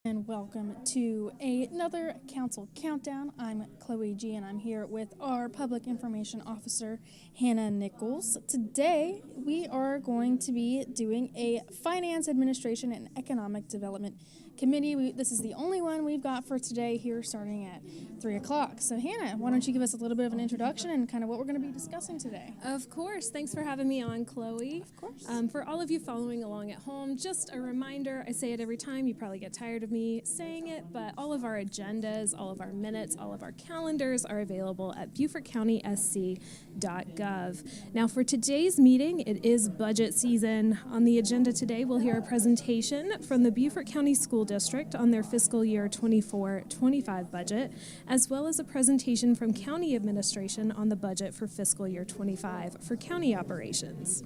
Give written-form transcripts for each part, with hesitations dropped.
And welcome to another Council Countdown. I'm Chloe G, and I'm here with our Public Information Officer, Hannah Nichols. Today, we are going to be doing a Finance Administration and Economic Development Committee. This is the only one we've got for today here starting at 3 o'clock. So, Hannah, why don't you give us a little bit of an introduction and kind of what we're going to be discussing today? Of course. Thanks for having me on, Chloe. Of course. For all of you following along at home, just a reminder, I say it every time, you probably get tired of me saying it, but all of our agendas, all of our minutes, all of our calendars are available at BeaufortCountySC.gov. Now, for today's meeting, it is budget season. On the agenda today, we'll hear a presentation from the Beaufort County School District on their fiscal year 24-25 budget, as well as a presentation from County Administration on the budget for fiscal year 25 for county operations.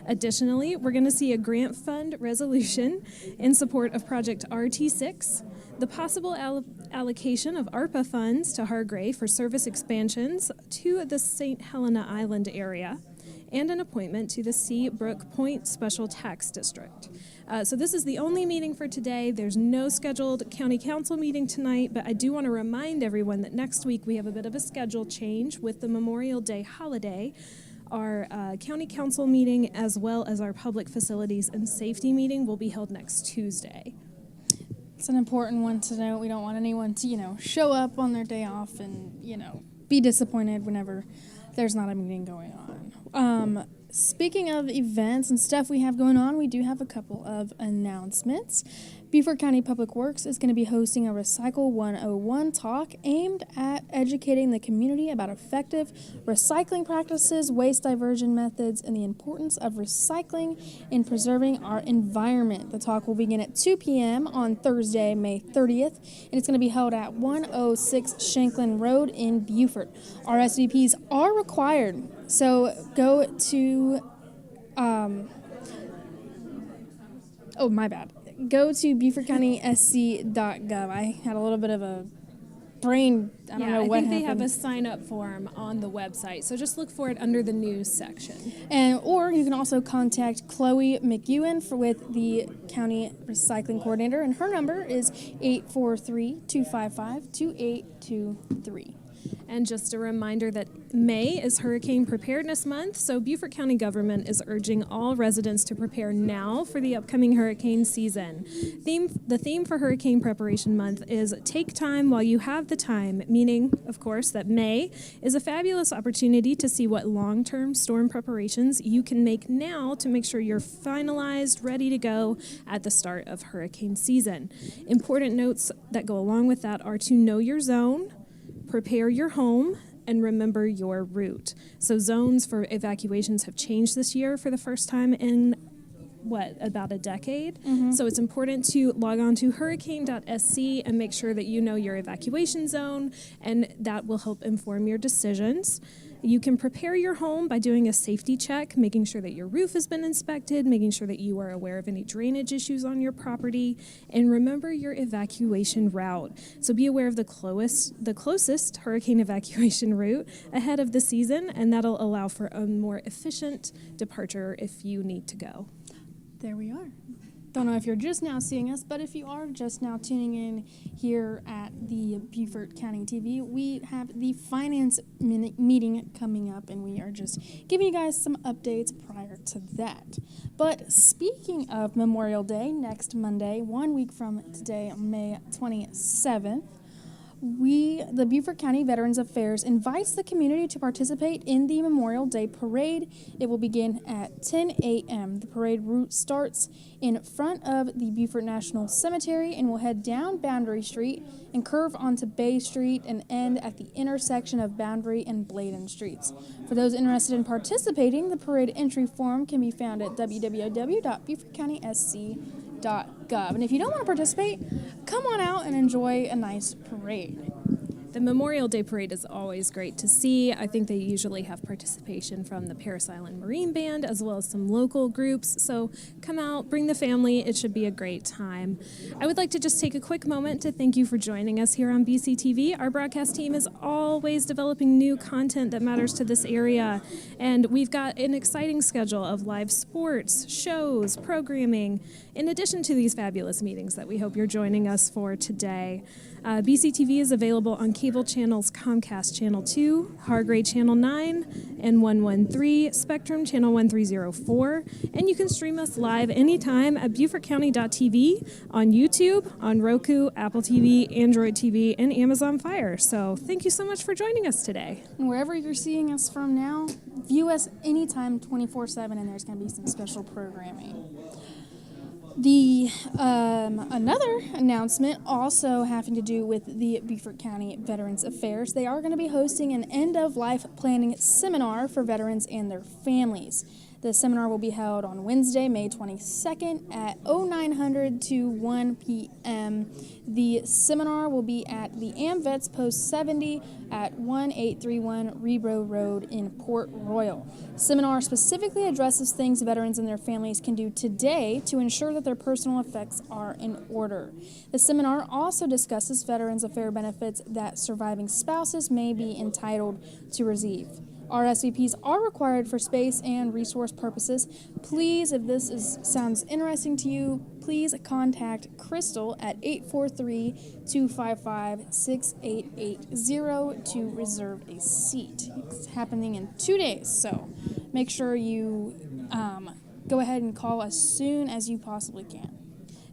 Additionally, we're going to see a grant fund resolution in support of Project RT6, the possible allocation of ARPA funds to Hargrave for service expansions to the St. Helena Island area, and an appointment to the Seabrook Point Special Tax District. So this is the only meeting for today. There's no scheduled county council meeting tonight, but I do want to remind everyone that next week we have a bit of a schedule change with the Memorial Day holiday. Our county council meeting, as well as our public facilities and safety meeting, will be held next Tuesday. It's an important one to note. We don't want anyone to, show up on their day off and, be disappointed whenever there's not a meeting going on. Speaking of events and stuff we have going on, we do have a couple of announcements. Beaufort County Public Works is going to be hosting a Recycle 101 talk aimed at educating the community about effective recycling practices, waste diversion methods, and the importance of recycling in preserving our environment. The talk will begin at 2 p.m. on Thursday, May 30th, and it's going to be held at 106 Shanklin Road in Beaufort. RSVPs are required, so go to Go to BeaufortCountySC.gov. I had a little bit of a brain, I don't know what happened. I think they have a sign-up form on the website, so just look for it under the news section. Or you can also contact Chloe McEwen with the County Recycling Coordinator, and her number is 843-255-2823. And just a reminder that May is Hurricane Preparedness Month, so Beaufort County government is urging all residents to prepare now for the upcoming hurricane season. The theme for Hurricane Preparation Month is Take Time While You Have the Time, meaning, of course, that May is a fabulous opportunity to see what long-term storm preparations you can make now to make sure you're finalized, ready to go at the start of hurricane season. Important notes that go along with that are to know your zone, prepare your home, and remember your route. So zones for evacuations have changed this year for the first time in, about a decade? Mm-hmm. So it's important to log on to hurricane.sc and make sure that you know your evacuation zone, and that will help inform your decisions. You can prepare your home by doing a safety check, making sure that your roof has been inspected, making sure that you are aware of any drainage issues on your property, and remember your evacuation route. So be aware of the closest hurricane evacuation route ahead of the season, and that'll allow for a more efficient departure if you need to go. There we are. Don't know if you're just now seeing us, but if you are just now tuning in here at the Beaufort County TV, we have the finance meeting coming up, and we are just giving you guys some updates prior to that. But speaking of Memorial Day, next Monday, 1 week from today, May 27th, the Beaufort County Veterans Affairs invites the community to participate in the Memorial Day Parade. It will begin at 10 a.m. The parade route starts in front of the Beaufort National Cemetery and will head down Boundary Street and curve onto Bay Street and end at the intersection of Boundary and Bladen Streets. For those interested in participating, the parade entry form can be found at www.BeaufortCountySC.gov. And if you don't want to participate, come on out and enjoy a nice parade. The Memorial Day Parade is always great to see. I think they usually have participation from the Paris Island Marine Band as well as some local groups. So come out, bring the family. It should be a great time. I would like to just take a quick moment to thank you for joining us here on BCTV. Our broadcast team is always developing new content that matters to this area. And we've got an exciting schedule of live sports, shows, programming, in addition to these fabulous meetings that we hope you're joining us for today. BCTV is available on cable channels Comcast Channel 2, Hargrave Channel 9, and 113, Spectrum Channel 1304, and you can stream us live anytime at BeaufortCounty.tv, on YouTube, on Roku, Apple TV, Android TV, and Amazon Fire. So thank you so much for joining us today. And wherever you're seeing us from now, view us anytime 24/7, and there's going to be some special programming. The another announcement also having to do with the Beaufort County Veterans Affairs. They are going to be hosting an end-of-life planning seminar for veterans and their families. The seminar will be held on Wednesday, May 22nd at 0900 to 1 p.m. The seminar will be at the AmVets Post 70 at 1831 Rebro Road in Port Royal. The seminar specifically addresses things veterans and their families can do today to ensure that their personal effects are in order. The seminar also discusses Veterans Affairs benefits that surviving spouses may be entitled to receive. RSVPs are required for space and resource purposes. Please, if this sounds interesting to you, please contact Crystal at 843-255-6880 to reserve a seat. It's happening in 2 days, so make sure you go ahead and call as soon as you possibly can.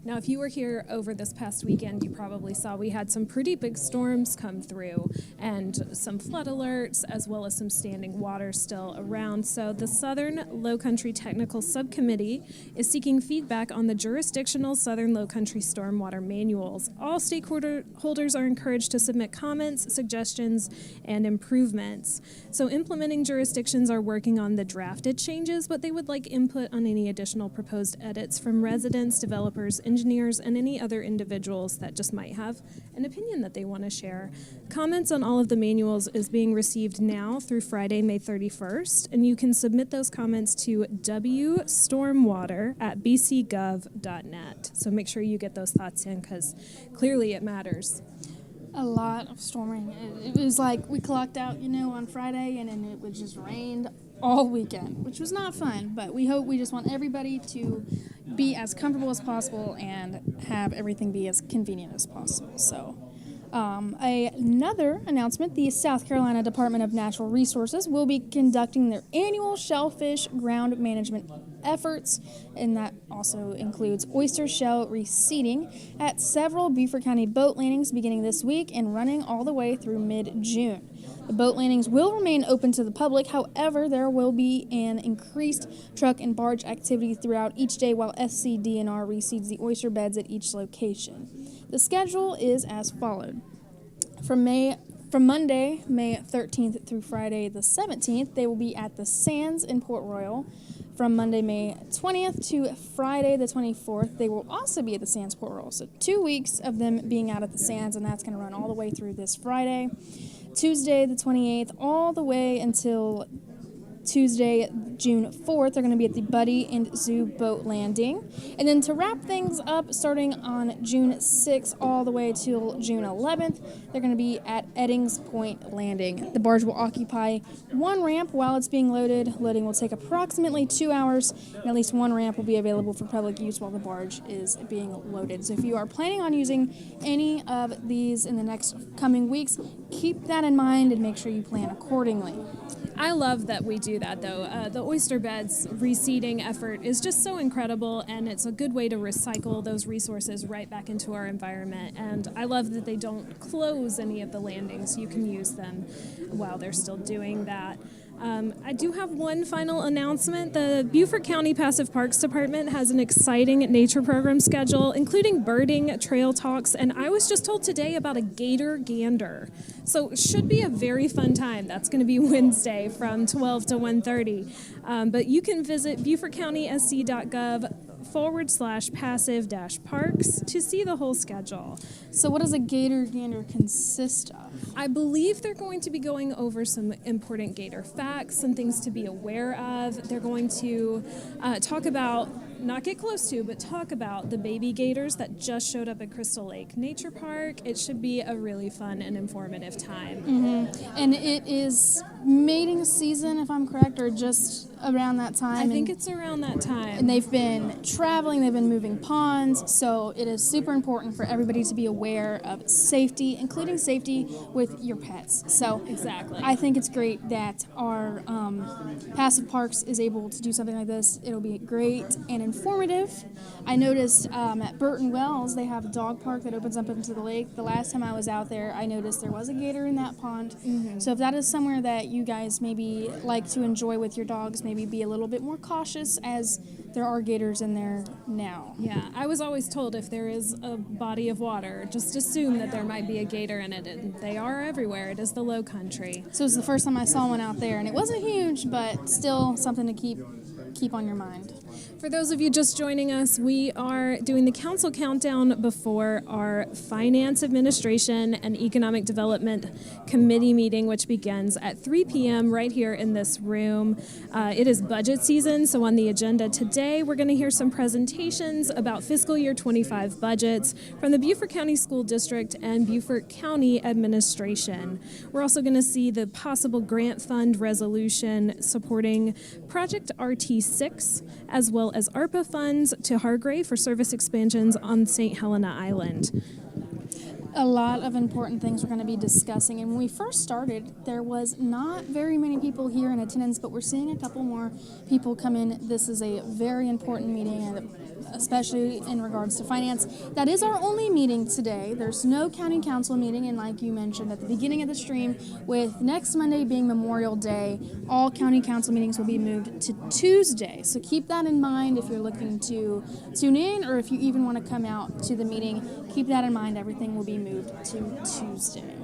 Now, if you were here over this past weekend, you probably saw we had some pretty big storms come through and some flood alerts as well as some standing water still around. So the Southern Lowcountry Technical Subcommittee is seeking feedback on the jurisdictional Southern Lowcountry Stormwater Manuals. All stakeholders are encouraged to submit comments, suggestions, and improvements. So implementing jurisdictions are working on the drafted changes, but they would like input on any additional proposed edits from residents, developers, engineers, and any other individuals that just might have an opinion that they want to share. Comments on all of the manuals is being received now through Friday, May 31st, and you can submit those comments to wstormwater@bcgov.net. So make sure you get those thoughts in because clearly it matters. A lot of storming. It was like we clocked out, on Friday, and then it was just rained all weekend, which was not fun. But we just want everybody to be as comfortable as possible and have everything be as convenient as possible. So another announcement, the South Carolina Department of Natural Resources will be conducting their annual shellfish ground management efforts, and that also includes oyster shell reseeding at several Beaufort County boat landings beginning this week and running all the way through mid-June. The boat landings will remain open to the public. However, there will be an increased truck and barge activity throughout each day while SCDNR reseeds the oyster beds at each location. The schedule is as followed. From Monday, May 13th through Friday the 17th, they will be at the Sands in Port Royal. From Monday, May 20th to Friday the 24th, they will also be at the Sands Port Royal. So 2 weeks of them being out at the Sands, and that's going to run all the way through this Friday. Tuesday the 28th, all the way until Tuesday, June 4th, they're going to be at the Buddy and Zoo boat landing. And then to wrap things up, starting on June 6th all the way till June 11th, they're going to be at Eddings Point Landing. The barge will occupy one ramp while it's being loaded. Loading will take approximately 2 hours, and at least one ramp will be available for public use while the barge is being loaded. So if you are planning on using any of these in the next coming weeks, keep that in mind and make sure you plan accordingly. I love that we do that, though. The oyster beds reseeding effort is just so incredible, and it's a good way to recycle those resources right back into our environment. And I love that they don't close any of the landings. You can use them while they're still doing that. I do have one final announcement. The Beaufort County Passive Parks Department has an exciting nature program schedule, including birding, trail talks, and I was just told today about a gator gander. So it should be a very fun time. That's going to be Wednesday from 12 to 1:30. But you can visit BeaufortCountySC.gov gator.gov/passive-parks to see the whole schedule. So what does a gator gander consist of? I believe they're going to be going over some important gator facts, some things to be aware of. They're going to talk about, not get close to, but talk about the baby gators that just showed up at Crystal Lake Nature Park. It should be a really fun and informative time. And it is mating season, if I'm correct, or just around that time? I think it's around that time. And they've been traveling, they've been moving ponds, so it is super important for everybody to be aware of safety, including safety with your pets. So Exactly. I think it's great that our Passive Parks is able to do something like this. It'll be great and informative. I noticed at Burton Wells, they have a dog park that opens up into the lake. The last time I was out there, I noticed there was a gator in that pond. So if that is somewhere that you guys maybe like to enjoy with your dogs, maybe be a little bit more cautious, as there are gators in there now. Yeah, I was always told if there is a body of water, just assume that there might be a gator in it, and they are everywhere. It is the low country. So it was the first time I saw one out there, and it wasn't huge, but still something to keep on your mind. For those of you just joining us, we are doing the council countdown before our Finance Administration and Economic Development Committee meeting, which begins at 3 p.m. right here in this room. It is budget season, so on the agenda today, we're going to hear some presentations about fiscal year 25 budgets from the Beaufort County School District and Beaufort County Administration. We're also going to see the possible grant fund resolution supporting Project RT6, as well as ARPA funds to Hargrave for service expansions on St. Helena Island. A lot of important things we're going to be discussing. And when we first started, there was not very many people here in attendance, but we're seeing a couple more people come in. This is a very important meeting, and especially in regards to finance. That is our only meeting today. There's no county council meeting, and like you mentioned at the beginning of the stream, with next Monday being Memorial Day, all county council meetings will be moved to Tuesday. So keep that in mind if you're looking to tune in, or if you even want to come out to the meeting. Keep that in mind. Everything will be moved to Tuesday.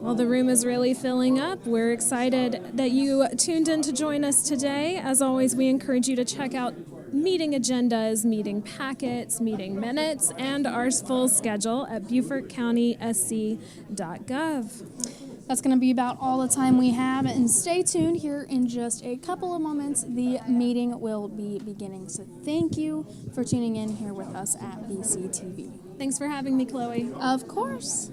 Well, the room is really filling up. We're excited that you tuned in to join us today. As always, we encourage you to check out meeting agendas, meeting packets, meeting minutes, and our full schedule at BeaufortCountySC.gov. That's going to be about all the time we have, and stay tuned. Here in just a couple of moments, the meeting will be beginning. So thank you for tuning in here with us at BCTV. Thanks for having me, Chloe. Of course.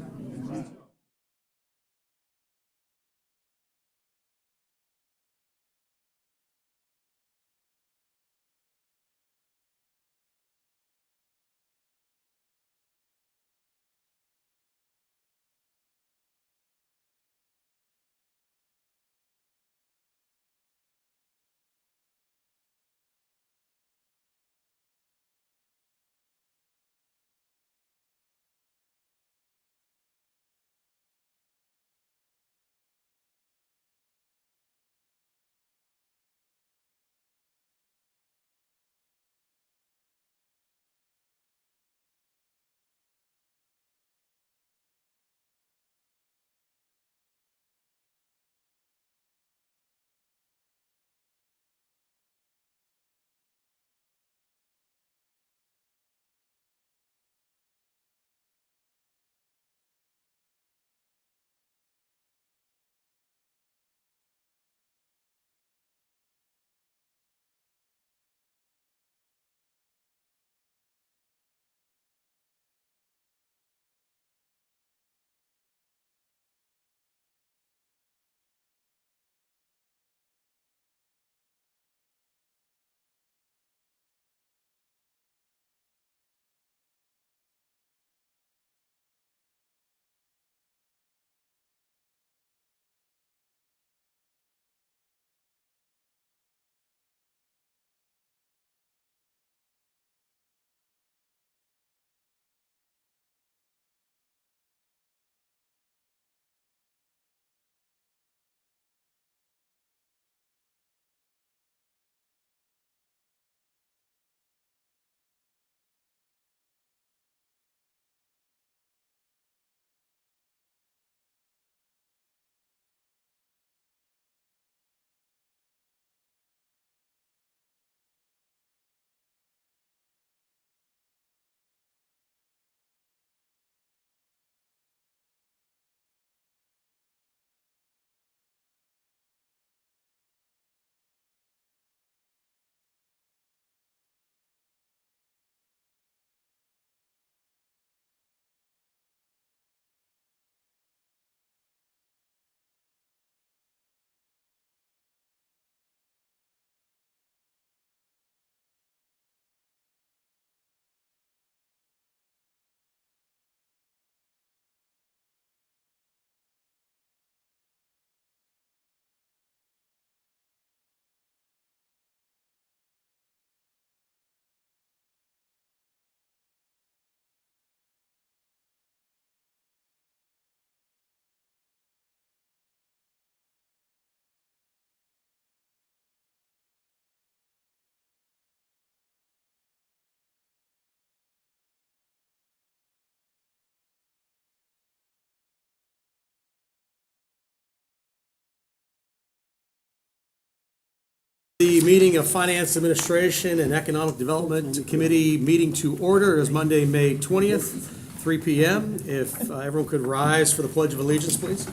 The meeting of Finance Administration and Economic Development Committee meeting to order is Monday, May 20th, 3 p.m. If everyone could rise for the Pledge of Allegiance, please.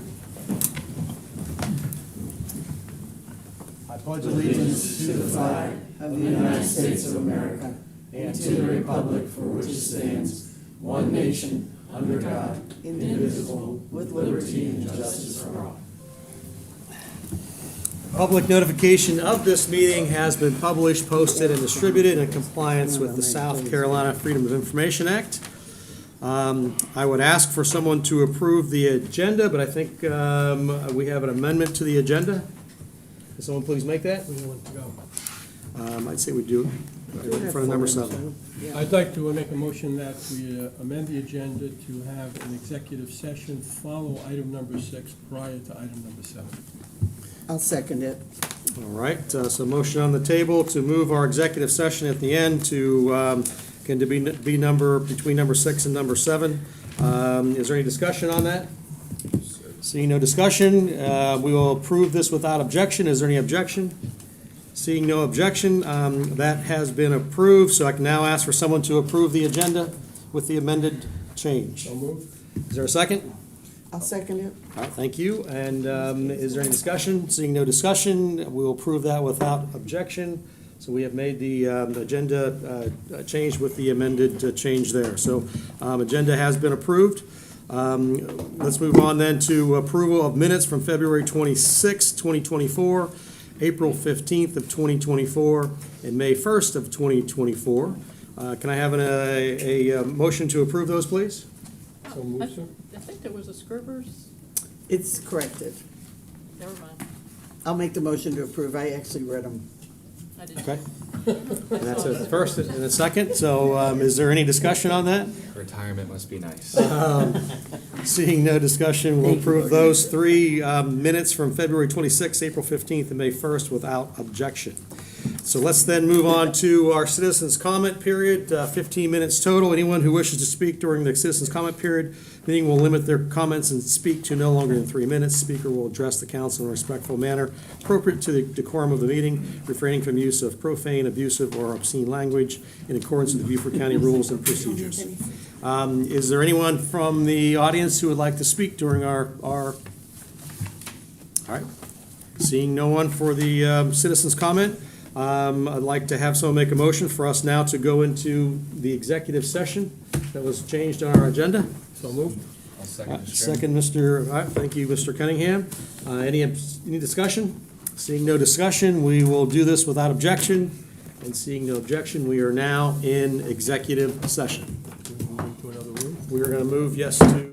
I pledge allegiance To the flag of the United States of America and to the republic for which it stands, one nation, under God, indivisible, with liberty and justice for all. Public notification of this meeting has been published, posted, and distributed in compliance with the South Carolina Freedom of Information Act. I would ask for someone to approve the agenda, but I think we have an amendment to the agenda. Can someone please make that? We want to go. I'd say we do it in front of number 7. I'd like to make a motion that we amend the agenda to have an executive session follow item number 6 prior to item number 7. I'll second it. All right, so motion on the table to move our executive session at the end to, be number, between number 6 and number 7. Is there any discussion on that? Seeing no discussion, we will approve this without objection. Is there any objection? Seeing no objection, that has been approved, so I can now ask for someone to approve the agenda with the amended change. So moved. Is there a second? I'll second it. All right, thank you. And is there any discussion? Seeing no discussion, we will approve that without objection. So we have made the agenda change with the amended change there. So agenda has been approved. Let's move on then to approval of minutes from February 26, 2024, April 15th of 2024, and May 1st of 2024. Can I have a motion to approve those, please? So moved, sir. I think there was a Scribbers. It's corrected. Never mind. I'll make the motion to approve. I actually read them. I didn't. Okay. And that's a first and a second. So is there any discussion on that? Retirement must be nice. Seeing no discussion, we'll approve those 3 minutes from February 26th, April 15th, and May 1st without objection. So let's then move on to our citizens' comment period, 15 minutes total. Anyone who wishes to speak during the citizens' comment period, meeting will limit their comments and speak to no longer than 3 minutes. Speaker will address the council in a respectful manner appropriate to the decorum of the meeting, refraining from use of profane, abusive, or obscene language in accordance with the Beaufort County rules and procedures. Is there anyone from the audience who would like to speak during our all right. Seeing no one for the citizens' comment, I'd like to have someone make a motion for us now to go into the executive session that was changed on our agenda. So moved. I'll second, Mr. Chairman. Second, Mr. All right, thank you, Mr. Cunningham. Any discussion? Seeing no discussion, we will do this without objection. And seeing no objection, we are now in executive session. Move into another room. We are going to move, yes, to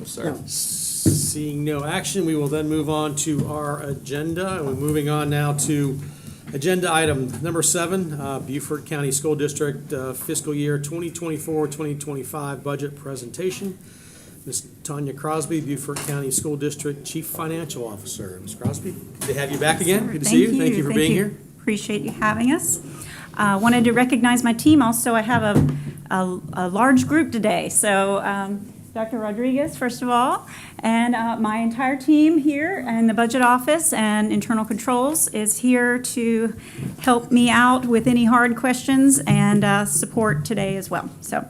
No, sir. Seeing no action, we will then move on to our agenda. And we're moving on now to agenda item number 7, Beaufort County School District fiscal year 2024-2025 budget presentation. Ms. Tanya Crosby, Beaufort County School District Chief Financial Officer. Ms. Crosby, good to have you back again. Good to see you. Thank you for being here. Appreciate you having us. Wanted to recognize my team also. I have a large group today. So Dr. Rodriguez, first of all, and my entire team here in the budget office and internal controls is here to help me out with any hard questions and support today as well. So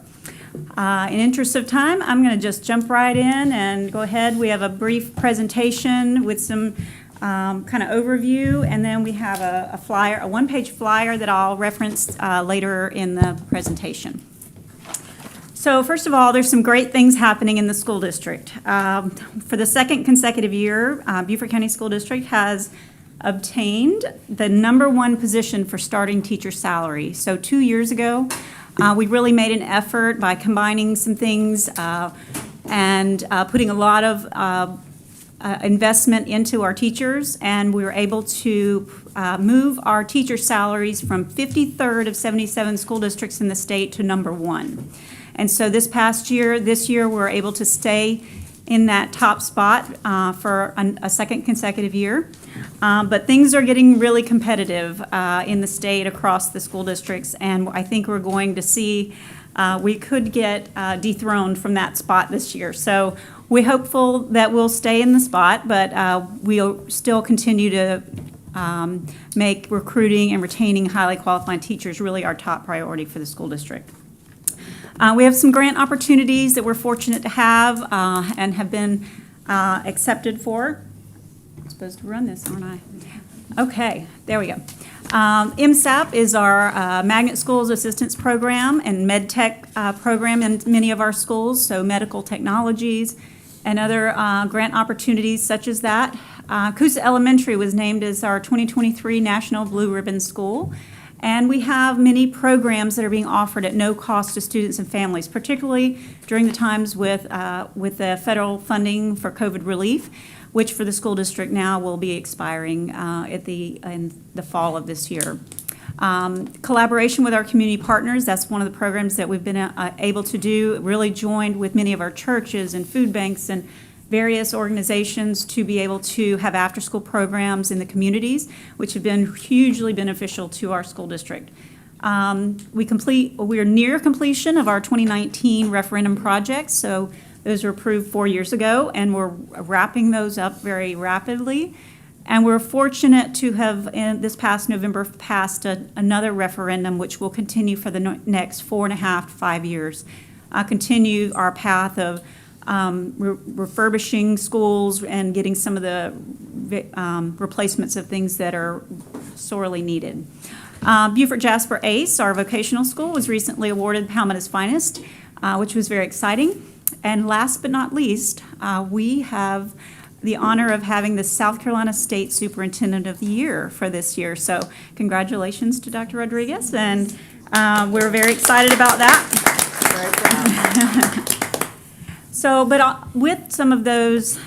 in interest of time, I'm going to just jump right in and go ahead. We have a brief presentation with some kind of overview, and then we have a flyer, a one-page flyer that I'll reference later in the presentation. So first of all, there's some great things happening in the school district. For the second consecutive year, Beaufort County School District has obtained the #1 position for starting teacher salary. So 2 years ago, we really made an effort by combining some things and putting a lot of investment into our teachers, and we were able to move our teacher salaries from 53rd of 77 school districts in the state to #1. And so this year, we're able to stay in that top spot for a second consecutive year. But things are getting really competitive in the state across the school districts, and I think we're going to see we could get dethroned from that spot this year. So we're hopeful that we'll stay in the spot, but we'll still continue to make recruiting and retaining highly qualified teachers really our top priority for the school district. We have some grant opportunities that we're fortunate to have and have been accepted for. I'm supposed to run this, aren't I? Okay, there we go. MSAP is our Magnet Schools Assistance Program and MedTech program in many of our schools, so medical technologies and other grant opportunities such as that. Coosa Elementary was named as our 2023 National Blue Ribbon School. And we have many programs that are being offered at no cost to students and families, particularly during the times with the federal funding for COVID relief, which for the school district now will be expiring in the fall of this year. Collaboration with our community partners, that's one of the programs that we've been able to do, really joined with many of our churches and food banks and various organizations to be able to have after-school programs in the communities, which have been hugely beneficial to our school district. We are near completion of our 2019 referendum projects, so those were approved 4 years ago, and we're wrapping those up very rapidly. And we're fortunate to have, this past November, passed another referendum, which will continue for the next 4.5 to 5 years. Continue our path of refurbishing schools and getting some of the replacements of things that are sorely needed. Beaufort Jasper ACE, our vocational school, was recently awarded Palmetto's Finest, which was very exciting. And last but not least, we have the honor of having the South Carolina State Superintendent of the Year for this year. So congratulations to Dr. Rodriguez, and we're very excited about that. So, but with some of those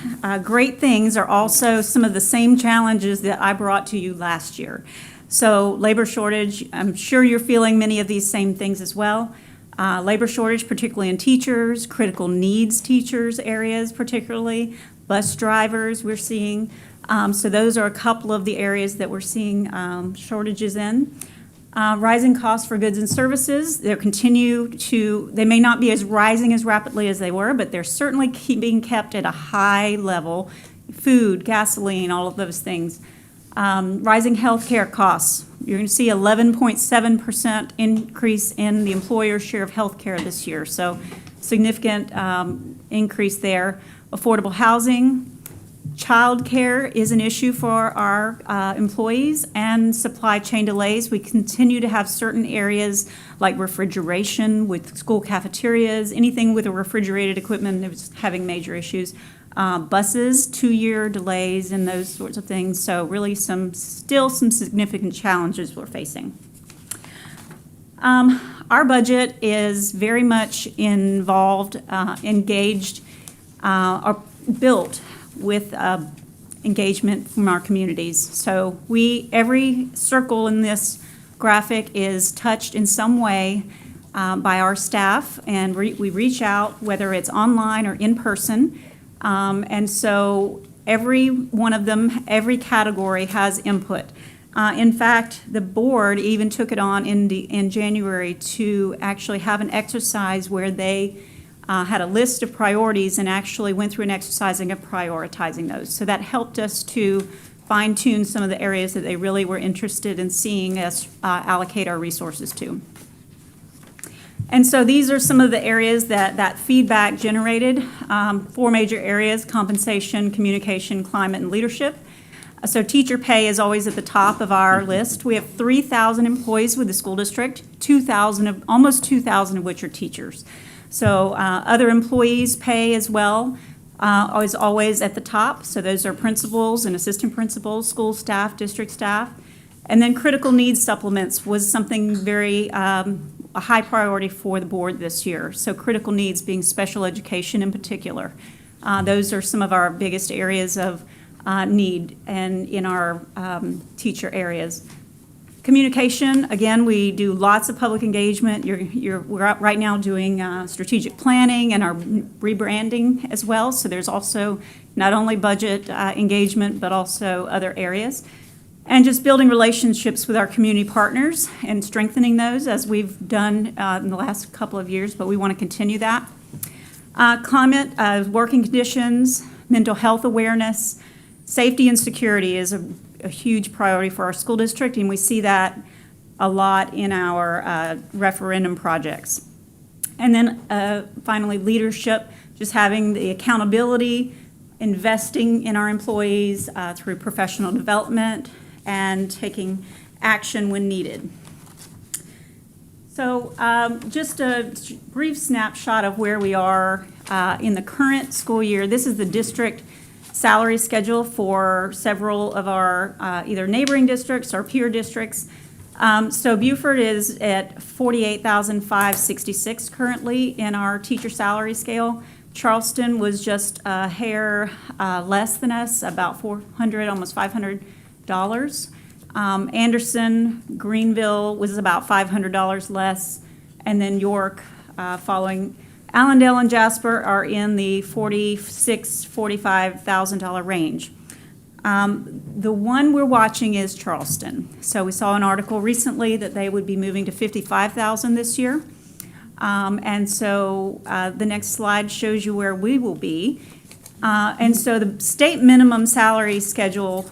great things are also some of the same challenges that I brought to you last year. So labor shortage, I'm sure you're feeling many of these same things as well. Labor shortage, particularly in teachers, critical needs teachers areas particularly, bus drivers we're seeing. So those are a couple of the areas that we're seeing shortages in. Rising costs for goods and services, they may not be as rising as rapidly as they were, but they're certainly being kept at a high level. Food, gasoline, all of those things. Rising healthcare costs. You're going to see 11.7% increase in the employer's share of healthcare this year, so significant increase there. Affordable housing. Childcare is an issue for our employees, and supply chain delays. We continue to have certain areas like refrigeration with school cafeterias, anything with a refrigerated equipment that's having major issues. Buses, 2-year delays and those sorts of things. So really still some significant challenges we're facing. Our budget is very much engaged are built with engagement from our communities. So every circle in this graphic is touched in some way by our staff, and we reach out, whether it's online or in person. And so every one of them, every category has input. In fact, the board even took it on in January to actually have an exercise where they had a list of priorities and actually went through an exercising of prioritizing those. So that helped us to fine-tune some of the areas that they really were interested in seeing us allocate our resources to. And so these are some of the areas that feedback generated. 4 major areas: compensation, communication, climate, and leadership. So teacher pay is always at the top of our list. We have 3,000 employees with the school district, almost 2,000 of which are teachers. So other employees' pay as well is always at the top. So those are principals and assistant principals, school staff, district staff. And then critical needs supplements was something very a high priority for the board this year. So critical needs being special education in particular. Those are some of our biggest areas of need and in our teacher areas. Communication, again, we do lots of public engagement. We're right now doing strategic planning and our rebranding as well. So there's also not only budget engagement, but also other areas. And just building relationships with our community partners and strengthening those as we've done in the last couple of years, but we want to continue that. Climate, working conditions, mental health awareness, safety and security is a huge priority for our school district, and we see that a lot in our referendum projects. And then finally, leadership, just having the accountability, investing in our employees through professional development, and taking action when needed. So just a brief snapshot of where we are in the current school year. This is the district salary schedule for several of our either neighboring districts or peer districts. So Beaufort is at $48,566 currently in our teacher salary scale. Charleston was just a hair less than us, about $400, almost $500. Anderson, Greenville was about $500 less, and then York following. Allendale and Jasper are in the $46,000, $45,000 range. The one we're watching is Charleston. So we saw an article recently that they would be moving to $55,000 this year. And so the next slide shows you where we will be. And so the state minimum salary schedule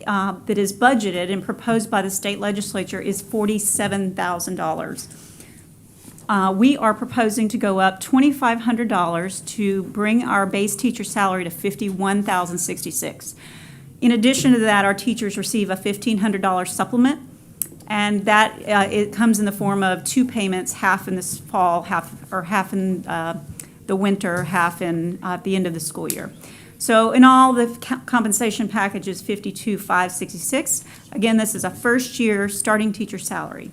that is budgeted and proposed by the state legislature is $47,000. We are proposing to go up $2,500 to bring our base teacher salary to $51,066. In addition to that, our teachers receive a $1,500 supplement, and that it comes in the form of 2 payments, half in this fall, half in the winter, half in at the end of the school year. So in all, the compensation package is $52,566. Again, this is a first-year starting teacher salary.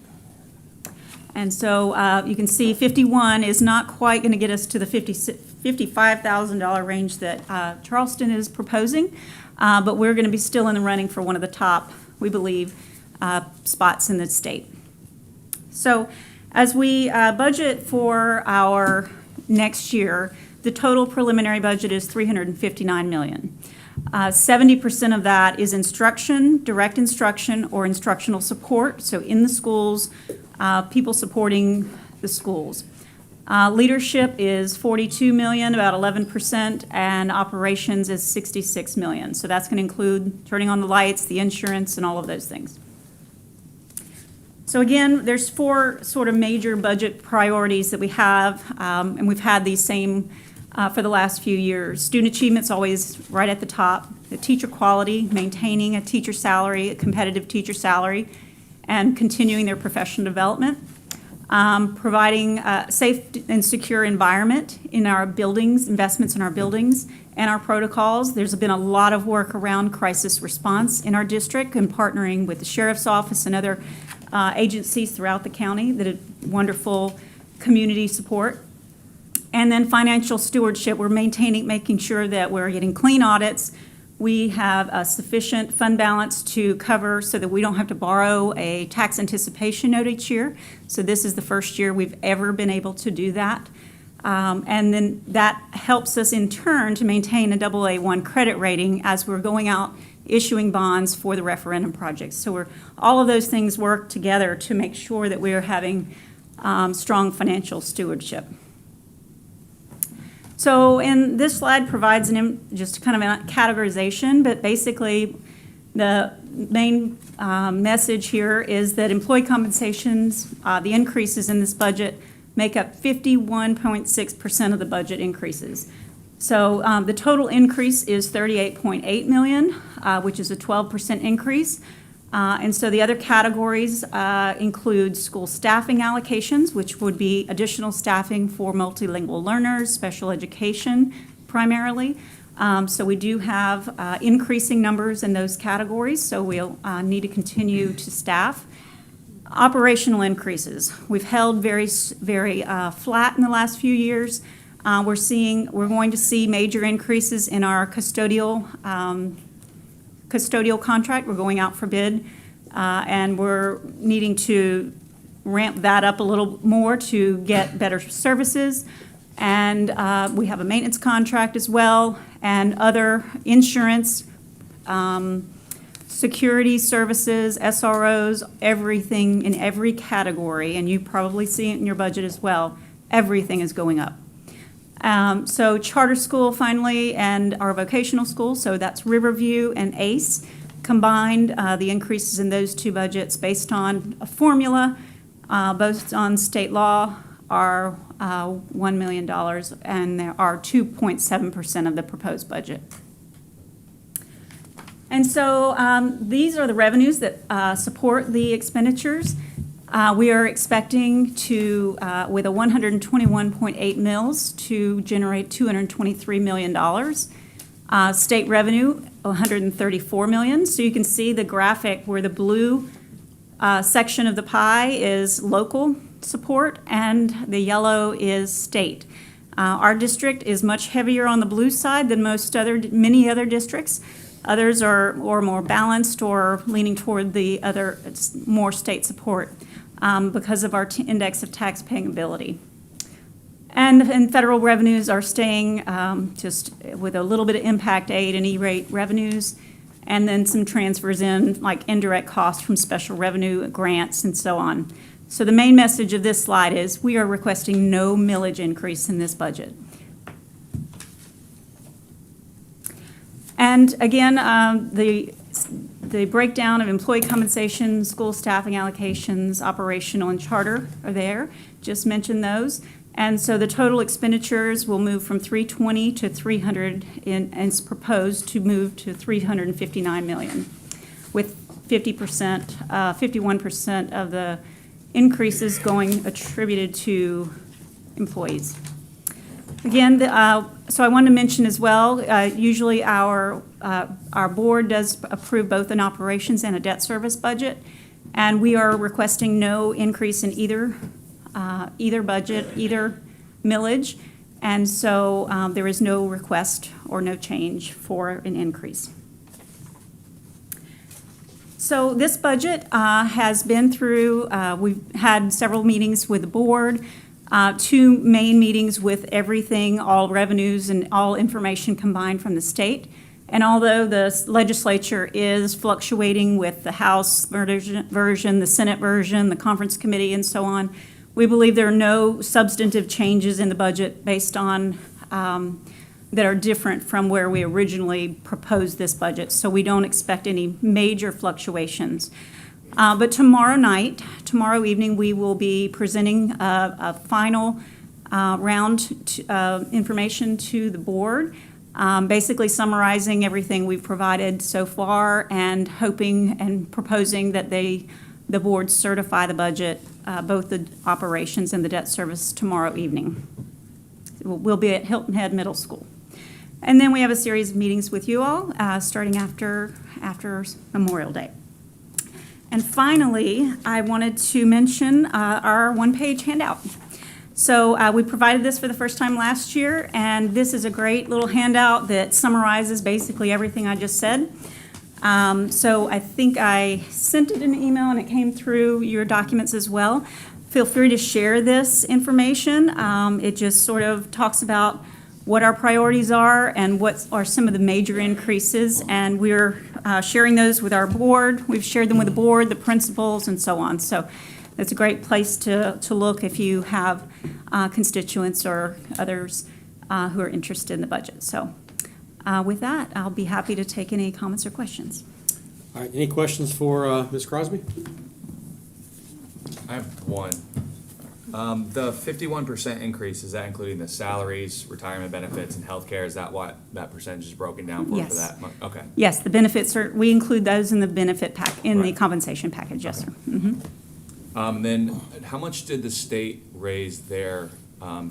And so you can see 51 is not quite going to get us to the $55,000 range that Charleston is proposing, but we're going to be still in the running for one of the top, we believe, spots in the state. So as we budget for our next year, the total preliminary budget is $359 million. 70% of that is instruction, direct instruction, or instructional support, so in the schools, people supporting the schools. Leadership is $42 million, about 11%, and operations is $66 million. So that's going to include turning on the lights, the insurance, and all of those things. So again, there's 4 sort of major budget priorities that we have, and we've had these same for the last few years. Student achievement's always right at the top. The teacher quality, maintaining a teacher salary, a competitive teacher salary, and continuing their professional development. Providing a safe and secure environment in our buildings, investments in our buildings, and our protocols. There's been a lot of work around crisis response in our district and partnering with the sheriff's office and other agencies throughout the county that have wonderful community support. And then financial stewardship, we're making sure that we're getting clean audits. We have a sufficient fund balance to cover so that we don't have to borrow a tax anticipation note each year. So this is the first year we've ever been able to do that. And then that helps us in turn to maintain a AA1 credit rating as we're going out issuing bonds for the referendum projects. So all of those things work together to make sure that we are having strong financial stewardship. So, and this slide provides just kind of a categorization, but basically the main message here is that employee compensations, the increases in this budget make up 51.6% of the budget increases. So the total increase is $38.8 million, which is a 12% increase. And so the other categories include school staffing allocations, which would be additional staffing for multilingual learners, special education primarily. So we do have increasing numbers in those categories, so we'll need to continue to staff. Operational increases. We've held very flat in the last few years. We're going to see major increases in our custodial contract. We're going out for bid, and we're needing to ramp that up a little more to get better services. And we have a maintenance contract as well, and other insurance, security services, SROs, everything in every category, and you probably see it in your budget as well. Everything is going up. So charter school finally, and our vocational school, so that's Riverview and ACE. Combined, the increases in those two budgets based on a formula, both on state law, are $1 million, and they are 2.7% of the proposed budget. And so these are the revenues that support the expenditures. We are expecting to, with a 121.8 mils, to generate $223 million. State revenue, $134 million. So you can see the graphic where the blue section of the pie is local support and the yellow is state. Our district is much heavier on the blue side than many other districts. Others are more balanced or leaning toward the other, more state support because of our index of tax-paying ability. And federal revenues are staying just with a little bit of impact aid and E-rate revenues, and then some transfers in, like indirect costs from special revenue grants and so on. So the main message of this slide is we are requesting no millage increase in this budget. And again, the breakdown of employee compensation, school staffing allocations, operational, and charter are there. Just mentioned those. And so the total expenditures will move from 320 to 300, and it's proposed to move to 359 million, with 51% of the increases going attributed to employees. Again, so I wanted to mention as well, usually our board does approve both an operations and a debt service budget, and we are requesting no increase in either budget, either millage, and so there is no request or no change for an increase. So this budget has been through, we've had several meetings with the board, two main meetings with everything, all revenues and all information combined from the state. And although the legislature is fluctuating with the House version, the Senate version, the conference committee, and so on, we believe there are no substantive changes in the budget based on that are different from where we originally proposed this budget. So we don't expect any major fluctuations. But tomorrow evening, we will be presenting a final round information to the board, basically summarizing everything we've provided so far and hoping and proposing that the board certify the budget, both the operations and the debt service, tomorrow evening. We'll be at Hilton Head Middle School. And then we have a series of meetings with you all, starting after Memorial Day. And finally, I wanted to mention our one-page handout. So we provided this for the first time last year, and this is a great little handout that summarizes basically everything I just said. So I think I sent it in an email and it came through your documents as well. Feel free to share this information. It just sort of talks about what our priorities are and what are some of the major increases. And we're sharing those with our board. We've shared them with the board, the principals, and so on. So it's a great place to look if you have constituents or others who are interested in the budget. So with that, I'll be happy to take any comments or questions. All right, any questions for Ms. Crosby? I have one. The 51% increase, is that including the salaries, retirement benefits, and healthcare? Is that what that percentage is broken down for Yes. that month? Okay. Yes, the benefits are, we include those in the benefit pack, in the Right. compensation package, yes, sir. Mhm. Then how much did the state raise their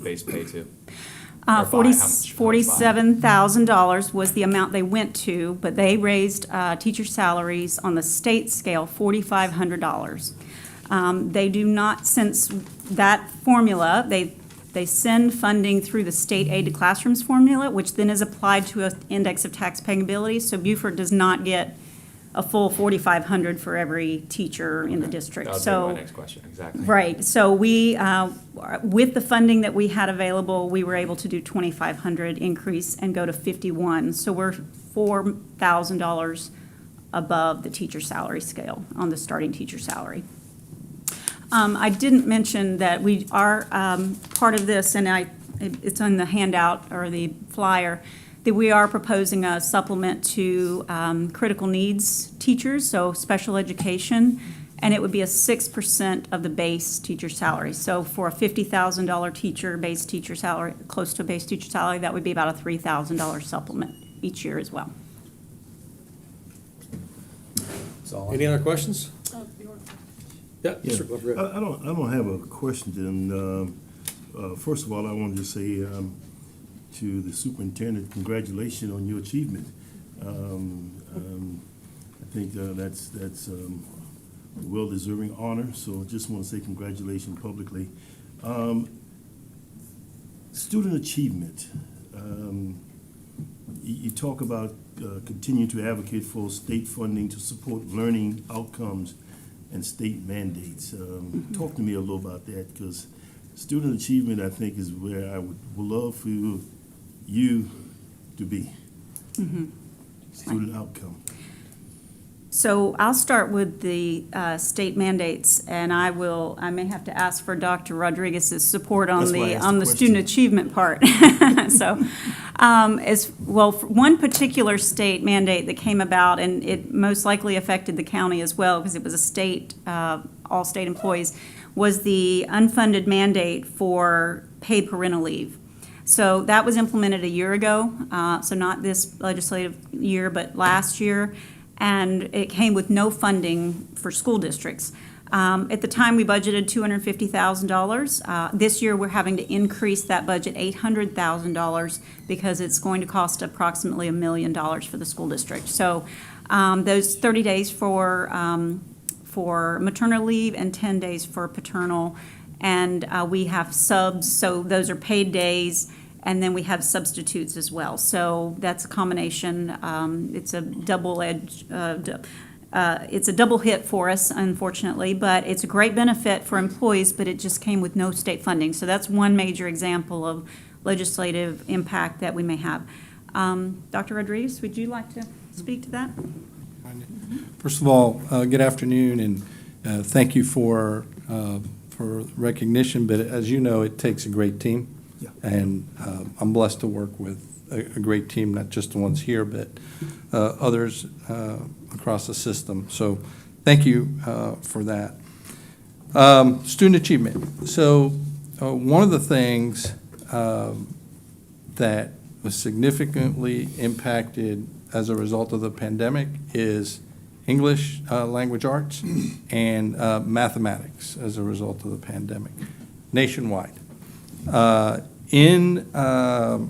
base pay to? Or by? How much by? $47,000 was the amount they went to, but they raised teacher salaries on the state scale, $4,500. They do not, since that formula, they send funding through the state aid to classrooms formula, which then is applied to an index of tax payability. So Beaufort does not get a full $4,500 for every teacher in the district. That So would be my next question, exactly. right, so we, with the funding that we had available, we were able to do $2,500 increase and go to 51. So we're $4,000 above the teacher salary scale on the starting teacher salary. I didn't mention that we are, part of this, and it's on the handout or the flyer, that we are proposing a supplement to critical needs teachers, so special education, and it would be a 6% of the base teacher salary. So for a $50,000 teacher, base teacher salary, close to a base teacher salary, that would be about a $3,000 supplement each year as well. That's all I Any other questions? Oh, your- Yeah, Yeah. Mr. Glover. I don't have a question. First of all, I wanted to say to the superintendent, congratulations on your achievement. I think that's a well-deserving honor, so just want to say congratulations publicly. Student achievement. You talk about continuing to advocate for state funding to support learning outcomes and state mandates. Talk to me a little about that, because student achievement, I think, is where I would love for you to be. Student outcome. So I'll start with the state mandates, and I may have to ask for Dr. Rodriguez's support on That's why I asked on the the student achievement part. So, as well, for one particular state mandate that came about, and it most likely affected the county as well, because it was a state, all state employees, was the unfunded mandate for paid parental leave. So that was implemented a year ago, so not this legislative year, but last year. And it came with no funding for school districts. At the time, we budgeted $250,000. This year, we're having to increase that budget $800,000 because it's going to cost approximately $1 million for the school district. So those 30 days for maternal leave and 10 days for paternal. And we have subs, so those are paid days. And then we have substitutes as well. So that's a combination. It's a it's a double hit for us, unfortunately, but it's a great benefit for employees, but it just came with no state funding. So that's one major example of legislative impact that we may have. Dr. Rodriguez, would you like to speak to that? First of all, good afternoon, and thank you for recognition. But as you know, it takes a great team. Yeah. And I'm blessed to work with a great team, not just the ones here, but others across the system. So thank you for that. Student achievement. So one of the things that was significantly impacted as a result of the pandemic is English language arts and mathematics as a result of the pandemic nationwide. In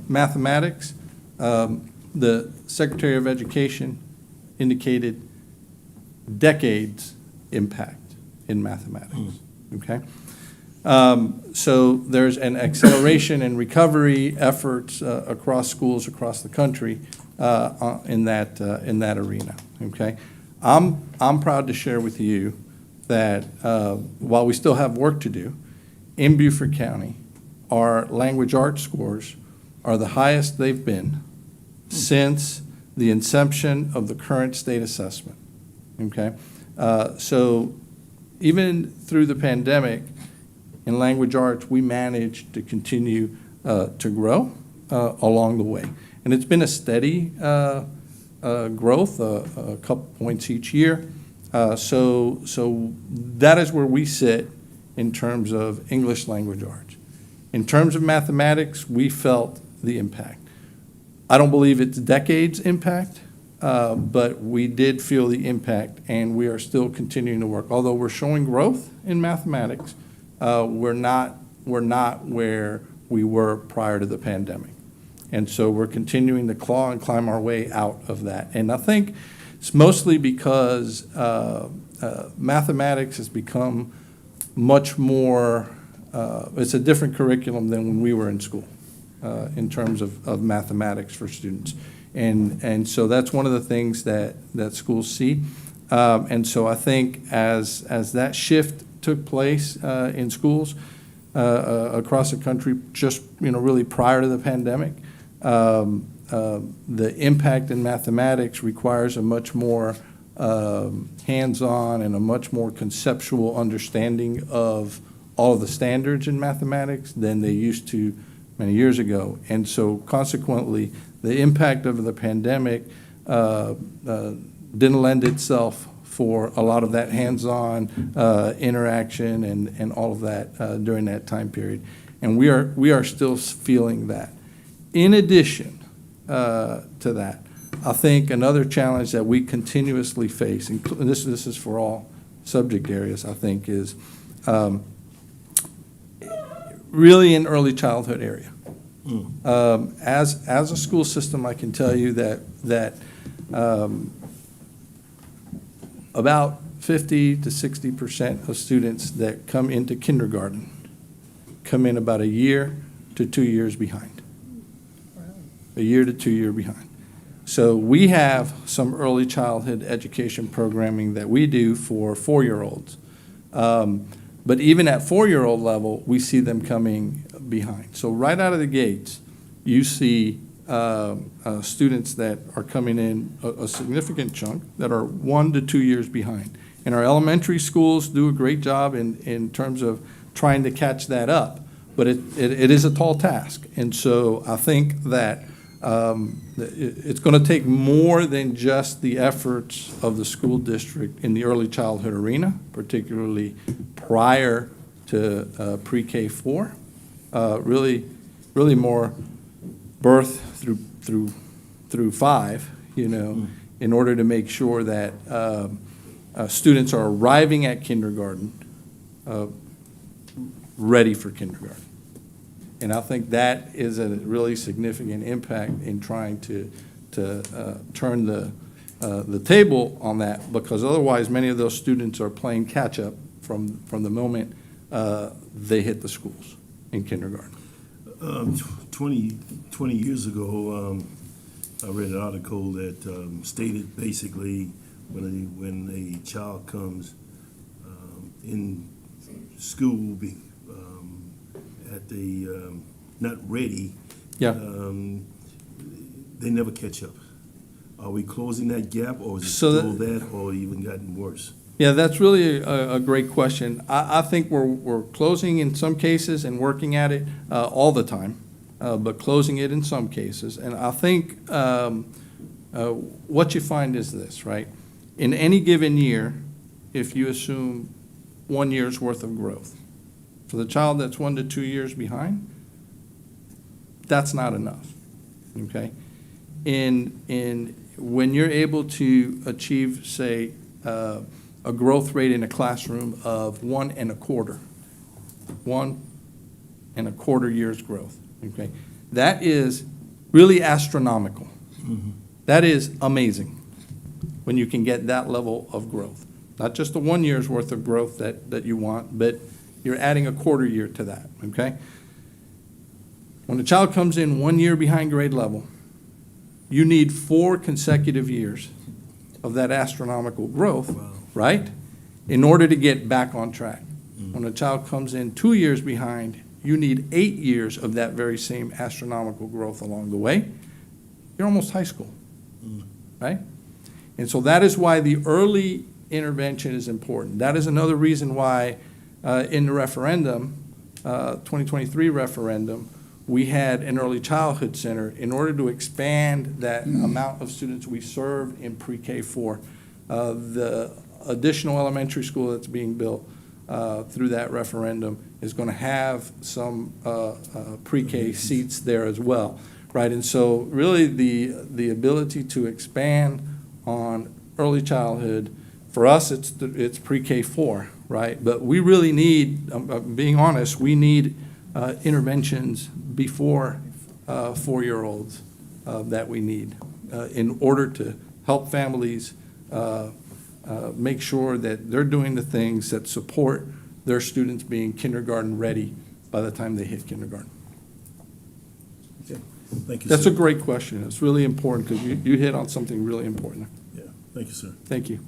mathematics, the Secretary of Education indicated decades impact in mathematics, okay? So there's an acceleration and recovery efforts across schools across the country in that arena. Okay, I'm proud to share with you that while we still have work to do, in Beaufort County, our language arts scores are the highest they've been since the inception of the current state assessment. Okay, so even through the pandemic, in language arts, we managed to continue to grow along the way. And it's been a steady growth, a couple points each year. So that is where we sit in terms of English language arts. In terms of mathematics, we felt the impact. I don't believe it's decades impact, but we did feel the impact, and we are still continuing to work. Although we're showing growth in mathematics, we're not where we were prior to the pandemic. And so we're continuing to claw and climb our way out of that. And I think it's mostly because mathematics has become much more, it's a different curriculum than when we were in school in terms of mathematics for students. And so that's one of the things that schools see. And so I think as that shift took place in schools across the country, just really prior to the pandemic, the impact in mathematics requires a much more hands-on and a much more conceptual understanding of all of the standards in mathematics than they used to many years ago. And so consequently, the impact of the pandemic didn't lend itself for a lot of that hands-on interaction and all of that during that time period. And we are still feeling that. In addition to that, I think another challenge that we continuously face, and this is for all subject areas, I think, is really in early childhood area. As a school system, I can tell you that about 50 to 60% of students that come into kindergarten come in about a year to 2 years behind. A year to 2 year behind. So we have some early childhood education programming that we do for 4-year-olds. But even at 4-year-old level, we see them coming behind. So right out of the gates, you see students that are coming in, a significant chunk, that are 1 to 2 years behind. And our elementary schools do a great job in terms of trying to catch that up. But it is a tall task. And so I think that it's going to take more than just the efforts of the school district in the early childhood arena, particularly prior to pre-K4. Really more birth through 5, in order to make sure that students are arriving at kindergarten ready for kindergarten. And I think that is a really significant impact in trying to turn the table on that, because otherwise many of those students are playing catch up from the moment they hit the schools in kindergarten. 20 years ago, I read an article that stated basically when a child comes in school at the not ready, Yeah. They never catch up. Are we closing that gap, or is it So still that, or even gotten worse? Yeah, that's really a great question. I think we're closing in some cases and working at it all the time, but closing it in some cases. And I think what you find is this, right? In any given year, if you assume 1 year's worth of growth, for the child that's 1 to 2 years behind, that's not enough, okay? When you're able to achieve, say, a growth rate in a classroom of 1 1.25 years growth, okay? That is really astronomical. Mm-hmm. That is amazing when you can get that level of growth. Not just the 1 year's worth of growth that you want, but You're adding a quarter year to that, okay? When a child comes in 1 year behind grade level, you need 4 consecutive years of that astronomical growth, right? In order to get back on track. When a child comes in 2 years behind, you need 8 years of that very same astronomical growth along the way. You're almost high school, right? And so that is why the early intervention is important. That is another reason why in the referendum, 2023 referendum, we had an early childhood center in order to expand that amount of students we serve in pre-K 4. The additional elementary school that's being built through that referendum is going to have some pre-K seats there as well, right? And so really the ability to expand on early childhood, for us it's pre-K 4, right? But we really need, being honest, we need interventions before 4-year-olds that we need in order to help families make sure that they're doing the things that support their students being kindergarten ready by the time they hit kindergarten. Okay. Thank you, That's sir. a great question. It's really important because you hit on something really important. Yeah, thank you, sir. Thank you.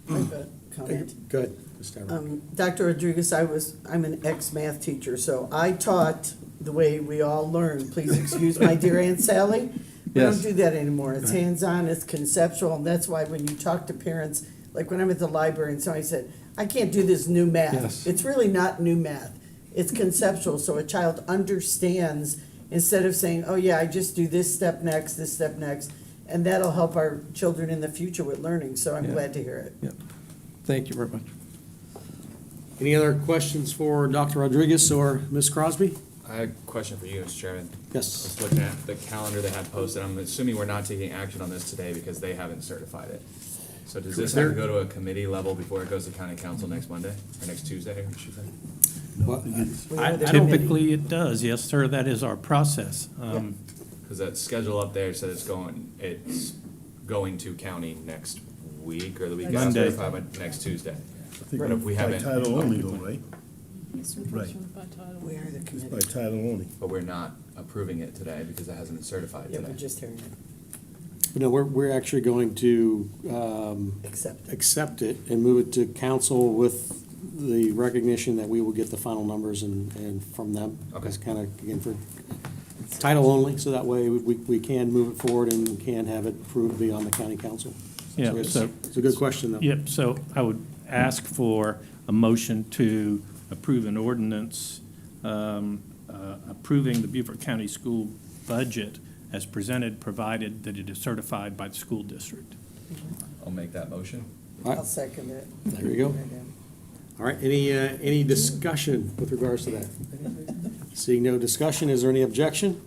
Comment. Good. Ms. Dever. Dr. Rodriguez, I'm an ex-math teacher, so I taught the way we all learn. Please excuse my dear Aunt Sally. We Yes. don't do that anymore. It's hands-on, it's conceptual, and that's why when you talk to parents, like when I'm at the library and somebody said, I can't do this new math. Yes. It's really not new math. It's conceptual, so a child understands instead of saying, oh yeah, I just do this step next, and that'll help our children in the future with learning, so I'm Yeah. glad to hear it. Yep. Thank you very much. Any other questions for Dr. Rodriguez or Ms. Crosby? I have a question for you, Mr. Chairman. I Yes. was looking at the calendar they had posted. I'm assuming we're not taking action on this today because they haven't certified it. So does this have to go to a committee level before it goes to county council next Monday, or next Tuesday, I should say? What- Typically, it does, yes, sir, that is our process. Because that schedule up there said it's going to county next week or the week after, Monday. probably next Tuesday. I think But if we by haven't- title only though, right? It's Right. by title. We are the It's committee. by title only. But we're not approving it today because it hasn't been certified Yeah, today. we're just hearing it. No, we're actually going to Accept it. accept it and move it to council with the recognition that we will get the final numbers and from them. Okay. It's kind of, again, for title only, so that way we can move it forward and can have it approved beyond the county council. Yeah, it's so- it's a good question, though. Yep, so I would ask for a motion to approve an ordinance approving the Beaufort County School budget as presented, provided that it is certified by the school district. I'll make that motion. I'll second it. There you go. All right, any discussion with regards to that? Seeing no discussion, is there any objection?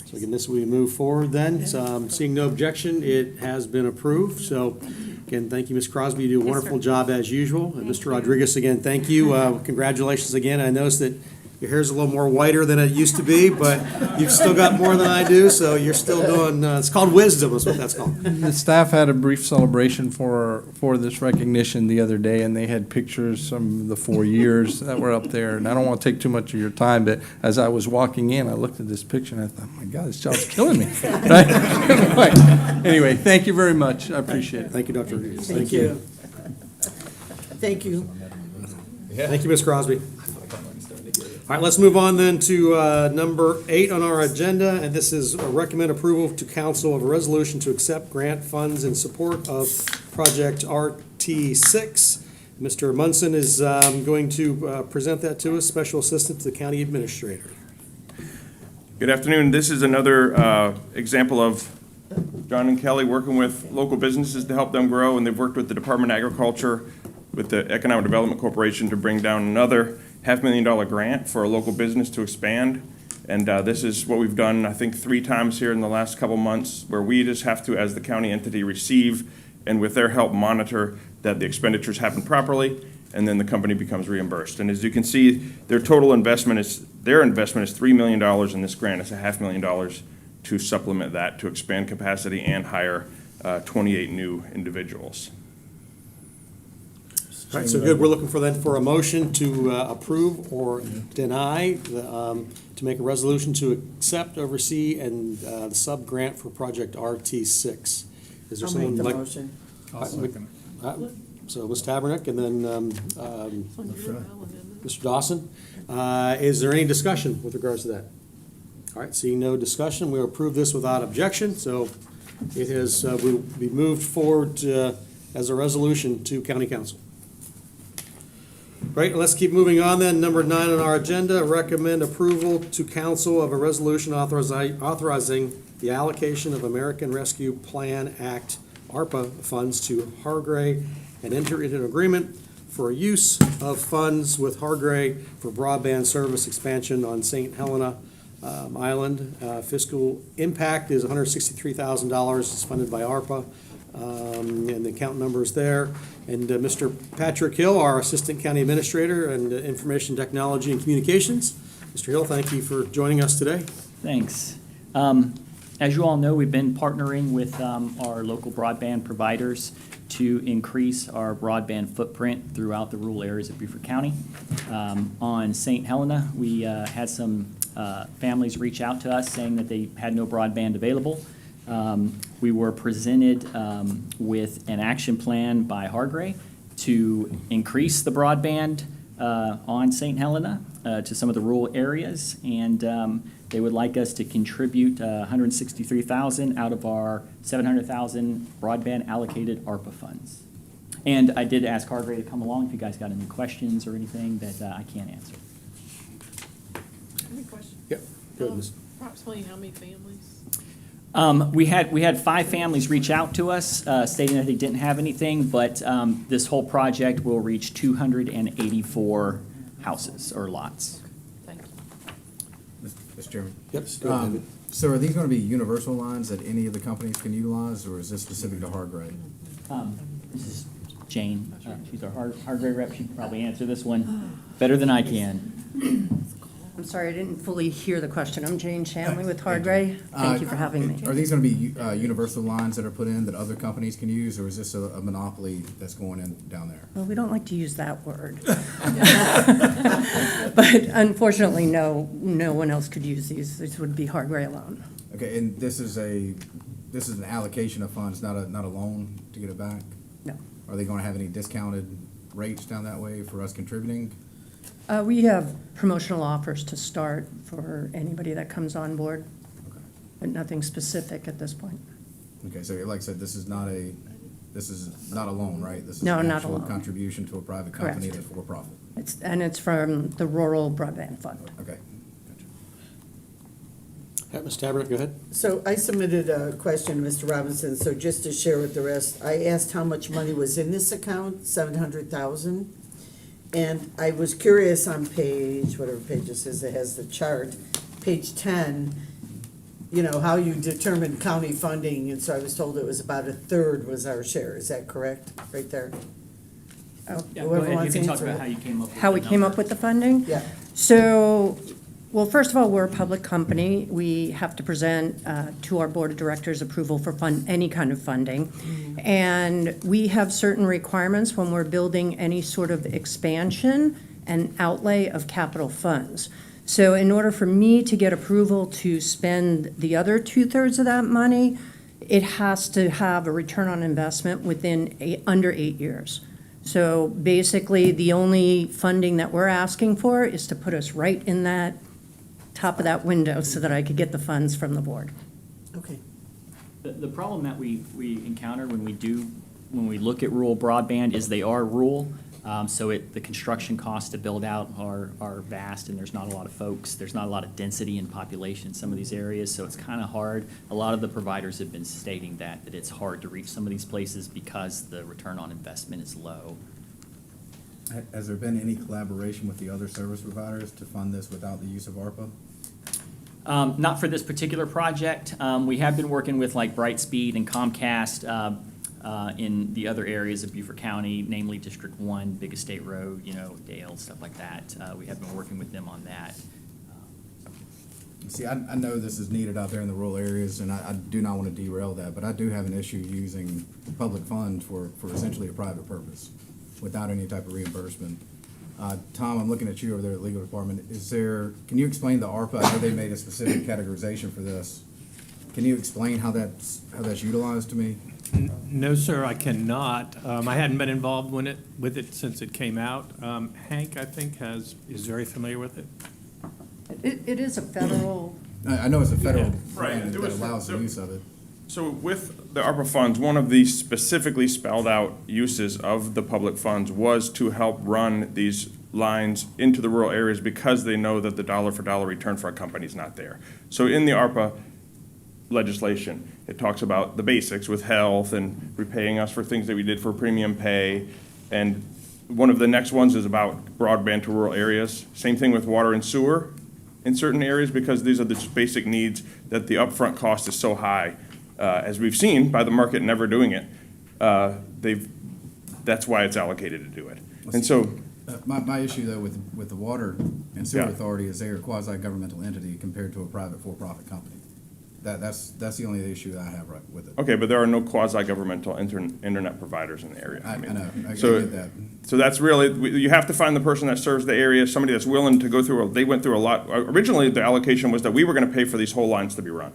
So again, this we move forward then. So, seeing no objection, it has been approved. So again, thank you, Ms. Crosby. You do a wonderful job as usual. And Mr. Rodriguez, again, thank you. Congratulations again. I noticed that your hair's a little more whiter than it used to be, but you've still got more than I do, so you're still doing, it's called wisdom is what that's called. The staff had a brief celebration for this recognition the other day, and they had pictures from the 4 years that were up there. And I don't want to take too much of your time, but as I was walking in, I looked at this picture and I thought, my God, this job's killing me. Right? Anyway, thank you very much. I appreciate it. Thank you, Dr. Rodriguez. Thank you. Thank you. Thank you, Ms. Crosby. All right, let's move on then to number 8 on our agenda, and this is a recommend approval to council of a resolution to accept grant funds in support of Project RT6. Mr. Munson is going to present that to us, Special Assistant to the County Administrator. Good afternoon. This is another example of John and Kelly working with local businesses to help them grow, and they've worked with the Department of Agriculture, with the Economic Development Corporation to bring down another $500,000 grant for a local business to expand. And this is what we've done, I think, 3 times here in the last couple months, where we just have to, as the county entity, receive and with their help monitor that the expenditures happen properly, and then the company becomes reimbursed. And as you can see, their investment is $3 million, and this grant is $500,000 to supplement that, to expand capacity and hire 28 new individuals. All right, so good. We're looking for a motion to approve or deny, to make a resolution to accept, oversee, and the sub-grant for project RT6. Is there I'll someone make the like? motion. I'll second. So Ms. Tabernick and then It's on your island, isn't it? Mr. Dawson. Is there any discussion with regards to that? All right, seeing no discussion, we'll approve this without objection. So it has, will be moved forward as a resolution to County Council. Right, let's keep moving on then. Number 9 on our agenda, recommend approval to council of a resolution authorizing the allocation of American Rescue Plan Act, ARPA funds to Hargray and enter into an agreement for use of funds with Hargray for broadband service expansion on St. Helena Island. Fiscal impact is $163,000. It's funded by ARPA. And the account number is there. And Mr. Patrick Hill, our Assistant County Administrator and Information Technology and Communications. Mr. Hill, thank you for joining us today. Thanks. As you all know, we've been partnering with our local broadband providers to increase our broadband footprint throughout the rural areas of Beaufort County. On St. Helena, we had some families reach out to us saying that they had no broadband available. We were presented with an action plan by Hargray to increase the broadband on St. Helena to some of the rural areas, and they would like us to contribute $163,000 out of our $700,000 broadband allocated ARPA funds. And I did ask Hargray to come along if you guys got any questions or anything that I can't answer. Any questions? Yep. Good, Ms. Approximately how many families? We had 5 families reach out to us stating that they didn't have anything, but this whole project will reach 284 houses or lots. Thank you. Mr. Chairman. Yep. Go ahead, David. So are these going to be universal lines that any of the companies can utilize, or is this specific to Hargray? This is Jane. She's our Hargray rep. She can probably answer this one better than I can. I'm sorry, I didn't fully hear the question. I'm Jane Shanley with Hargray. Thank you for having me. Are these going to be universal lines that are put in that other companies can use, or is this a monopoly that's going in down there? Well, we don't like to use that word. But unfortunately, no one else could use these. This would be Hargray alone. Okay, and this is an allocation of funds, not a loan to get it back? No. Are they going to have any discounted rates down that way for us contributing? We have promotional offers to start for anybody that comes on board, Okay. but nothing specific at this point. Okay, so like I said, this is not a loan, right? This is No, an not a actual loan. contribution to a private company Correct. that's for profit. It's from the Rural Broadband Fund. Okay. Ms. Tabernick, go ahead. So I submitted a question to Mr. Robinson, so just to share with the rest, I asked how much money was in this account, 700,000. And I was curious on page, whatever page this is, it has the chart, page 10, how you determine county funding, and so I was told it was about 1/3 was our share. Is that correct, right there? Yeah, go Whoever ahead. You wants to can talk answer about it. how you came up with How the we came number. up with the funding? Yeah. So, well, first of all, we're a public company. We have to present to our board of directors approval for any kind of funding. And we have certain requirements when we're building any sort of expansion and outlay of capital funds. So in order for me to get approval to spend the other 2/3 of that money, it has to have a return on investment within under 8 years. So basically, the only funding that we're asking for is to put us right in that top of that window so that I could get the funds from the board. Okay. The problem that we encounter when we look at rural broadband is they are rural. So the construction costs to build out are vast, and there's not a lot of folks. There's not a lot of density in population in some of these areas, so it's kind of hard. A lot of the providers have been stating that it's hard to reach some of these places because the return on investment is low. Has there been any collaboration with the other service providers to fund this without the use of ARPA? Not for this particular project. We have been working with like Brightspeed and Comcast in the other areas of Beaufort County, namely District 1, Big Estate Road, Dale, stuff like that. We have been working with them on that. See, I know this is needed out there in the rural areas, and I do not want to derail that, but I do have an issue using public funds for essentially a private purpose, without any type of reimbursement. Tom, I'm looking at you over there at the legal department. Can you explain the ARPA? I know they made a specific categorization for this. Can you explain how that's utilized to me? No, sir, I cannot. I hadn't been involved with it since it came out. Hank, I think, is very familiar with it. It is a federal, I know it's a federal Right. grant It that was- allows the use of it. So with the ARPA funds, one of the specifically spelled out uses of the public funds was to help run these lines into the rural areas because they know that the dollar for dollar return for a company is not there. So in the ARPA legislation, it talks about the basics with health and repaying us for things that we did for premium pay. And one of the next ones is about broadband to rural areas. Same thing with water and sewer in certain areas because these are the just basic needs that the upfront cost is so high. As we've seen by the market never doing it, that's why it's allocated to do it. And so, My issue though with the water and sewer Yeah. authority is they're a quasi-governmental entity compared to a private for-profit company. That's the only issue that I have right with it. okay, but there are no quasi-governmental internet providers in the area. I know, I So- get that. So that's really, you have to find the person that serves the area, somebody that's willing to go through, they went through a lot. Originally, the allocation was that we were gonna pay for these whole lines to be run.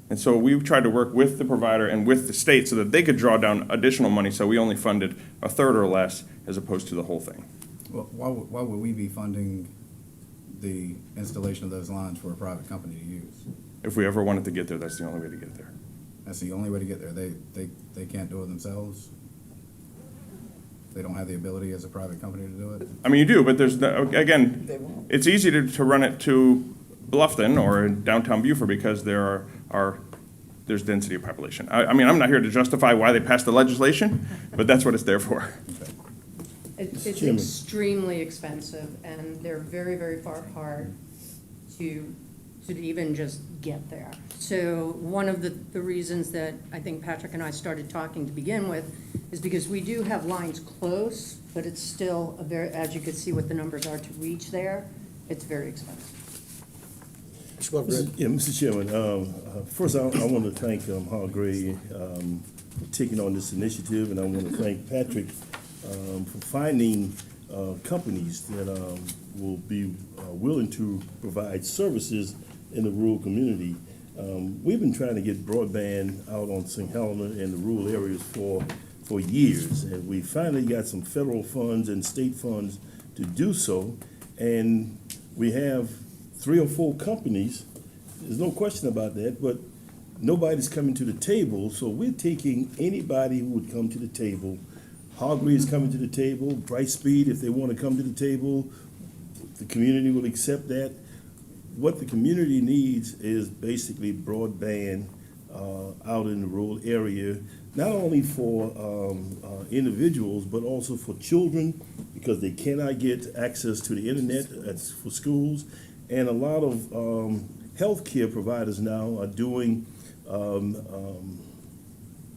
And so we tried to work with the provider and with the state so that they could draw down additional money, so we only funded a third or less as opposed to the whole thing. Well, why would we be funding the installation of those lines for a private company to use? If we ever wanted to get there, that's the only way to get there. That's the only way to get there. They can't do it themselves? They don't have the ability as a private company to do it? I mean, you do, but there's, again, They won't. it's easy to run it to Bluffton or in downtown Beaufort because there's density of population. I mean, I'm not here to justify why they passed the legislation, but that's what it's there for. it's Chairman. extremely expensive, and they're very, very far apart to even just get there. So one of the reasons that I think Patrick and I started talking to begin with is because we do have lines close, but it's still as you can see what the numbers are to reach there, it's very expensive. Mr. Glover, Yeah, Mr. Chairman, first I want to thank Howard Gray for taking on this initiative, and I want to thank Patrick for finding companies that will be willing to provide services in the rural community. We've been trying to get broadband out on St. Helena and the rural areas for years, and we finally got some federal funds and state funds to do so, and we have 3 or 4 companies, there's no question about that, but nobody's coming to the table, so we're taking anybody who would come to the table. Hoggery is coming to the table, Brightspeed, if they want to come to the table, the community will accept that. What the community needs is basically broadband out in the rural area, not only for individuals, but also for children, because they cannot get access to the internet, that's for schools. And a lot of healthcare providers now are doing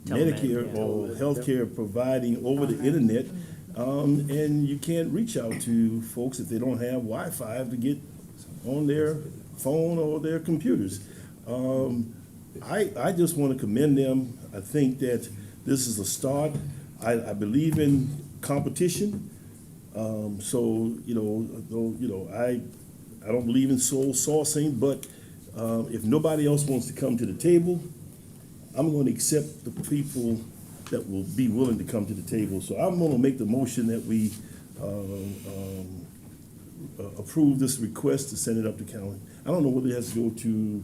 Medicare or healthcare providing over the internet, and you can't reach out to folks if they don't have Wi-Fi to get on their phone or their computers. I just want to commend them. I think that this is a start. I believe in competition. So, I don't believe in soul sourcing, but if nobody else wants to come to the table, I'm going to accept the people that will be willing to come to the table. So I'm going to make the motion that we approve this request to send it up to county. I don't know whether it has to go to.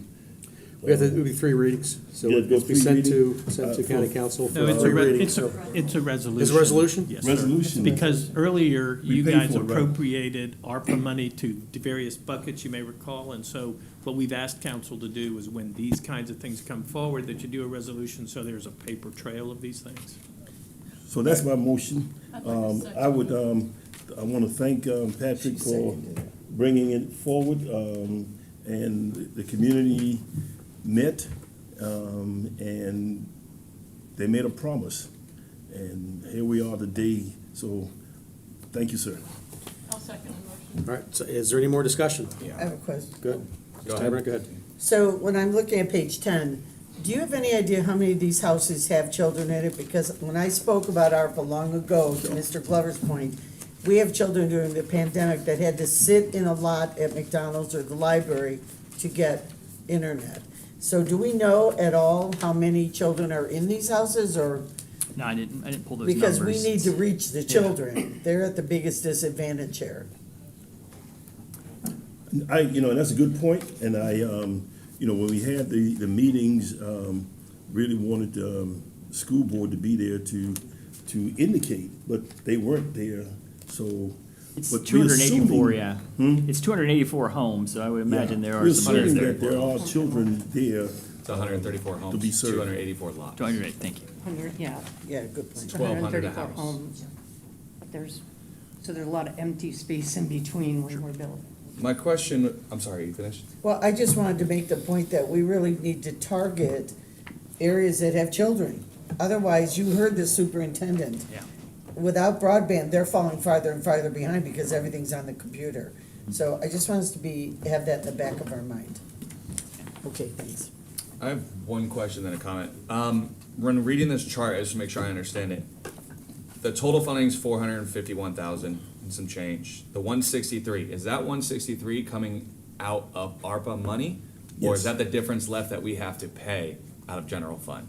we have to do 3 readings, so Yeah, it will be three sent readings, to county council for No, it's 3 a, readings. it's a resolution. Is it a resolution? Yes, sir. Resolution. Because earlier, We you paid guys for it, right? appropriated ARPA money to various buckets, you may recall, and so what we've asked council to do is when these kinds of things come forward, that you do a resolution so there's a paper trail of these things. So that's my motion. I want to thank Patrick for bringing it forward, and the community met, and they made a promise. And here we are today, so thank you, sir. I'll second the motion. All right, so is there any more discussion? I have a question. Good. Go ahead. Go ahead. So when I'm looking at page 10, Do you have any idea how many of these houses have children in it? Because when I spoke about ARPA long ago, to Mr. Glover's point, we have children during the pandemic that had to sit in a lot at McDonald's or the library to get internet. So do we know at all how many children are in these houses, or? No, I didn't pull those numbers. Because we need to reach the children. They're at the biggest disadvantage here. That's a good point, and when we had the meetings, really wanted the school board to be there to indicate, but they weren't there, so. It's but we're 284, assuming- yeah. Hmm? It's 284 homes, so I would imagine there are We're some assuming others that there are children there. It's 134 To be homes, served. 284 lots. 208, thank you. 100, yeah. Yeah, good point. 1,200 a 134 house. homes. But there's a lot of empty space in between when we're building. My question, I'm sorry, you finished? Well, I just wanted to make the point that we really need to target areas that have children. Otherwise, you heard the superintendent. Yeah. Without broadband, they're falling farther and farther behind because everything's on the computer. So I just want us to have that in the back of our mind. Okay, thanks. I have one question then a comment. When reading this chart, just to make sure I understand it, the total funding is 451,000 and some change. The 163, is that 163 coming out of ARPA money? Or is Yes. that the difference left that we have to pay out of general fund?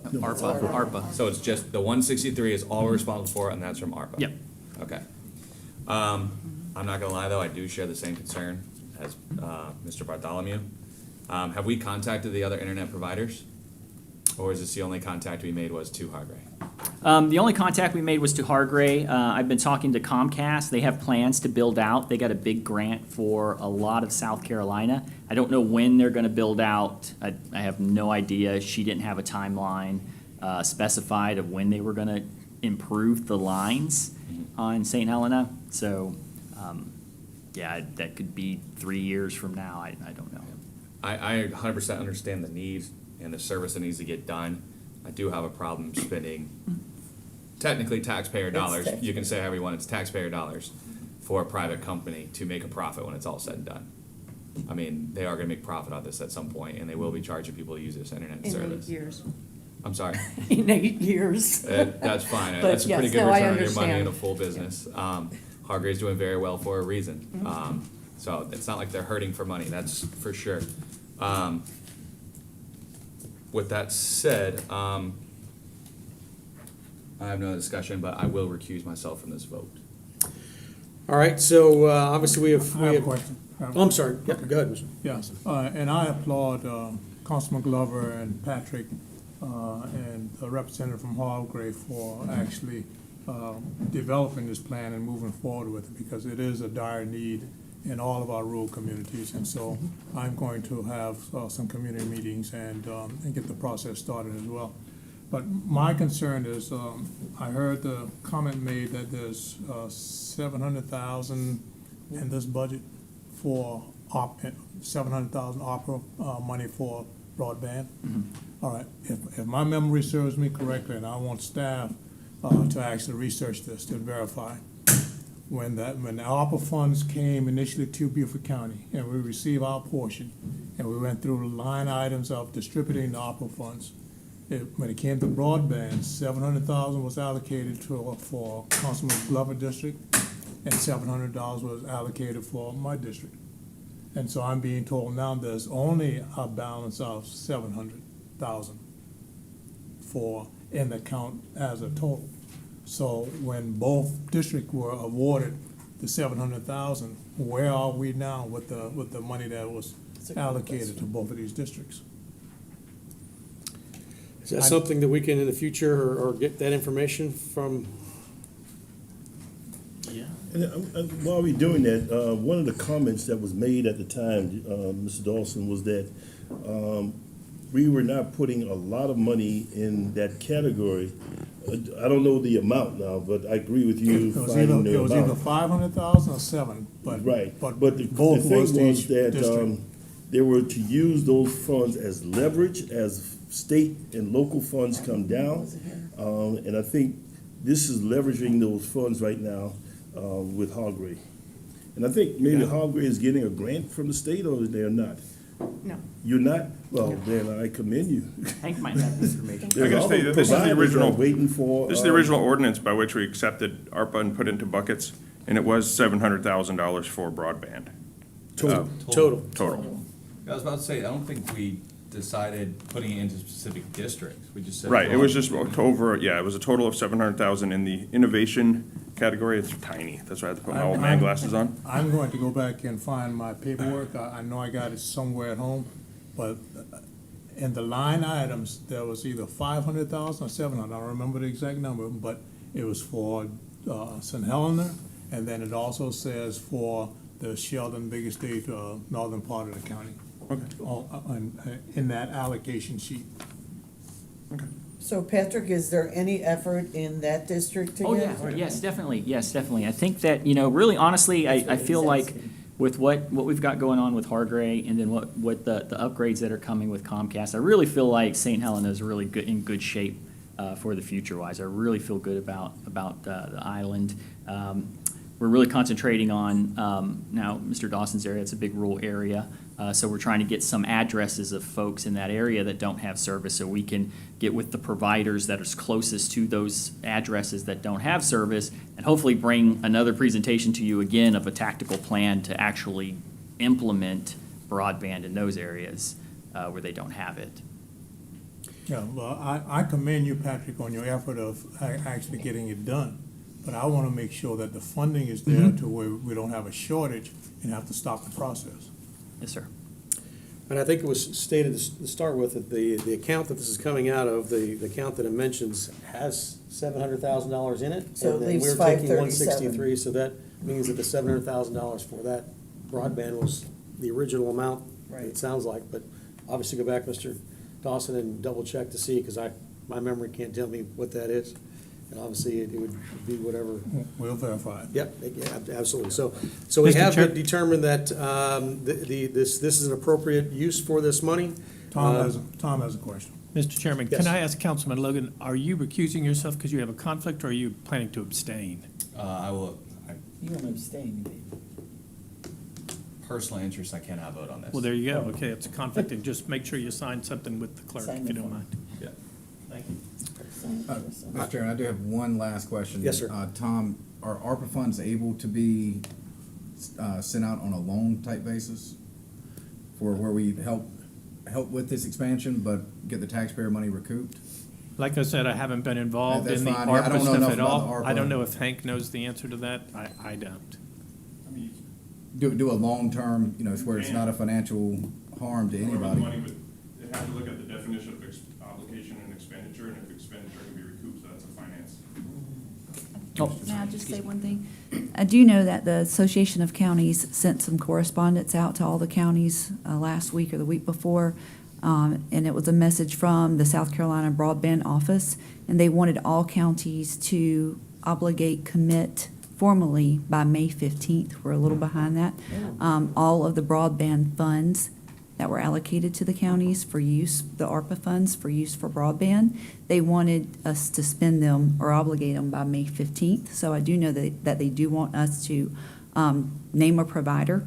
ARPA. So it's just, the 163 is all we're responsible for, and that's from ARPA? Yep. Okay. I'm not gonna lie, though, I do share the same concern as Mr. Bartholomew. Have we contacted the other internet providers? Or is this the only contact we made was to Hargray? The only contact we made was to Hargray. I've been talking to Comcast. They have plans to build out. They got a big grant for a lot of South Carolina. I don't know when they're gonna build out. I have no idea. She didn't have a timeline specified of when they were gonna improve the lines on St. Helena. So, yeah, that could be 3 years from now. I don't know. I 100% understand the need and the service that needs to get done. I do have a problem spending technically taxpayer dollars. You can say however you want, it's taxpayer dollars for a private company to make a profit when it's all said and done. I mean, they are gonna make profit on this at some point, and they will be charging people to use this internet In service. 8 years. I'm sorry. In 8 years. That's fine. But That's a pretty yes, good no, I return on your money in understand. a full business. Hargray's doing very well for a reason. So it's not like they're hurting for money, that's for sure. With that said, I have no discussion, but I will recuse myself from this vote. All right, so obviously we have. I have a question. Oh, I'm sorry. Yeah, go ahead, Mr. Yes, and I applaud Councilman Glover and Patrick and the representative from Hallgrave for actually developing this plan and moving forward with it, because it is a dire need in all of our rural communities. And so I'm going to have some community meetings and get the process started as well. But my concern is, I heard the comment made that there's 700,000 in this budget for 700,000 opera money for broadband. All right, if my memory serves me correctly, and I want staff to actually research this, to verify, when the ARPA funds came initially to Beaufort County, and we received our portion, and we went through the line items of distributing the ARPA funds, when it came to broadband, 700,000 was allocated for Councilman Glover district, and $700 was allocated for my district. And so I'm being told now there's only a balance of 700,000 in the count as a total. So when both districts were awarded the 700,000, where are we now with the money that was allocated to both of these districts? Is that something that we can in the future or get that information from? And while we're doing that, one of the comments that was made at the time, Mr. Dawson, was that we were not putting a lot of money in that category. I don't know the amount now, but I agree with you. It was finding the either amount. 500,000 or 7, but. Right, But but the both thing was was each that district. they were to use those funds as leverage as state and local funds come down. And I think this is leveraging those funds right now with Hargray. And I think maybe Hargray is getting a grant from the state, or they're not. No. You're not? Well, then I commend you. Hank might have the information. I gotta say, this is the original, Waiting for. this is the original ordinance by which we accepted ARPA and put into buckets, and it was $700,000 for broadband. Total. Total. I was about to say, I don't think we decided putting it into specific districts. We just said. Right, it was just over, yeah, it was a total of 700,000 in the innovation category. It's tiny. That's why I have to put my old man glasses on. I'm going to go back and find my paperwork. I know I got it somewhere at home, but in the line items, there was either 500,000 or 700. I don't remember the exact number, but it was for St. Helena, and then it also says for the Sheldon Big Estate, northern part of the county. Okay. In that allocation sheet. So Patrick, is there any effort in that district to get? Oh, yeah, yes, definitely, yes, definitely. I think that, really, honestly, I feel like with what we've got going on with Hargray and then what the upgrades that are coming with Comcast, I really feel like St. Helena is really good, in good shape for the future-wise. I really feel good about the island. We're really concentrating on, now, Mr. Dawson's area, it's a big rural area. So we're trying to get some addresses of folks in that area that don't have service so we can get with the providers that are closest to those addresses that don't have service and hopefully bring another presentation to you again of a tactical plan to actually implement broadband in those areas where they don't have it. Yeah, well, I commend you, Patrick, on your effort of actually getting it done. But I want to make sure that the funding is there to where we don't have a shortage and have to stop the process. Yes, sir. And I think it was stated to start with that the account that this is coming out of, the account that it mentions has $700,000 in it. So it and then leaves we're taking 537. 163, so that means that the $700,000 for that broadband was the original amount, it sounds like. But obviously go back, Mr. Dawson, and double check to see, because my memory can't tell me what that is. And obviously, it would be whatever. We'll verify it. Yep, yeah, absolutely. So we Mr. have Chair- determined that this is an appropriate use for this money. Tom has a question. Mr. Chairman, Yes. can I ask Councilman Logan, are you recusing yourself because you have a conflict, or are you planning to abstain? I will, You want to abstain, personal interest, I cannot vote on this. Well, there you go. Okay, it's a conflict, and just make sure you sign something with the clerk, Sign if you the don't form. mind. Yeah. Thank you. Mr. Chairman, I do have one last question. Yes, sir. Tom, are ARPA funds able to be sent out on a loan-type basis for where we help with this expansion, but get the taxpayer money recouped? Like I said, I haven't been involved That's in the fine. Yeah, I ARPA don't know stuff enough at about all. the ARPA. I don't know if Hank knows the answer to that. I don't. Do a long-term, where it's not a financial harm to anybody. They have to look at the definition of obligation and expenditure, and if expenditure can be recouped, so that's a finance. May I just say one thing? I do know that the Association of Counties sent some correspondence out to all the counties last week or the week before, and it was a message from the South Carolina Broadband Office, and they wanted all counties to commit formally by May 15th. We're a little behind that. All of the broadband funds that were allocated to the counties for use, the ARPA funds for use for broadband, they wanted us to spend them or obligate them by May 15th. So I do know that they do want us to name a provider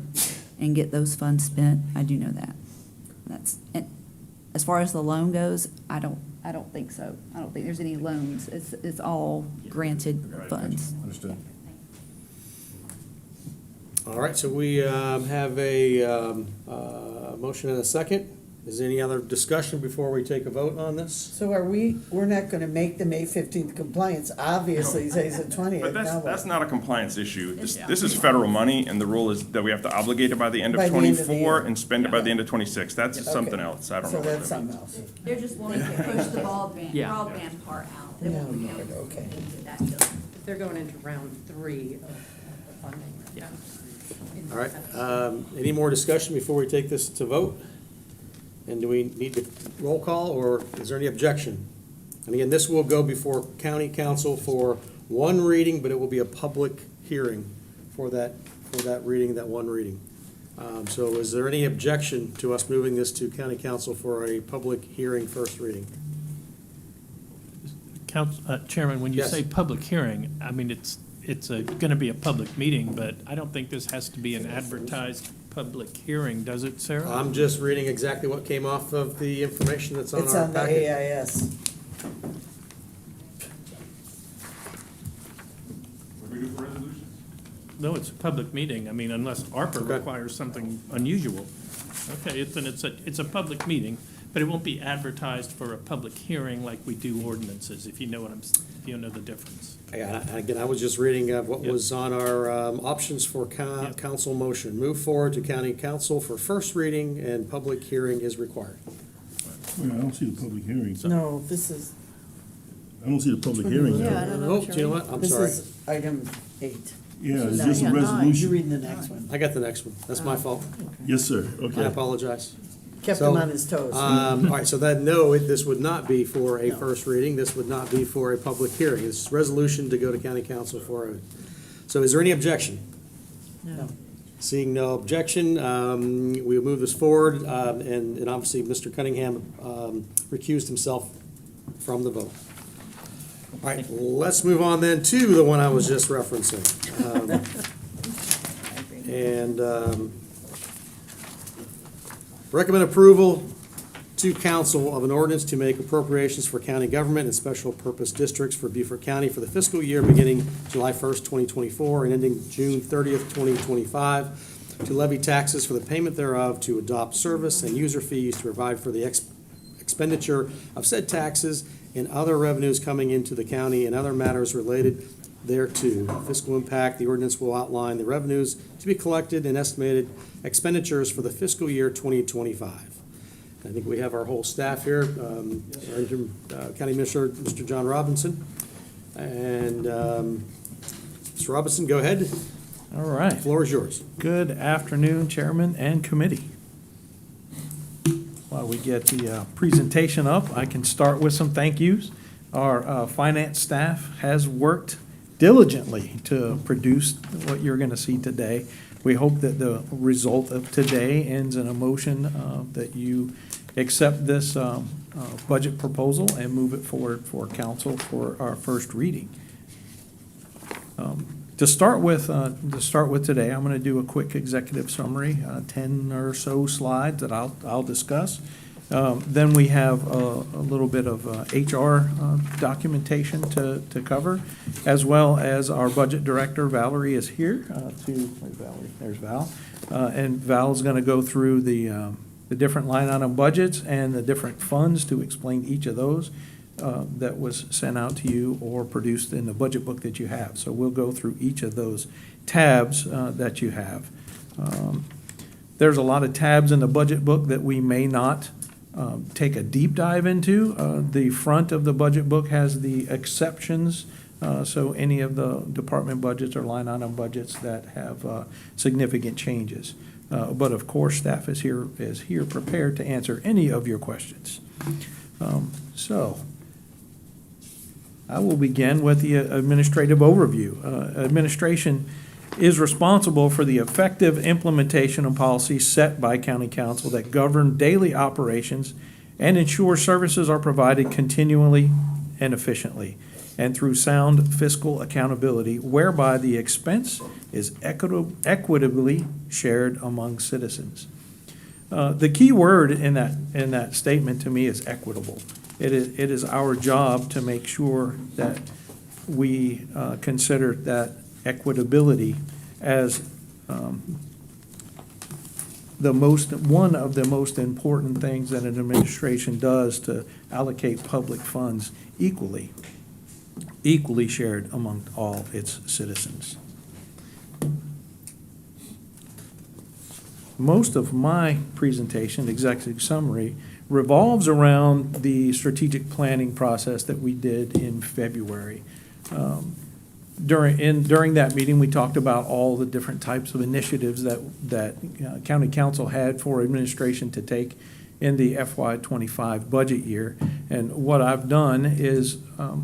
and get those funds spent. I do know that. And as far as the loan goes, I don't think so. I don't think there's any loans. It's all granted funds. Understood. All right, so we have a motion and a second. Is there any other discussion before we take a vote on this? So we're not going to make the May 15th compliance, obviously, today's the 20th. But Now what? that's not a compliance issue. This is federal money, and the rule is that we have to obligate it by the end of By the end of the 24 year. and spend it by the end of 26. That's something Okay. else. I don't know. So what that's that means. something else. They're just wanting to push the Yeah. broadband part out. They No, won't no, count okay. into that bill. They're going into round 3 of funding. Yeah. All right, any more discussion before we take this to vote? And do we need to roll call, or is there any objection? And again, this will go before county council for one reading, but it will be a public hearing for that reading, that one reading. So is there any objection to us moving this to county council for a public hearing, first reading? Chairman, when you Yes. say public hearing, I mean, it's going to be a public meeting, but I don't think this has to be an advertised public hearing, does it, Sarah? I'm just reading exactly what came off of the information that's on It's our on the packet. AIS. What do we do for resolutions? No, it's a public meeting. I mean, unless ARPA Okay. requires something unusual. Okay, it's a public meeting, but it won't be advertised for a public hearing like we do ordinances, if you know if you know the difference. Yeah, again, I was just reading what Yep. was on our options for Yep. council motion. Move forward to county council for first reading and public hearing is required. Well, I don't see the public hearing. No, this is, I don't see the public hearing. Yeah, I don't know Oh, what you're do you know what? I'm this sorry. is item 8. Yeah, it's No, just a yeah, nine. You're resolution. reading the next one. I got the next one. That's my fault. Yes, sir, I okay. apologize. Kept So, him on his toes. All right, so then, no, this would not be for a first reading. This would not be for a public hearing. It's resolution to go to county council for a, so is there any objection? No. Seeing no objection, we will move this forward, and obviously, Mr. Cunningham recused himself from the vote. All right, let's move on then to the one I was just referencing. Recommend approval to council of an ordinance to make appropriations for county government and special purpose districts for Beaufort County for the fiscal year beginning July 1st, 2024 and ending June 30th, 2025, to levy taxes for the payment thereof, to adopt service and user fees, to provide for the expenditure of said taxes and other revenues coming into the county and other matters related thereto. Fiscal impact, the ordinance will outline the revenues to be collected and estimated expenditures for the fiscal year 2025. I think we have our whole staff here, our interim County Administrator, Mr. John Robinson. And Mr. Robinson, go ahead. All right. The floor is yours. Good afternoon, Chairman and Committee. While we get the presentation up, I can start with some thank yous. Our finance staff has worked diligently to produce what you're going to see today. We hope that the result of today ends in a motion that you accept this budget proposal and move it forward for council for our first reading. To start with today, I'm going to do a quick executive summary, 10 or so slides that I'll discuss. Then we have a little bit of HR documentation to cover, as well as our budget director, Valerie, is here where's Valerie? There's Val. And Val's going to go through the different line item budgets and the different funds to explain each of those that was sent out to you or produced in the budget book that you have. So we'll go through each of those tabs that you have. There's a lot of tabs in the budget book that we may not take a deep dive into. The front of the budget book has the exceptions, so any of the department budgets or line item budgets that have significant changes. But of course, staff is here prepared to answer any of your questions. So I will begin with the administrative overview. Administration is responsible for the effective implementation of policies set by county council that govern daily operations and ensure services are provided continually and efficiently and through sound fiscal accountability, whereby the expense is equitably shared among citizens. The key word in that statement to me is equitable. It is our job to make sure that we consider that equitability as one of the most important things that an administration does to allocate public funds equally shared among all its citizens. Most of my presentation, executive summary, revolves around the strategic planning process that we did in February. During that meeting, we talked about all the different types of initiatives that county council had for administration to take in the FY25 budget year. And what I've done is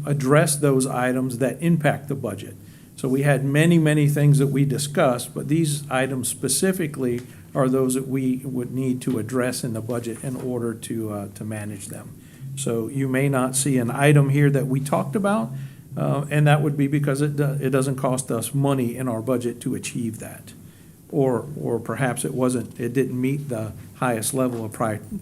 address those items that impact the budget. So we had many, many things that we discussed, but these items specifically are those that we would need to address in the budget in order to manage them. So you may not see an item here that we talked about, and that would be because it doesn't cost us money in our budget to achieve that. or perhaps it didn't meet the highest level of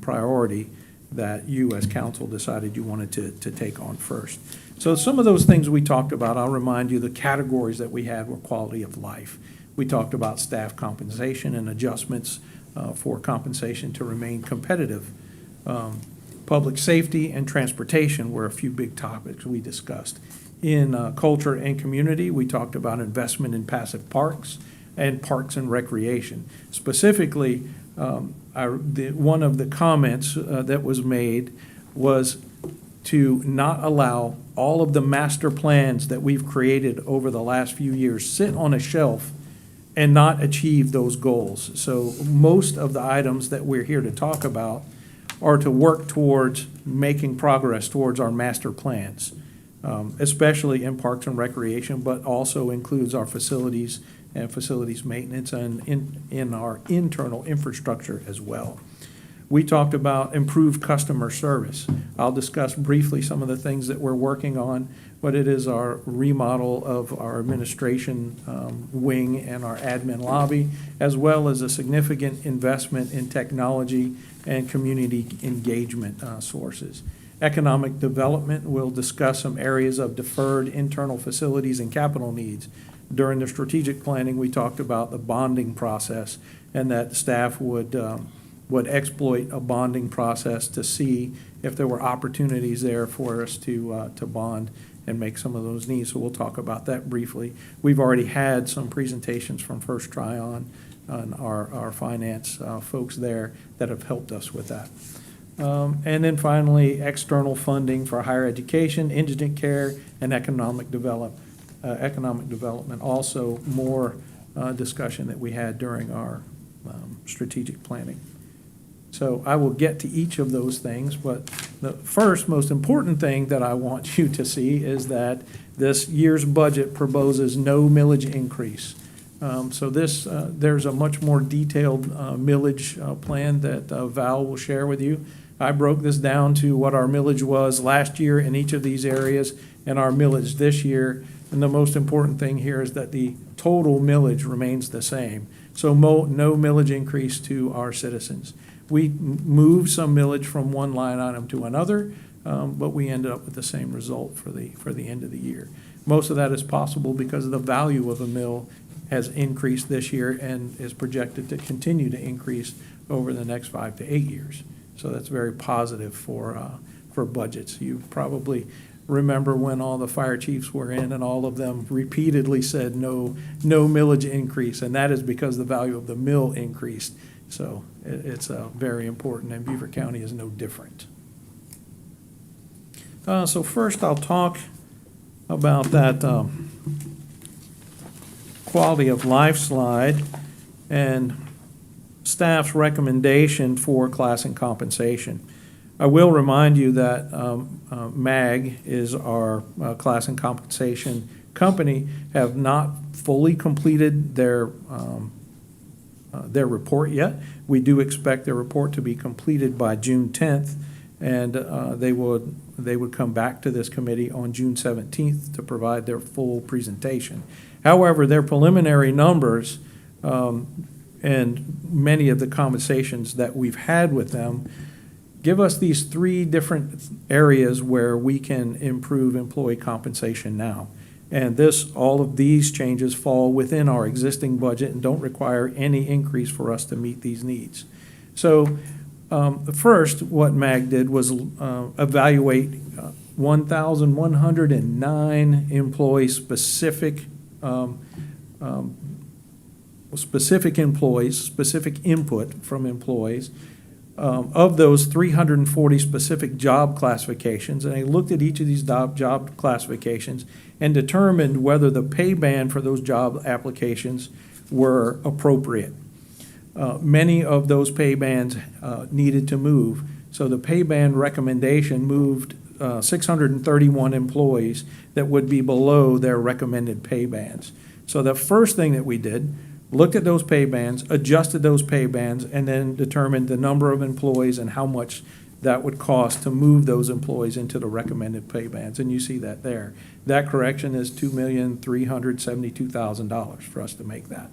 priority that you as council decided you wanted to take on first. So some of those things we talked about, I'll remind you, the categories that we had were quality of life. We talked about staff compensation and adjustments for compensation to remain competitive. Public safety and transportation were a few big topics we discussed. In culture and community, we talked about investment in passive parks and parks and recreation. Specifically, one of the comments that was made was to not allow all of the master plans that we've created over the last few years sit on a shelf and not achieve those goals. So most of the items that we're here to talk about are to work towards making progress towards our master plans, especially in parks and recreation, but also includes our facilities and facilities maintenance and in our internal infrastructure as well. We talked about improved customer service. I'll discuss briefly some of the things that we're working on, but it is our remodel of our administration wing and our admin lobby, as well as a significant investment in technology and community engagement sources. Economic development, we'll discuss some areas of deferred internal facilities and capital needs. During the strategic planning, we talked about the bonding process and that staff would exploit a bonding process to see if there were opportunities there for us to bond and make some of those needs. So we'll talk about that briefly. We've already had some presentations from First Try on our finance folks there that have helped us with that. And then finally, external funding for higher education, indigent care, and economic development. Also more discussion that we had during our strategic planning. So I will get to each of those things, but the first most important thing that I want you to see is that this year's budget proposes no millage increase. So there's a much more detailed millage plan that Val will share with you. I broke this down to what our millage was last year in each of these areas and our millage this year. And the most important thing here is that the total millage remains the same. So no millage increase to our citizens. We moved some millage from one line item to another, but we ended up with the same result for the end of the year. Most of that is possible because the value of a mill has increased this year and is projected to continue to increase over the next 5 to 8 years. So that's very positive for budgets. You probably remember when all the fire chiefs were in and all of them repeatedly said no millage increase, and that is because the value of the mill increased. So it's very important, and Beaufort County is no different. So first I'll talk about that quality of life slide and staff's recommendation for class and compensation. I will remind you that MAG is our class and compensation company, have not fully completed their report yet. We do expect their report to be completed by June 10th, and they would come back to this committee on June 17th to provide their full presentation. However, their preliminary numbers and many of the conversations that we've had with them give us these 3 different areas where we can improve employee compensation now. And all of these changes fall within our existing budget and don't require any increase for us to meet these needs. So first, what MAG did was evaluate 1,109 employee-specific employees, specific input from employees. Of those, 340 specific job classifications, and they looked at each of these job classifications and determined whether the pay band for those job applications were appropriate. Many of those pay bands needed to move, so the pay band recommendation moved 631 employees that would be below their recommended pay bands. So the first thing that we did, looked at those pay bands, adjusted those pay bands, and then determined the number of employees and how much that would cost to move those employees into the recommended pay bands. And you see that there. That correction is $2,372,000 for us to make that.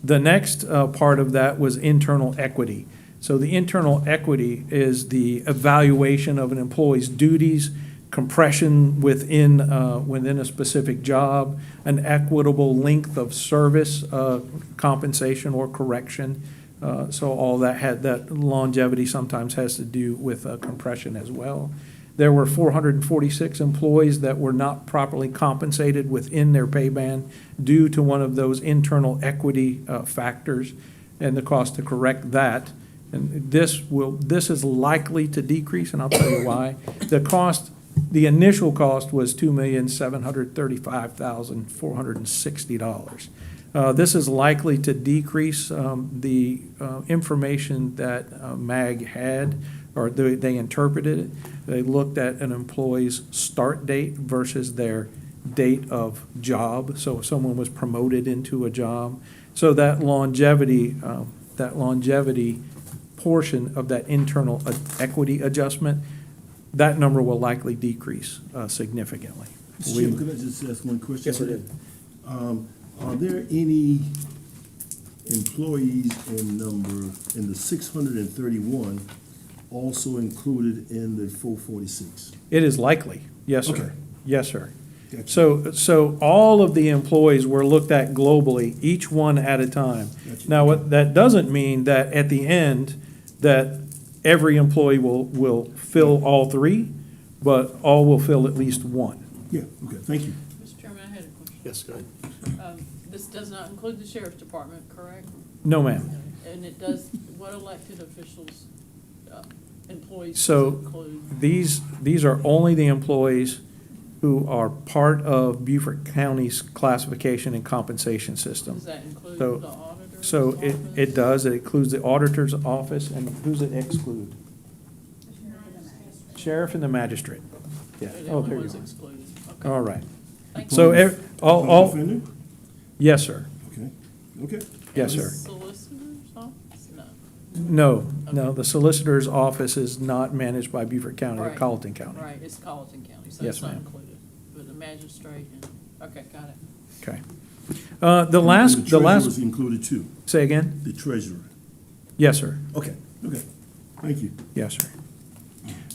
The next part of that was internal equity. So the internal equity is the evaluation of an employee's duties, compression within a specific job, an equitable length of service, compensation or correction. So all that longevity sometimes has to do with compression as well. There were 446 employees that were not properly compensated within their pay band due to one of those internal equity factors, and the cost to correct that. And this is likely to decrease, and I'll tell you why. The initial cost was $2,735,460. This is likely to decrease the information that MAG had, or they interpreted it. They looked at an employee's start date versus their date of job. So if someone was promoted into a job, so that longevity portion of that internal equity adjustment, that number will likely decrease significantly. Mr. Chairman, could I just ask one question? Yes, sir. Are there any employees in the 631 also included in the 446? It is likely, yes, sir. Okay. Yes, sir. Gotcha. So all of the employees were looked at globally, each one at a time. Gotcha. Now, what that doesn't mean that at the end, that every employee will fill all three, but all will fill at least one. Yeah, okay, thank you. Mr. Chairman, I had a question. Yes, go ahead. This does not include the sheriff's department, correct? No, ma'am. And it does, what elected officials, employees does it So include? these are only the employees who are part of Beaufort County's classification and compensation system. Does that include So- the auditor's So office? it does, it includes the auditor's office, and who's it exclude? Sheriff and the magistrate. Yeah, They're the oh, only there you ones go. excluded. Okay. All right. Thank So, you. all, Defender? yes, sir. Okay, okay. Yes, And sir. the solicitor's office? No. No, the solicitor's office is not managed by Beaufort County or Right. Colleton County. Right, it's Colleton County, so Yes, it's not ma'am. included. But the magistrate and, okay, got it. Okay. The last, treasurer's included too, say again? the treasurer. Yes, sir. Okay, thank you. Yes, sir.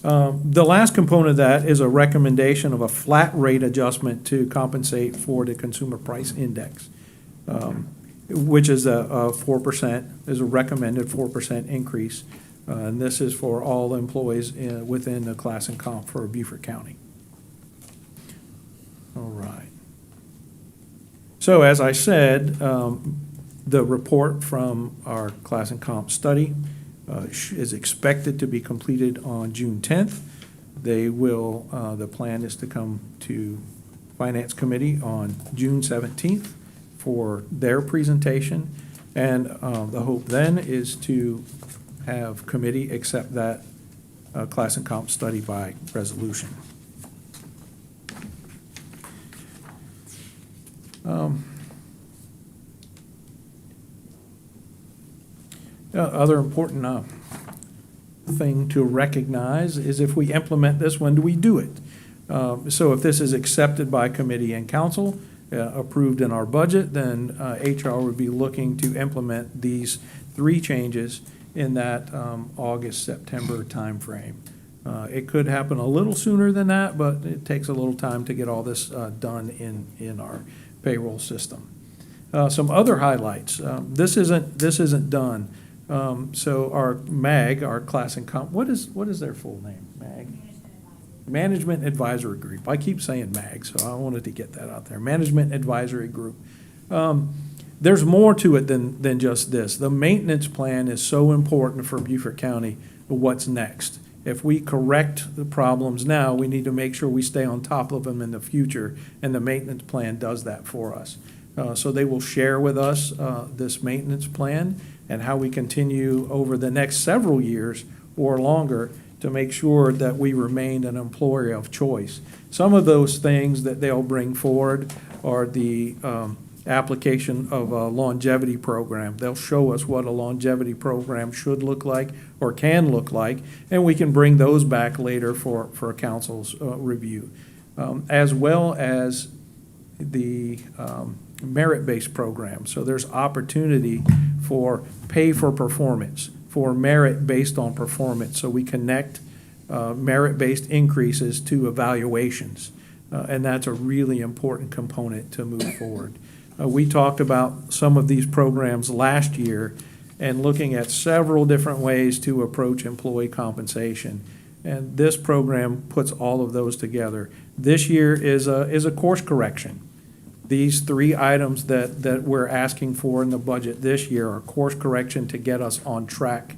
The last component of that is a recommendation of a flat rate adjustment to compensate for the consumer price index, which is a 4%, is a recommended 4% increase. And this is for all employees within the class and comp for Beaufort County. All right. So as I said, the report from our class and comp study is expected to be completed on June 10th. They will, the plan is to come to Finance Committee on June 17th for their presentation. And the hope then is to have committee accept that class and comp study by resolution. Other important thing to recognize is if we implement this, when do we do it? So if this is accepted by committee and council, approved in our budget, then HR would be looking to implement these three changes in that August, September timeframe. It could happen a little sooner than that, but it takes a little time to get all this done in our payroll system. Some other highlights. This isn't done. So our MAG, our class and comp, what is their full name? MAG? Management Advisory Group. I keep saying MAG, so I wanted to get that out there. Management Advisory Group. There's more to it than just this. The maintenance plan is so important for Beaufort County. What's next? If we correct the problems now, we need to make sure we stay on top of them in the future, and the maintenance plan does that for us. So they will share with us this maintenance plan and how we continue over the next several years or longer to make sure that we remain an employer of choice. Some of those things that they'll bring forward are the application of a longevity program. They'll show us what a longevity program should look like or can look like, and we can bring those back later for council's review. As well as the merit-based program. So there's opportunity for pay for performance, for merit based on performance. So we connect merit-based increases to evaluations. And that's a really important component to move forward. We talked about some of these programs last year and looking at several different ways to approach employee compensation. And this program puts all of those together. This year is a course correction. These 3 items that we're asking for in the budget this year are course correction to get us on track.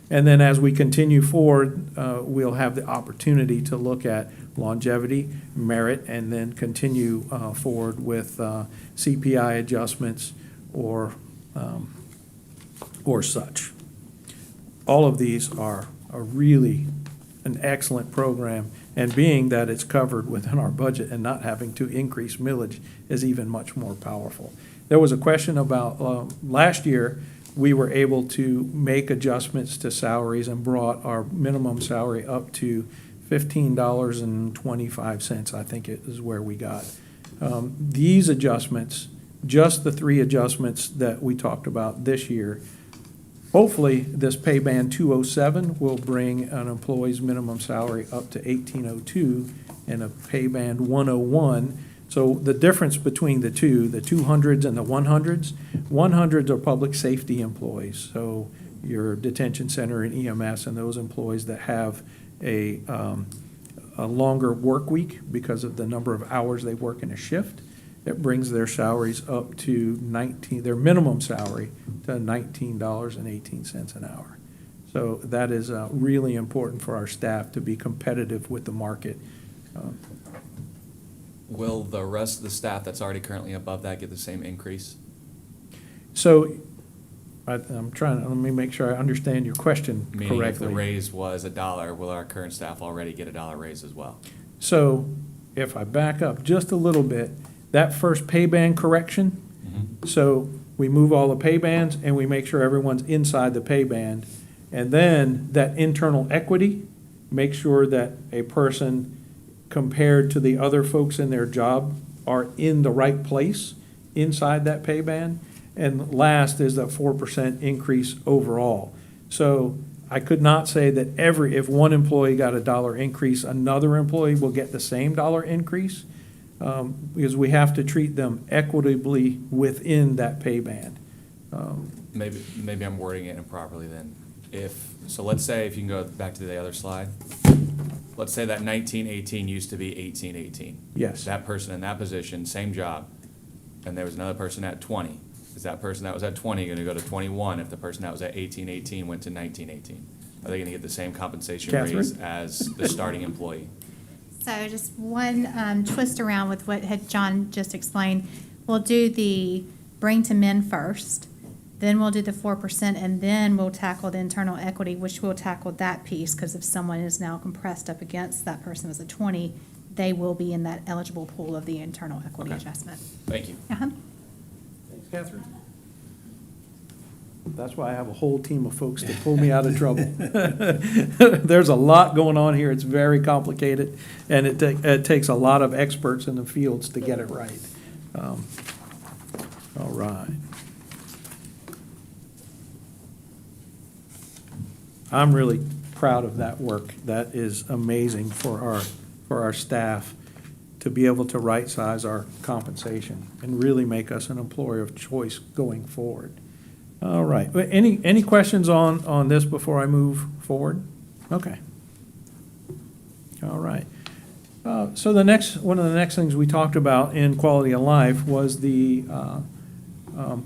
And then as we continue forward, we'll have the opportunity to look at longevity, merit, and then continue forward with CPI adjustments or such. All of these are really an excellent program, and being that it's covered within our budget and not having to increase millage is even much more powerful. There was a question about last year, we were able to make adjustments to salaries and brought our minimum salary up to $15.25, I think it is where we got. These adjustments, just the 3 adjustments that we talked about this year, hopefully this pay band 207 will bring an employee's minimum salary up to $18.02 and a pay band 101. So the difference between the 200s and the 100s are public safety employees. So your detention center and EMS and those employees that have a longer work week because of the number of hours they work in a shift. It brings their salaries up to their minimum salary to $19.18 an hour. So that is really important for our staff to be competitive with the market. Will the rest of the staff that's already currently above that get the same increase? So I'm trying to, let me make sure I understand your question correctly. Meaning if the raise was $1, will our current staff already get a $1 raise as well? So if I back up just a little bit, that first pay band correction, so we move all the pay bands and we make sure everyone's inside the pay band. And then that internal equity, make sure that a person compared to the other folks in their job are in the right place inside that pay band. And last is that 4% increase overall. So I could not say that if one employee got a $1 increase, another employee will get the same $1 increase, because we have to treat them equitably within that pay band. Maybe I'm wording it improperly then. So let's say, if you can go back to the other slide, let's say that 1918 used to be 1818. Yes. That person in that position, same job, and there was another person at 20. Is that person that was at 20 going to go to 21 if the person that was at 1818 went to 1918? Are they going to get the same compensation raise as the starting employee? So just one twist around with what had John just explained. We'll do the bring to men first, then we'll do the 4%, and then we'll tackle the internal equity, which will tackle that piece, because if someone is now compressed up against that person who's a 20, they will be in that eligible pool of the internal equity adjustment. Thank you. Uh-huh. Thanks, Catherine. That's why I have a whole team of folks to pull me out of trouble. There's a lot going on here. It's very complicated, and it takes a lot of experts in the fields to get it right. All right. I'm really proud of that work. That is amazing for our staff to be able to right-size our compensation and really make us an employer of choice going forward. All right. Any questions on this before I move forward? Okay. All right. So one of the next things we talked about in quality of life was the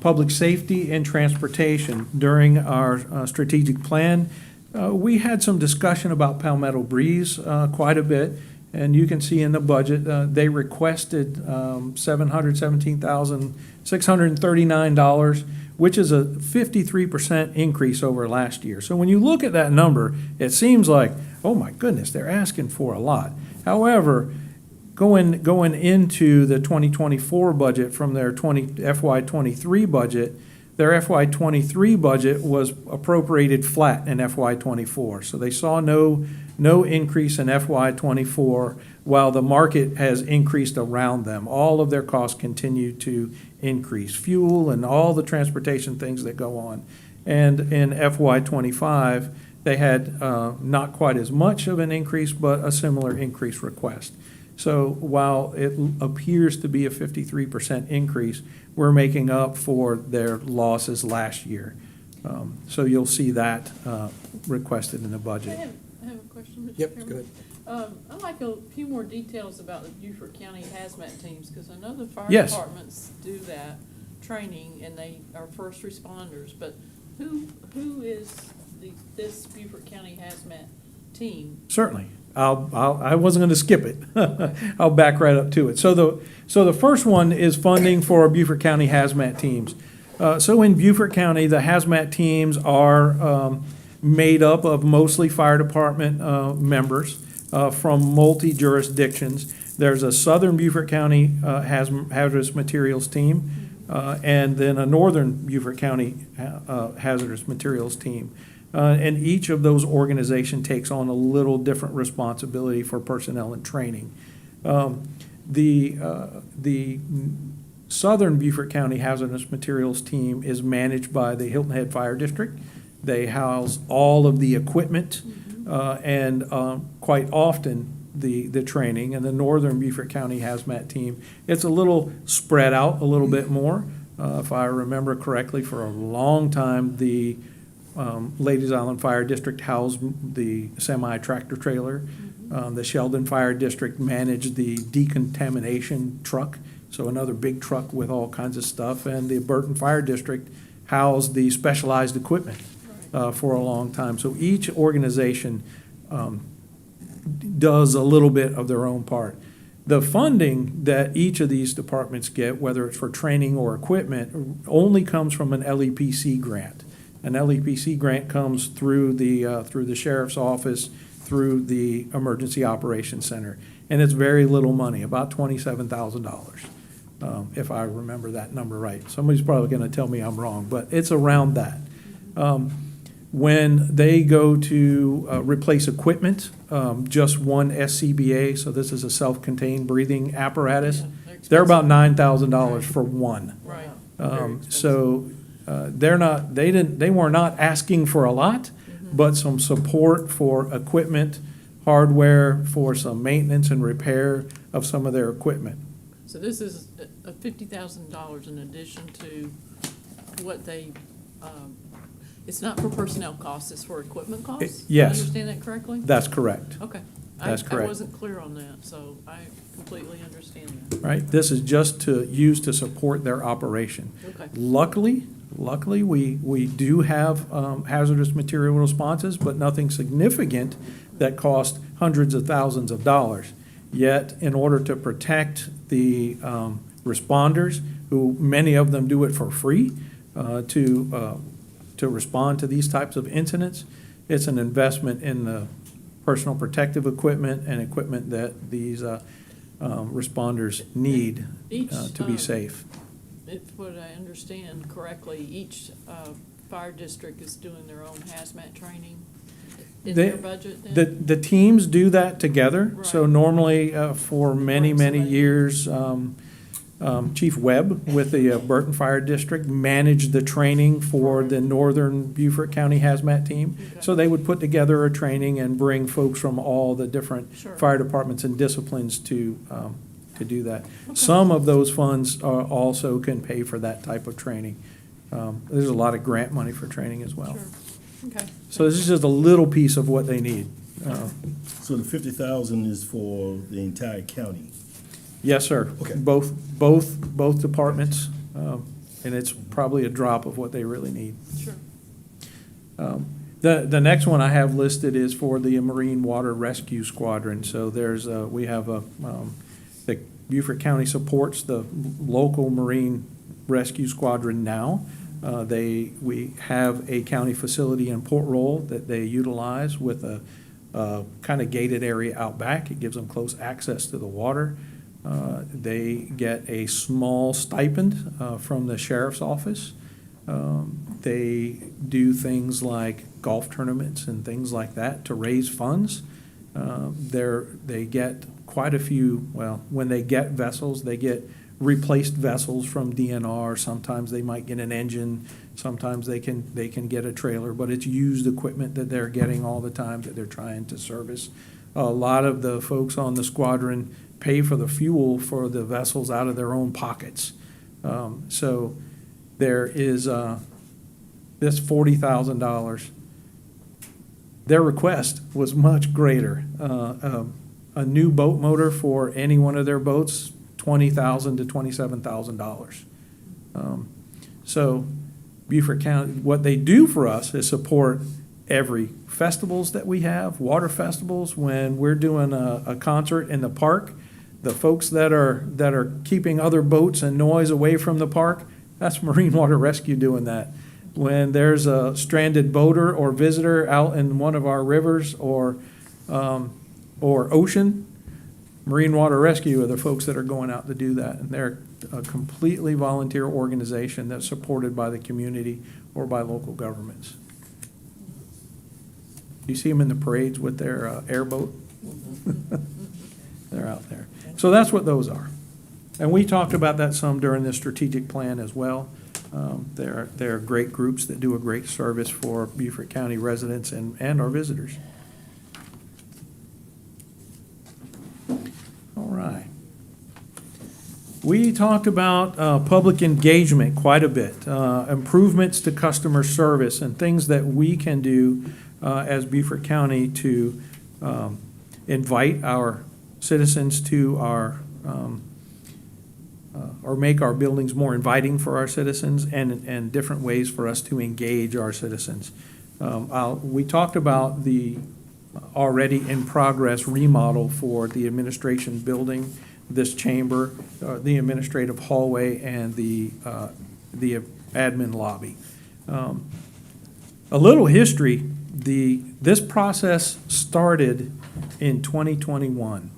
public safety and transportation. During our strategic plan, we had some discussion about Palmetto Breeze quite a bit. And you can see in the budget, they requested $717,639, which is a 53% increase over last year. So when you look at that number, it seems like, oh my goodness, they're asking for a lot. However, going into the 2024 budget from their FY23 budget, their FY '23 budget was appropriated flat in FY '24. So they saw no increase in FY '24 while the market has increased around them. All of their costs continue to increase, fuel and all the transportation things that go on. And in FY '25, they had not quite as much of an increase, but a similar increase request. So while it appears to be a 53% increase, we're making up for their losses last year. So you'll see that requested in the budget. I have a question, Mr. Yep, Chairman. go ahead. I'd like a few more details about the Beaufort County hazmat teams, because I know the fire Yes. departments do that training, and they are first responders, but who is this Beaufort County hazmat team? Certainly. I wasn't going to skip it. I'll back right up to it. So the first one is funding for Beaufort County hazmat teams. So in Beaufort County, the hazmat teams are made up of mostly fire department members from multi-jurisdictions. There's a Southern Beaufort County hazardous materials team, and then a Northern Beaufort County hazardous materials team. And each of those organizations takes on a little different responsibility for personnel and training. The Southern Beaufort County hazardous materials team is managed by the Hilton Head Fire District. They house all of the equipment and quite often the training. And the Northern Beaufort County hazmat team, it's a little spread out a little bit more. If I remember correctly, for a long time, the Ladies Island Fire District housed the semi-tractor trailer. The Sheldon Fire District managed the decontamination truck, so another big truck with all kinds of stuff. And the Burton Fire District housed the specialized equipment for a long time. So each organization does a little bit of their own part. The funding that each of these departments get, whether it's for training or equipment, only comes from an LEPC grant. An LEPC grant comes through the sheriff's office, through the Emergency Operations Center, and it's very little money, about $27,000, if I remember that number right. Somebody's probably going to tell me I'm wrong, but it's around that. When they go to replace equipment, just one SCBA, so this is a self-contained breathing apparatus, they're about $9,000 for one. Right. So they were not asking for a lot, but some support for equipment, hardware, for some maintenance and repair of some of their equipment. So this is a $50,000 in addition to what they, it's not for personnel costs, it's for equipment costs? Yes. Did I understand that correctly? That's correct. Okay. That's correct. I wasn't clear on that, so I completely understand that. Right? This is just to use to support their operation. Okay. Luckily, we do have hazardous material responses, but nothing significant that cost hundreds of thousands of dollars. Yet, in order to protect the responders, who many of them do it for free, to respond to these types of incidents, it's an investment in the personal protective equipment and equipment that these responders need to be safe. If what I understand correctly, each fire district is doing their own hazmat training in their budget then? The teams do that together. Right. So normally, for many years, Chief Webb with the Burton Fire District managed the training for the Northern Beaufort County hazmat team. Okay. So they would put together a training and bring folks from all the different Sure. fire departments and disciplines to do that. Some of those funds also can pay for that type of training. There's a lot of grant money for training as well. Sure. Okay. So this is just a little piece of what they need. So the 50,000 is for the entire county? Yes, sir. Okay. Both departments, and it's probably a drop of what they really need. Sure. The next one I have listed is for the Marine Water Rescue Squadron. So there's we have the Beaufort County supports the local Marine Rescue Squadron now. We have a county facility in Port Royal that they utilize with a kind of gated area out back. It gives them close access to the water. They get a small stipend from the sheriff's office They do things like golf tournaments and things like that to raise funds. They get quite a few, well, when they get vessels, they get replaced vessels from DNR. Sometimes they might get an engine, sometimes they can get a trailer, but it's used equipment that they're getting all the time that they're trying to service. A lot of the folks on the squadron pay for the fuel for the vessels out of their own pockets. So there is this $40,000. Their request was much greater. A new boat motor for any one of their boats, $20,000 to $27,000. So Beaufort County, what they do for us is support every festivals that we have, water festivals. When we're doing a concert in the park, the folks that are keeping other boats and noise away from the park, that's Marine Water Rescue doing that. When there's a stranded boater or visitor out in one of our rivers or ocean, Marine Water Rescue are the folks that are going out to do that. And they're a completely volunteer organization that's supported by the community or by local governments. You see them in the parades with their airboat? They're out there. So that's what those are. And we talked about that some during the strategic plan as well. They're great groups that do a great service for Beaufort County residents and our visitors. All right. We talked about public engagement quite a bit, improvements to customer service and things that we can do as Beaufort County to invite our citizens to our or make our buildings more inviting for our citizens and different ways for us to engage our citizens. We talked about the already in progress remodel for the administration building, this chamber, the administrative hallway, and the admin lobby. A little history, this process started in 2021.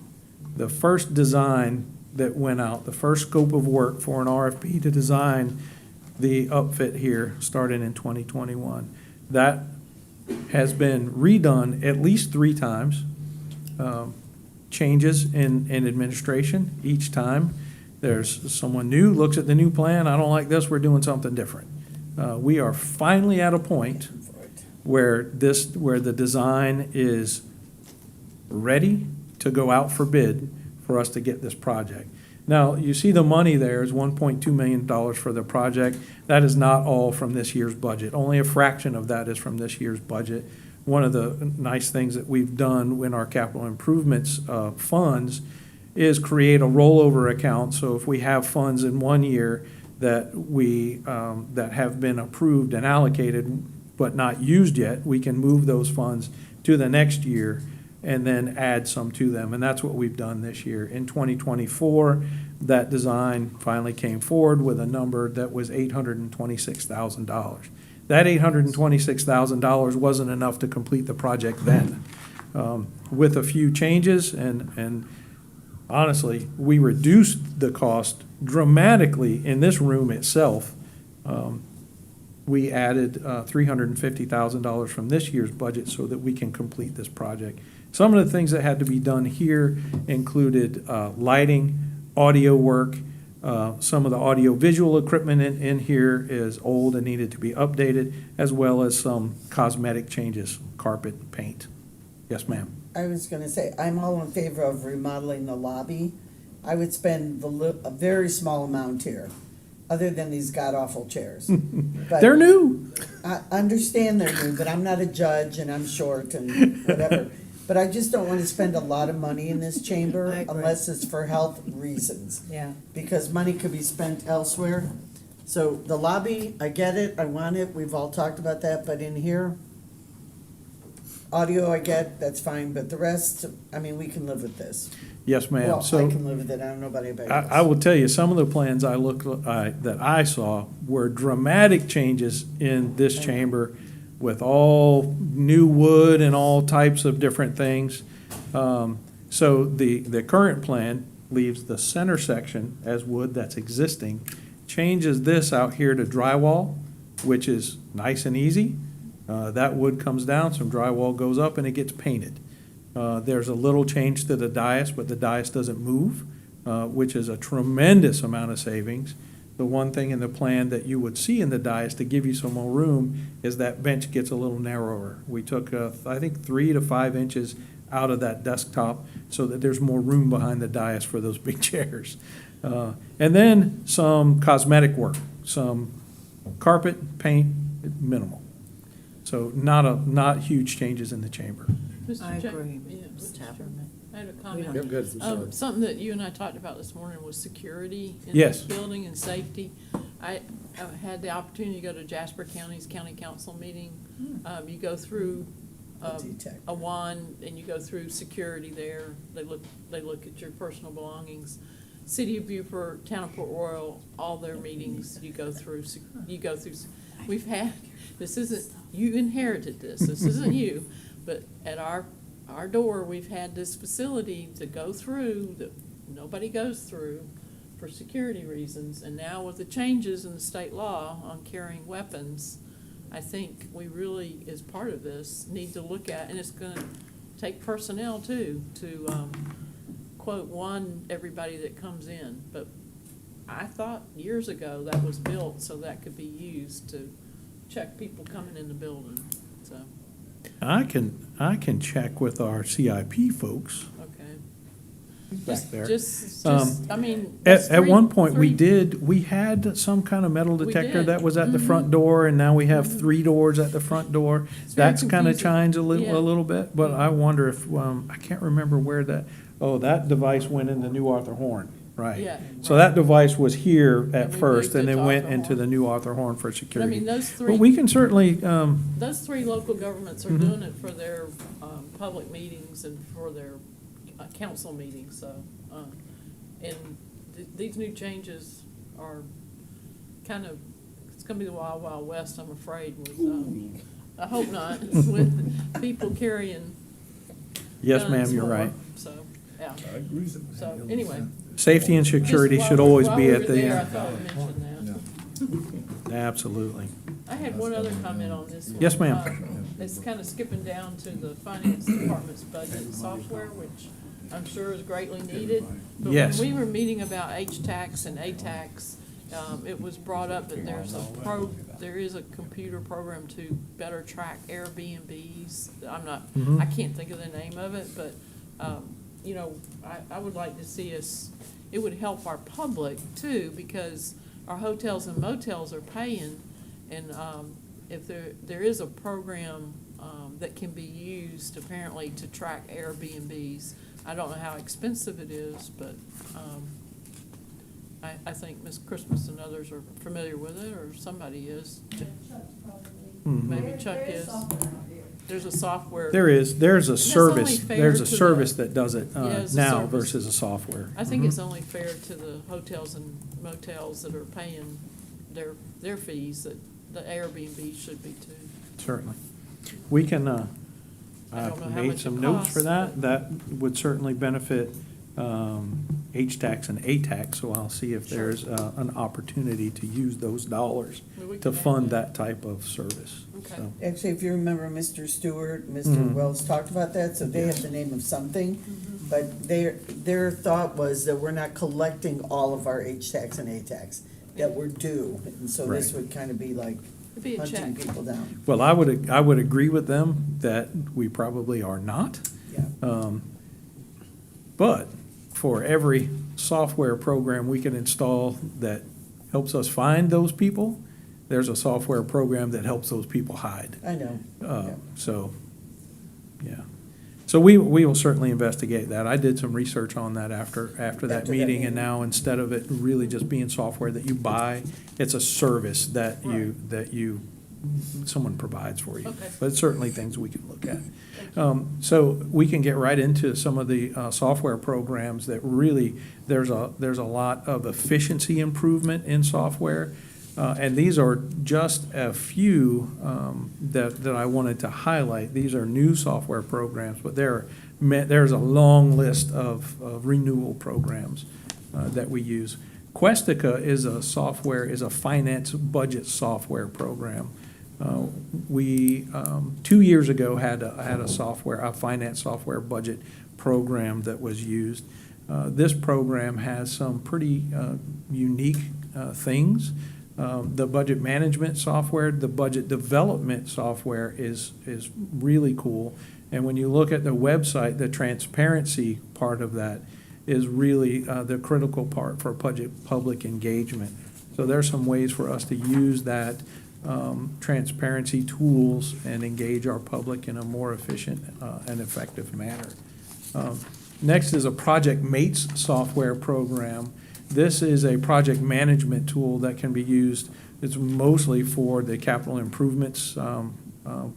The first design that went out, the first scope of work for an RFP to design the upfit here started in 2021. That has been redone at least 3 times. Changes in administration each time. There's someone new, looks at the new plan, I don't like this, we're doing something different. We are finally at a point where the design is ready to go out for bid for us to get this project. Now, you see the money there is $1.2 million for the project. That is not all from this year's budget. Only a fraction of that is from this year's budget. One of the nice things that we've done in our capital improvements funds is create a rollover account. So if we have funds in one year that that have been approved and allocated but not used yet, we can move those funds to the next year and then add some to them. And that's what we've done this year. In 2024, that design finally came forward with a number that was $826,000. That $826,000 wasn't enough to complete the project then. With a few changes, and honestly, we reduced the cost dramatically in this room itself. We added $350,000 from this year's budget so that we can complete this project. Some of the things that had to be done here included lighting, audio work. Some of the audio-visual equipment in here is old and needed to be updated, as well as some cosmetic changes, carpet, paint. Yes, ma'am. I was gonna say, I'm all in favor of remodeling the lobby. I would spend a very small amount here, other than these god-awful chairs. But They're new. I understand they're new, but I'm not a judge and I'm short and whatever. But I just don't want to spend a lot of money in this chamber unless it's for health reasons. Yeah. Because money could be spent elsewhere. So the lobby, I get it, I want it, we've all talked about that, but in here, audio I get, that's fine, but the rest, I mean, we can live with this. Yes, ma'am. Well, So I can live with it, I don't know about anybody else. I will tell you, some of the plans that I saw were dramatic changes in this chamber with all new wood and all types of different things. So the current plan leaves the center section as wood that's existing, changes this out here to drywall, which is nice and easy. That wood comes down, some drywall goes up, and it gets painted. There's a little change to the dais, but the dais doesn't move, which is a tremendous amount of savings. The one thing in the plan that you would see in the dais to give you some more room is that bench gets a little narrower. We took, I think, 3 to 5 inches out of that desktop so that there's more room behind the dais for those big chairs. And then some cosmetic work, some carpet, paint, minimal. So not huge changes in the chamber. Mr. Chair- agree. Yeah, Mr. Chairman. I had a We comment. don't- Good, I'm sorry. Something that you and I talked about this morning was security in Yes. this building and safety. I had the opportunity to go to Jasper County's county council meeting. You go through a wand and you go through security there. They look at your personal belongings. City of Beaufort, Town of Port Royal, all their meetings, you go through. We've had, this isn't, you inherited this isn't you, but at our door, we've had this facility to go through that nobody goes through for security reasons. And now with the changes in the state law on carrying weapons, I think we really, as part of this, need to look at, and it's gonna take personnel too, to, quote, one, everybody that comes in. But I thought years ago that was built so that could be used to check people coming in the building, so, I can check with our CIP folks okay. back there. Just, I mean. At that's one point, we three- had some kind of metal We detector did. that was at the front door, and now we have 3 doors at the front door. It's very That's kind of confusing. changed a Yeah. little bit, but I wonder if, I can't remember where that device went in the new Arthur Horn, right? Yeah, So right. that device was here at we first, moved and it then to went Arthur into Horn. the new Arthur Horn for security. those But three- we can certainly, Those 3 local governments are Mhm. doing it for their public meetings and for their council meetings, so, and these new changes are kind of, it's gonna be the wild, wild west, I'm afraid, with, I hope not, with people carrying yes, ma'am, guns you're more, right. So, yeah. So, anyway. Safety and security Just should while- always while be we at were the there, I end. thought I'd mention that. Absolutely. I had one other comment on this one. Yes, ma'am. It's kind of skipping down to the finance department's budget software, which I'm sure is greatly needed. But Yes. when we were meeting about H-Tax and A-Tax, it was brought up that there is a computer program to better track Airbnbs. Mhm. I can't think of the name of it, but, you know, I would like to see us, it would help our public too, because our hotels and motels are paying, and if there is a program that can be used apparently to track Airbnbs. I don't know how expensive it is, but I think Ms. Christmas and others are familiar with it, or somebody is. Mhm. Maybe Chuck is. There's a software. There's a That's only service, fair there's a to the- service that does it Yeah, it's a now service. versus a software. I think Mhm. it's only fair to the hotels and motels that are paying their fees, that the Airbnb should be too. Certainly. We can, I don't know I've how made much some it notes for costs, that. That would certainly benefit H-Tax and A-Tax, so I'll see if there's an opportunity to use those dollars Well, we to can add fund that. that type of service. Okay. So, Actually, if you remember, Mr. Stewart, Mr. Mhm. Wells talked about that, so they have the name of something. But their thought was that we're not collecting all of our H-Tax and A-Tax, that we're due. And so this Right. would kind of be like It'd be a hunting check. people down. Well, I would agree with them that we probably are not. Yeah. But for every software program we can install that helps us find those people, there's a software program that helps those people hide. I know. Yeah. So, yeah. So we will certainly investigate that. I did some research on that after that meeting, and now instead of it really just being software that you buy, it's a service that someone provides for you. Okay. But it's certainly things we can look at. So we can get right into some of the software programs that really, there's a lot of efficiency improvement in software. And these are just a few that I wanted to highlight. These are new software programs, but there's a long list of renewal programs that we use. Questica is a finance budget software program. We 2 years ago had a finance software budget program that was used. This program has some pretty unique things. The budget management software, the budget development software is really cool. And when you look at the website, the transparency part of that is really the critical part for public engagement. So there's some ways for us to use that transparency tools and engage our public in a more efficient and effective manner. Next is a Project Mates software program. This is a project management tool that can be used. It's mostly for the capital improvements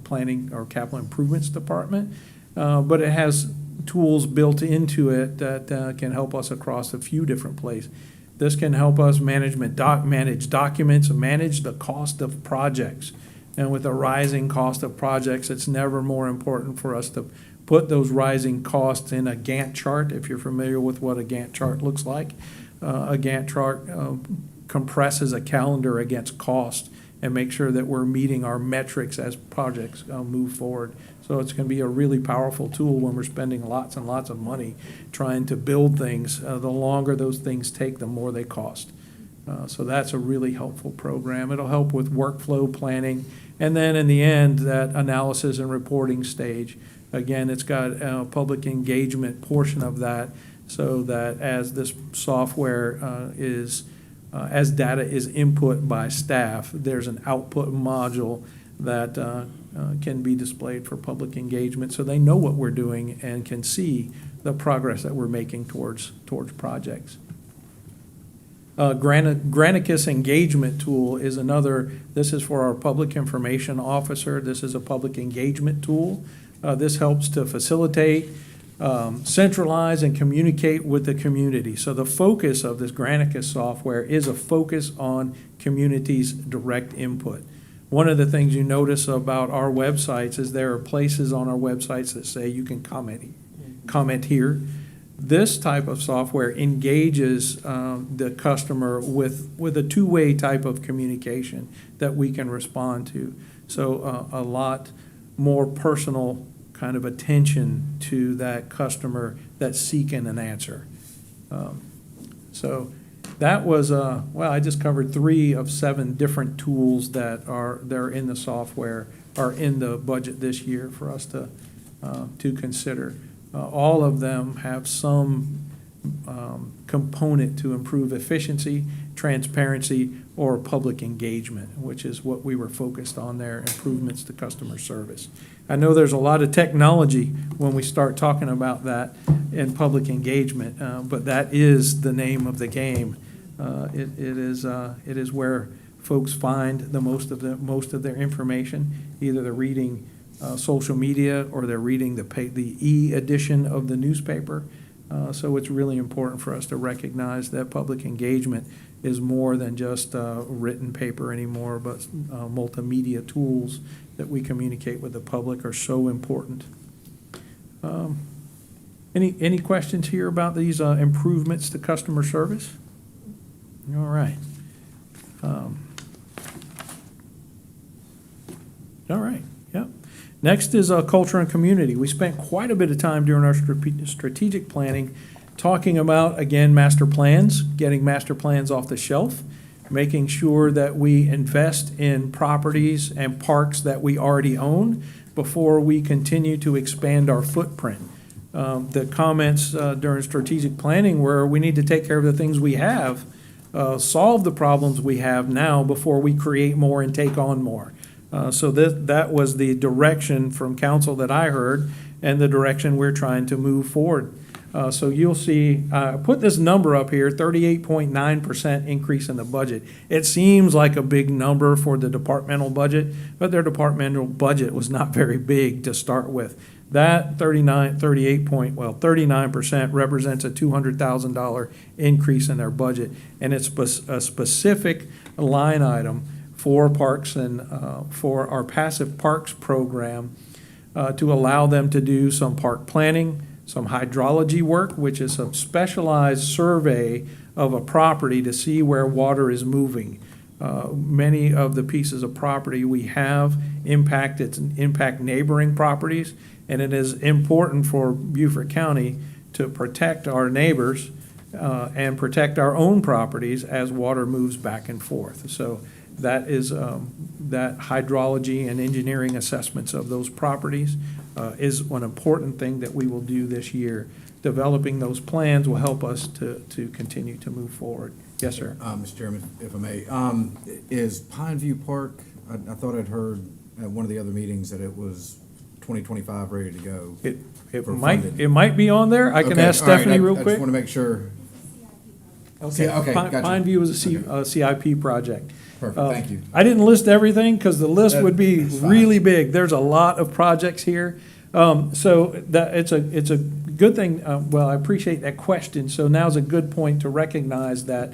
planning or capital improvements department, but it has tools built into it that can help us across a few different places. This can help us manage documents, manage the cost of projects. And with the rising cost of projects, it's never more important for us to put those rising costs in a Gantt chart. If you're familiar with what a Gantt chart looks like, a Gantt chart compresses a calendar against cost and make sure that we're meeting our metrics as projects move forward. So it's going to be a really powerful tool when we're spending lots and lots of money trying to build things. The longer those things take, the more they cost. So that's a really helpful program. It'll help with workflow planning. And then in the end, that analysis and reporting stage, again, it's got a public engagement portion of that so that as this software as data is input by staff, there's an output module that can be displayed for public engagement so they know what we're doing and can see the progress that we're making towards projects. Granicus engagement tool is another. This is for our public information officer. This is a public engagement tool. This helps to facilitate, centralize, and communicate with the community. So the focus of this Granicus software is a focus on community's direct input. One of the things you notice about our websites is there are places on our websites that say you can comment here. This type of software engages the customer with a two-way type of communication that we can respond to. So a lot more personal kind of attention to that customer that's seeking an answer. So that was, I just covered 3 of 7 different tools that are in the software, are in the budget this year for us to consider. All of them have some component to improve efficiency, transparency, or public engagement, which is what we were focused on there, improvements to customer service. I know there's a lot of technology when we start talking about that in public engagement, but that is the name of the game. It is where folks find the most of their information. Either they're reading social media or they're reading the e-edition of the newspaper. So it's really important for us to recognize that public engagement is more than just written paper anymore, but multimedia tools that we communicate with the public are so important. Any questions here about these improvements to customer service? All right. All right. Yep. Next is culture and community. We spent quite a bit of time during our strategic planning talking about, again, master plans, getting master plans off the shelf, making sure that we invest in properties and parks that we already own before we continue to expand our footprint. The comments during strategic planning were we need to take care of the things we have, solve the problems we have now before we create more and take on more. So that was the direction from council that I heard and the direction we're trying to move forward. So you'll see, put this number up here, 38.9% increase in the budget. It seems like a big number for the departmental budget, but their departmental budget was not very big to start with. That 39% represents a $200,000 increase in their budget, and it's a specific line item for parks and for our passive parks program to allow them to do some park planning, some hydrology work, which is a specialized survey of a property to see where water is moving. Many of the pieces of property we have impact neighboring properties, and it is important for Beaufort County to protect our neighbors and protect our own properties as water moves back and forth. So that is that hydrology and engineering assessments of those properties is an important thing that we will do this year. Developing those plans will help us to continue to move forward. Yes, sir. Mr. Chairman, if I may, is Pineview Park, I thought I'd heard at one of the other meetings that it was 2025 ready to go. It might be on there. I can Okay, ask all right, Stephanie real I quick. just want to make sure. Okay, Okay, gotcha. Pineview is a CIP project. Perfect, thank you. I didn't list everything because the list would be That's fine. really big. There's a lot of projects here. So that it's a good thing. Well, I appreciate that question. So now's a good point to recognize that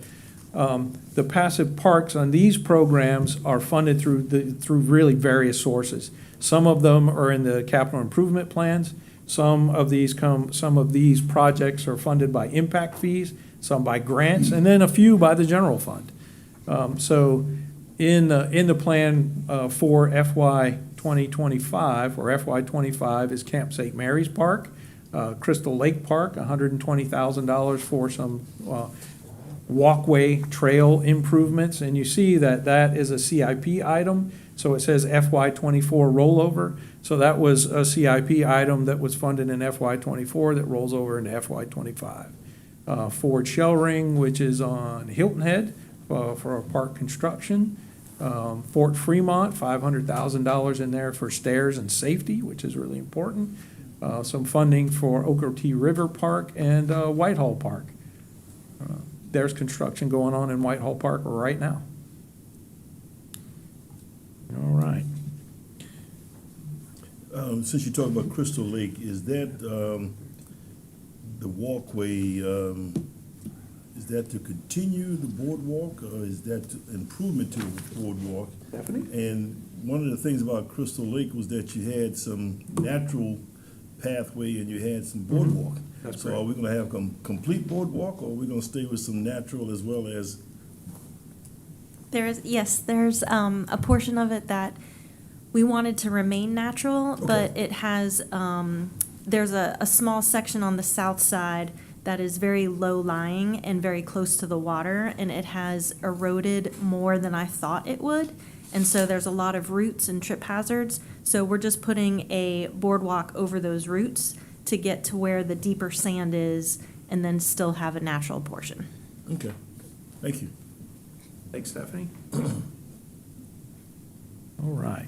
the passive parks on these programs are funded through really various sources. Some of them are in the capital improvement plans. Some of these projects are funded by impact fees, some by grants, and then a few by the general fund. So in the plan for FY 2025 or FY 25 is Camp St. Mary's Park, Crystal Lake Park, $120,000 for some walkway trail improvements, and you see that is a CIP item. So it says FY 24 rollover. So that was a CIP item that was funded in FY 24 that rolls over into FY 25. Ford Shell Ring, which is on Hilton Head for our park construction. Fort Fremont, $500,000 in there for stairs and safety, which is really important. Some funding for Okeechobee River Park and Whitehall Park. There's construction going on in Whitehall Park right now. All right. Since you talk about Crystal Lake, is that the walkway, is that to continue the boardwalk, or is that improvement to the boardwalk? Definitely. And one of the things about Crystal Lake was that you had some natural pathway and you had some boardwalk. That's So correct. are we gonna have complete boardwalk, or are we gonna stay with some natural as well as? There's a portion of it that we wanted to remain natural, but it has, there's a small section on the south side that is very low-lying and very close to the water, and it has eroded more than I thought it would. And so there's a lot of roots and trip hazards. So we're just putting a boardwalk over those roots to get to where the deeper sand is and then still have a natural portion. Okay, thank you. Thanks, Stephanie. All right.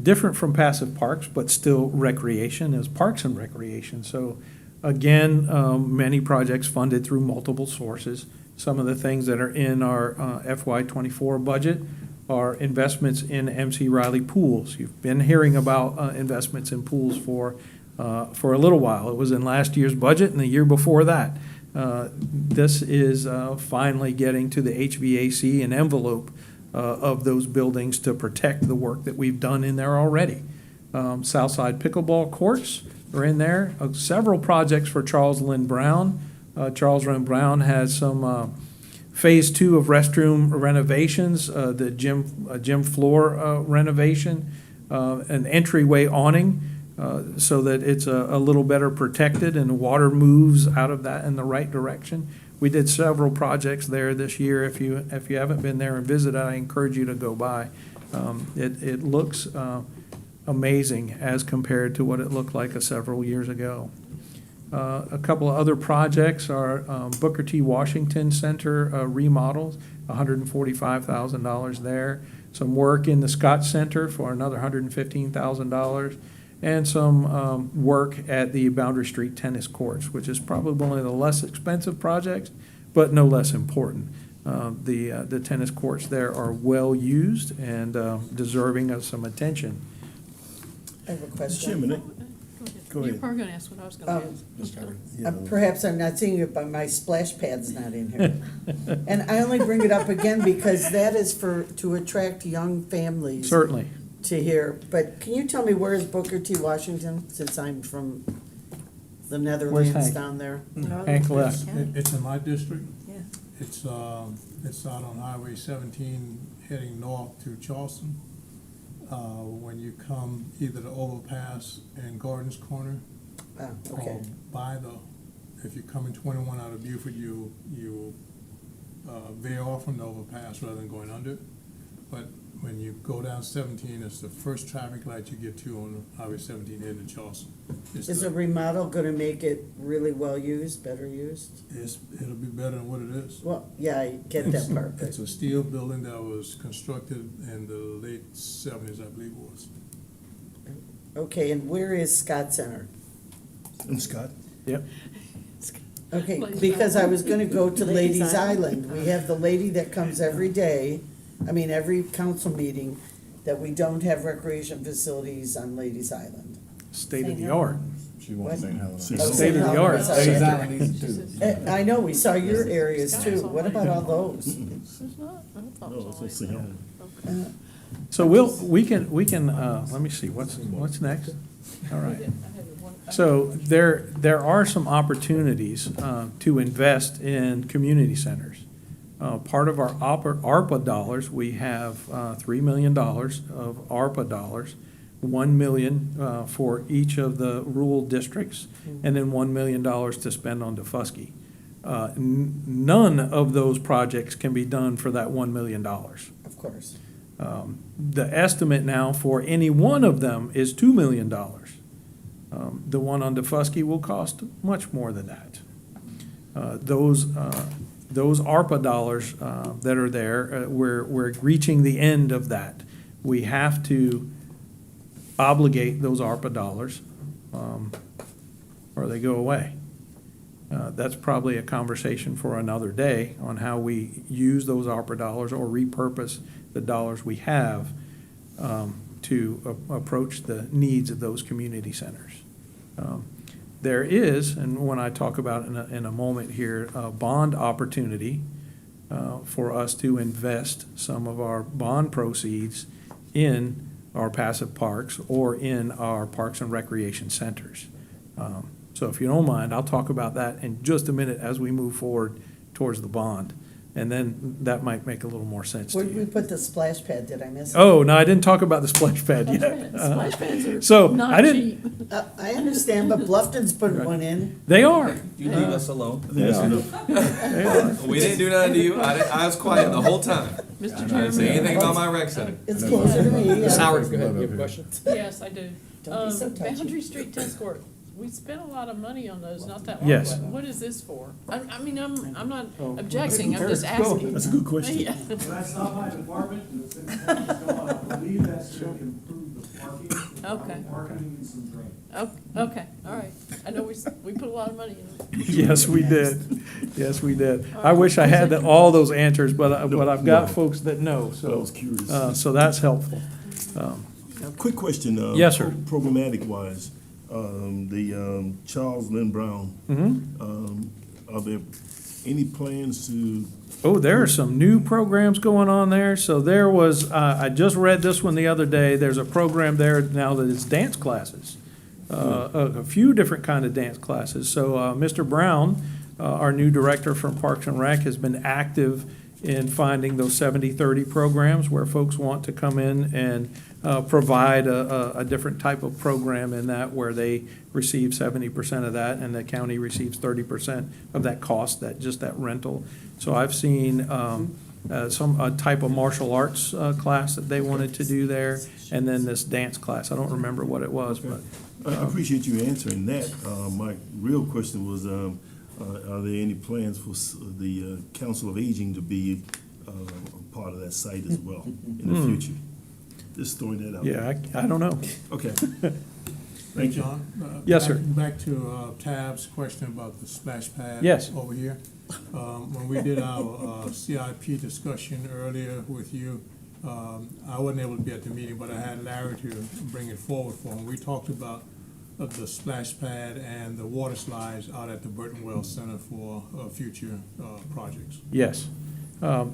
Different from passive parks, but still recreation is parks and recreation. So again, many projects funded through multiple sources. Some of the things that are in our FY 24 budget are investments in MC Riley pools. You've been hearing about investments in pools for a little while. It was in last year's budget and the year before that. This is finally getting to the HVAC and envelope of those buildings to protect the work that we've done in there already. Southside pickleball courts are in there. Several projects for Charles Lynn Brown. Charles Lynn Brown has some phase 2 of restroom renovations, the gym floor renovation, an entryway awning so that it's a little better protected and water moves out of that in the right direction. We did several projects there this year. If you haven't been there and visited, I encourage you to go by. It looks amazing as compared to what it looked like several years ago. A couple of other projects are Booker T. Washington Center remodels, $145,000 there. Some work in the Scott Center for another $115,000. And some work at the Boundary Street tennis courts, which is probably one of the less expensive projects, but no less important. The tennis courts there are well used and deserving of some attention. I have a question. Chairman, go You're ahead. probably gonna ask what I was gonna ask. Perhaps I'm not seeing it, but my splash pad's not in here. And I only bring it up again because that is to attract young families. Certainly. To hear, but can you tell me where is Booker T. Washington, since I'm from The Netherlands Hank? down there? Hank left. It's in my district. Yeah. It's out on Highway 17 heading north to Charleston. When you come either the overpass and Gardens Corner, Ah, okay. or by if you're coming 21 out of Beaufort, you veer off from the overpass rather than going under it. But when you go down 17, it's the first traffic light you get to on Highway 17 heading to Charleston. Is a remodel gonna make it really well used, better used? It'll be better than what it is. Well, yeah, I get that part, but It's a steel building that was constructed in the late 70s, I believe it was. okay, and where is Scott Center? And Scott? Yep. Okay, because I was gonna go to Ladies Island. We have the lady that comes every day, every council meeting, that we don't have recreation facilities on Ladies Island. State of the art. She wants St. Helena. State of the art. Ladies Island needs it too. I know, we saw your areas too. What about all those? There's not? I thought it was it's always St. there. Helena. So we can, let me see, what's next? All right. So there are some opportunities to invest in community centers. Part of our ARPA dollars, we have $3 million of ARPA dollars, $1 million for each of the rural districts, and then $1 million to spend on Defusky. None of those projects can be done for that $1 million. Of course. The estimate now for any one of them is $2 million. The one on Defusky will cost much more than that. Those ARPA dollars that are there, we're reaching the end of that. We have to obligate those ARPA dollars, or they go away. That's probably a conversation for another day on how we use those ARPA dollars or repurpose the dollars we have to approach the needs of those community centers. There is, and when I talk about in a moment here, a bond opportunity for us to invest some of our bond proceeds in our passive parks or in our parks and recreation centers. So if you don't mind, I'll talk about that in just a minute as we move forward towards the bond. And then that might make a little more sense to Where did we you. put the splash pad? Did I miss it? Oh, no, I didn't talk about the splash pad yet. Splash pads are So not I didn't, cheap. I understand, but Bluffton's put one in. they are. You leave us alone. They are. We didn't do nothing to you. I was quiet the whole time. Mr. I didn't say anything about my rec center. It's closer to me. Ms. Yeah. go ahead, you have a question? Yes, I do. Don't be so touchy. Boundary Street Tennis Court, we spent a lot of money on those not that long Yes. ago. What is this for? I'm not objecting, I'm just asking. That's a good question. Yeah. That's not my department, I believe that's to improve the parking. Okay. Parking and some drainage. Okay, all right. I know we put a lot of money in it. Yes, we did. Yes, we did. I wish I had all those answers, but I've got folks that know, I was curious. so that's helpful. Quick question. Yes, sir. Programmatic wise, the Charles Lynn Brown, are there any plans to? Oh, there are some new programs going on there. So there was, I just read this one the other day. There's a program there now that is dance classes. A few different kind of dance classes. So Mr. Brown, our new director from Parks and Rec, has been active in finding those 70-30 programs where folks want to come in and provide a different type of program in that where they receive 70% of that and the county receives 30% of that cost, just that rental. So I've seen a type of martial arts class that they wanted to do there, and then this dance class. I don't remember what it was, but. I appreciate you answering that. My real question was, are there any plans for the Council of Aging to be a part of that site as well in the future? Just throwing that out. Yeah, I don't know. Okay. Hey, John? Yes, sir. Back to Tab's question about the splash pad. Yes. Over here. When we did our CIP discussion earlier with you, I wasn't able to be at the meeting, but I had Larry to bring it forward for him. We talked about the splash pad and the water slides out at the Burton Wells Center for future projects. Yes.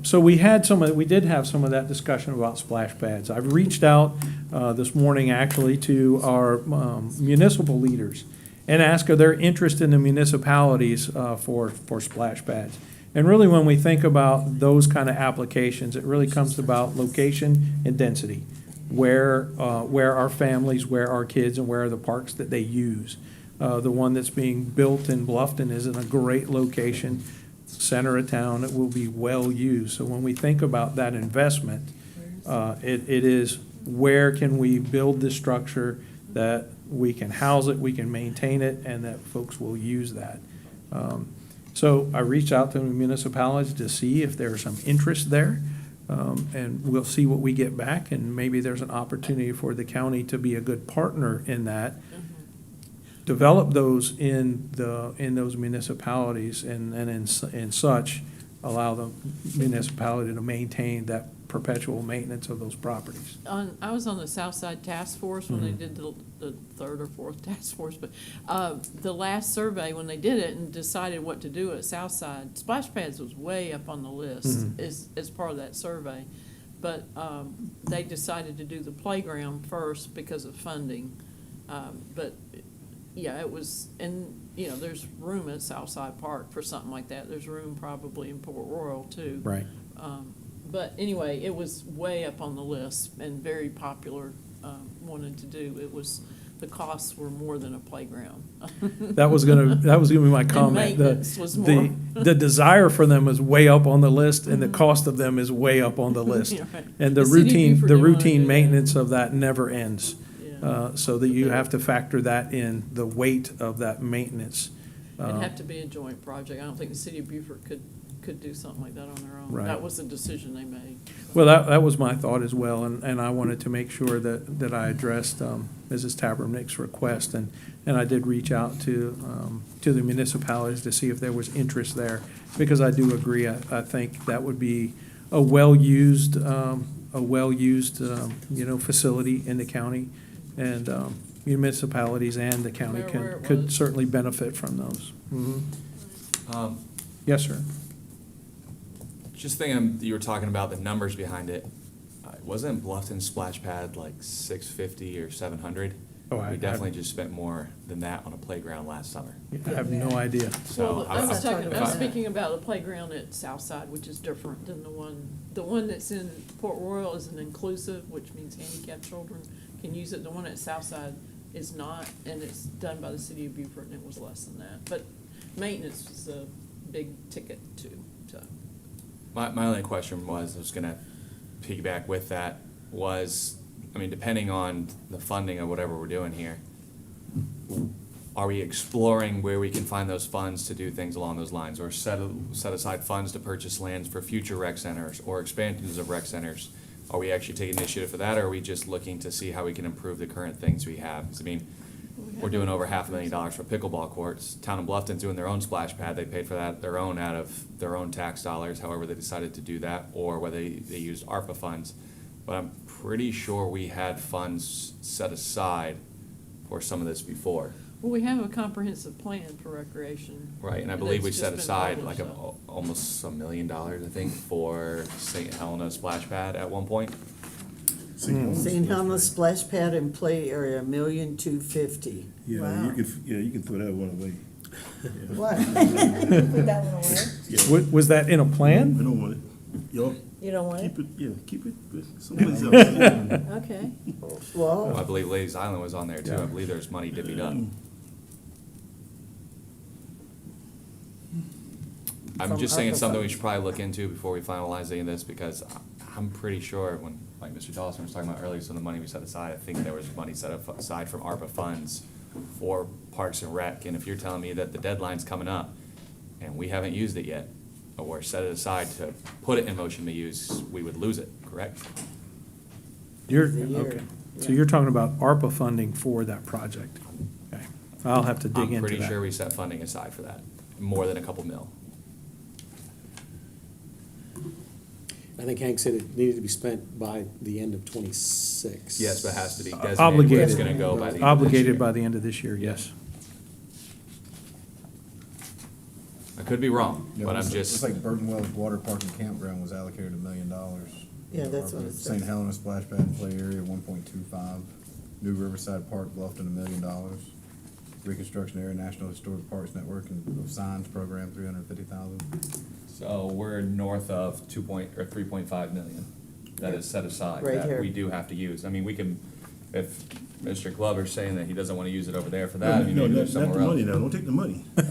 So we did have some of that discussion about splash pads. I've reached out this morning actually to our municipal leaders and ask of their interest in the municipalities for splash pads. And really, when we think about those kind of applications, it really comes about location and density. Where our families, where our kids, and where are the parks that they use. The one that's being built in Bluffton is in a great location, center of town, it will be well used. So when we think about that investment, it is where can we build this structure that we can house it, we can maintain it, and that folks will use that. So I reached out to the municipalities to see if there's some interest there. And we'll see what we get back, and maybe there's an opportunity for the county to be a good partner in that. Develop those in those municipalities, and in such, allow the municipality to maintain that perpetual maintenance of those properties. I was on the Southside Task Force when they did the third or fourth task force, but the last survey, when they did it and decided what to do at Southside, splash pads was way up on the list as part of that survey. But they decided to do the playground first because of funding. But yeah, it was, and you know, there's room at Southside Park for something like that. There's room probably in Port Royal too. Right. But anyway, it was way up on the list and very popular, wanted to do. It was, the costs were more than a playground. That was gonna be my comment. maintenance was more. The desire for them is way up on the list, and the cost of them is way up on the list. Right. And the The city of routine, Beaufort the didn't wanna routine do that. maintenance of that never ends. Yeah. So that you have to factor that in, the weight of that maintenance. It'd have to be a joint project. I don't think the city of Beaufort could do something like that on their own. Right. That was the decision they made. Well, that was my thought as well, and I wanted to make sure that I addressed Mrs. Tabernick's request, and I did reach out to the municipalities to see if there was interest there, because I do agree, I think that would be a well-used, facility in the county, and municipalities and the county Where it could was. certainly benefit from those. Yes, sir. Just thinking, you were talking about the numbers behind it. Wasn't Bluffton splash pad like 650 or 700? Oh, We definitely just spent more than that on a playground last summer. I have no idea. So Well, I was if speaking about the playground at Southside, which is different than the one that's in Port Royal is an inclusive, which means handicapped children can use it. The one at Southside is not, and it's done by the city of Beaufort, and it was less than that. But maintenance was a big ticket too, so. My only question was, I was gonna piggyback with that, was, I mean, depending on the funding of whatever we're doing here, are we exploring where we can find those funds to do things along those lines, or set aside funds to purchase lands for future rec centers or expansions of rec centers? Are we actually taking initiative for that, or are we just looking to see how we can improve the current things we have? 'Cause I mean, we're doing over $500,000 for pickleball courts. Town of Bluffton's doing their own splash pad. They paid for that out of their own tax dollars, however they decided to do that, or whether they used ARPA funds. But I'm pretty sure we had funds set aside for some of this before. Well, we have a comprehensive plan for recreation. Right, and I believe we that's set just been aside like published, so. almost $1 million, I think, for St. Helena splash pad at one point. St. Helena splash pad and play area, $1,250,000. Yeah, you can throw that one away. What? Put that one away. Was that in a plan? I don't want it. Y'all, You don't want keep it? it, yeah, keep it, someplace else. Okay. I believe Ladies Island was on there too. I believe there's money divvied up. I'm From just saying it's ARPA something we funds. should probably look into before we finalize any of this, because I'm pretty sure when, like Mr. Dawson was talking about earlier, some of the money we set aside, I think there was money set aside from ARPA funds for Parks and Rec. And if you're telling me that the deadline's coming up and we haven't used it yet, or set it aside to put it in motion to use, we would lose it, correct? Okay. So you're talking about ARPA funding for that project? Okay. I'll have to dig into that. I'm pretty sure we set funding aside for that, more than a couple mil. I think Hank said it needed to be spent by the end of '26. Yes, but it has to be designated where Obligated. it's gonna go by the end of this Obligated year. by the end of this year, yes. I could be wrong, Yeah, but I'm it's just, like Burton Wells Water Park and Campground was allocated $1 million. Yeah, that's what it says. St. Helena Splash Pad and Play Area, 1.25. New Riverside Park, Bluffton, $1 million. reconstruction area, National Historic Parks Network, and signs program, 350,000. So we're north of 3.5 million that is set aside Right that here. we do have to use. I mean, we can, if Mr. Glover's saying that he doesn't want to use it over there for that, I mean, No, maybe not there's the somewhere else. money now, don't take the money. The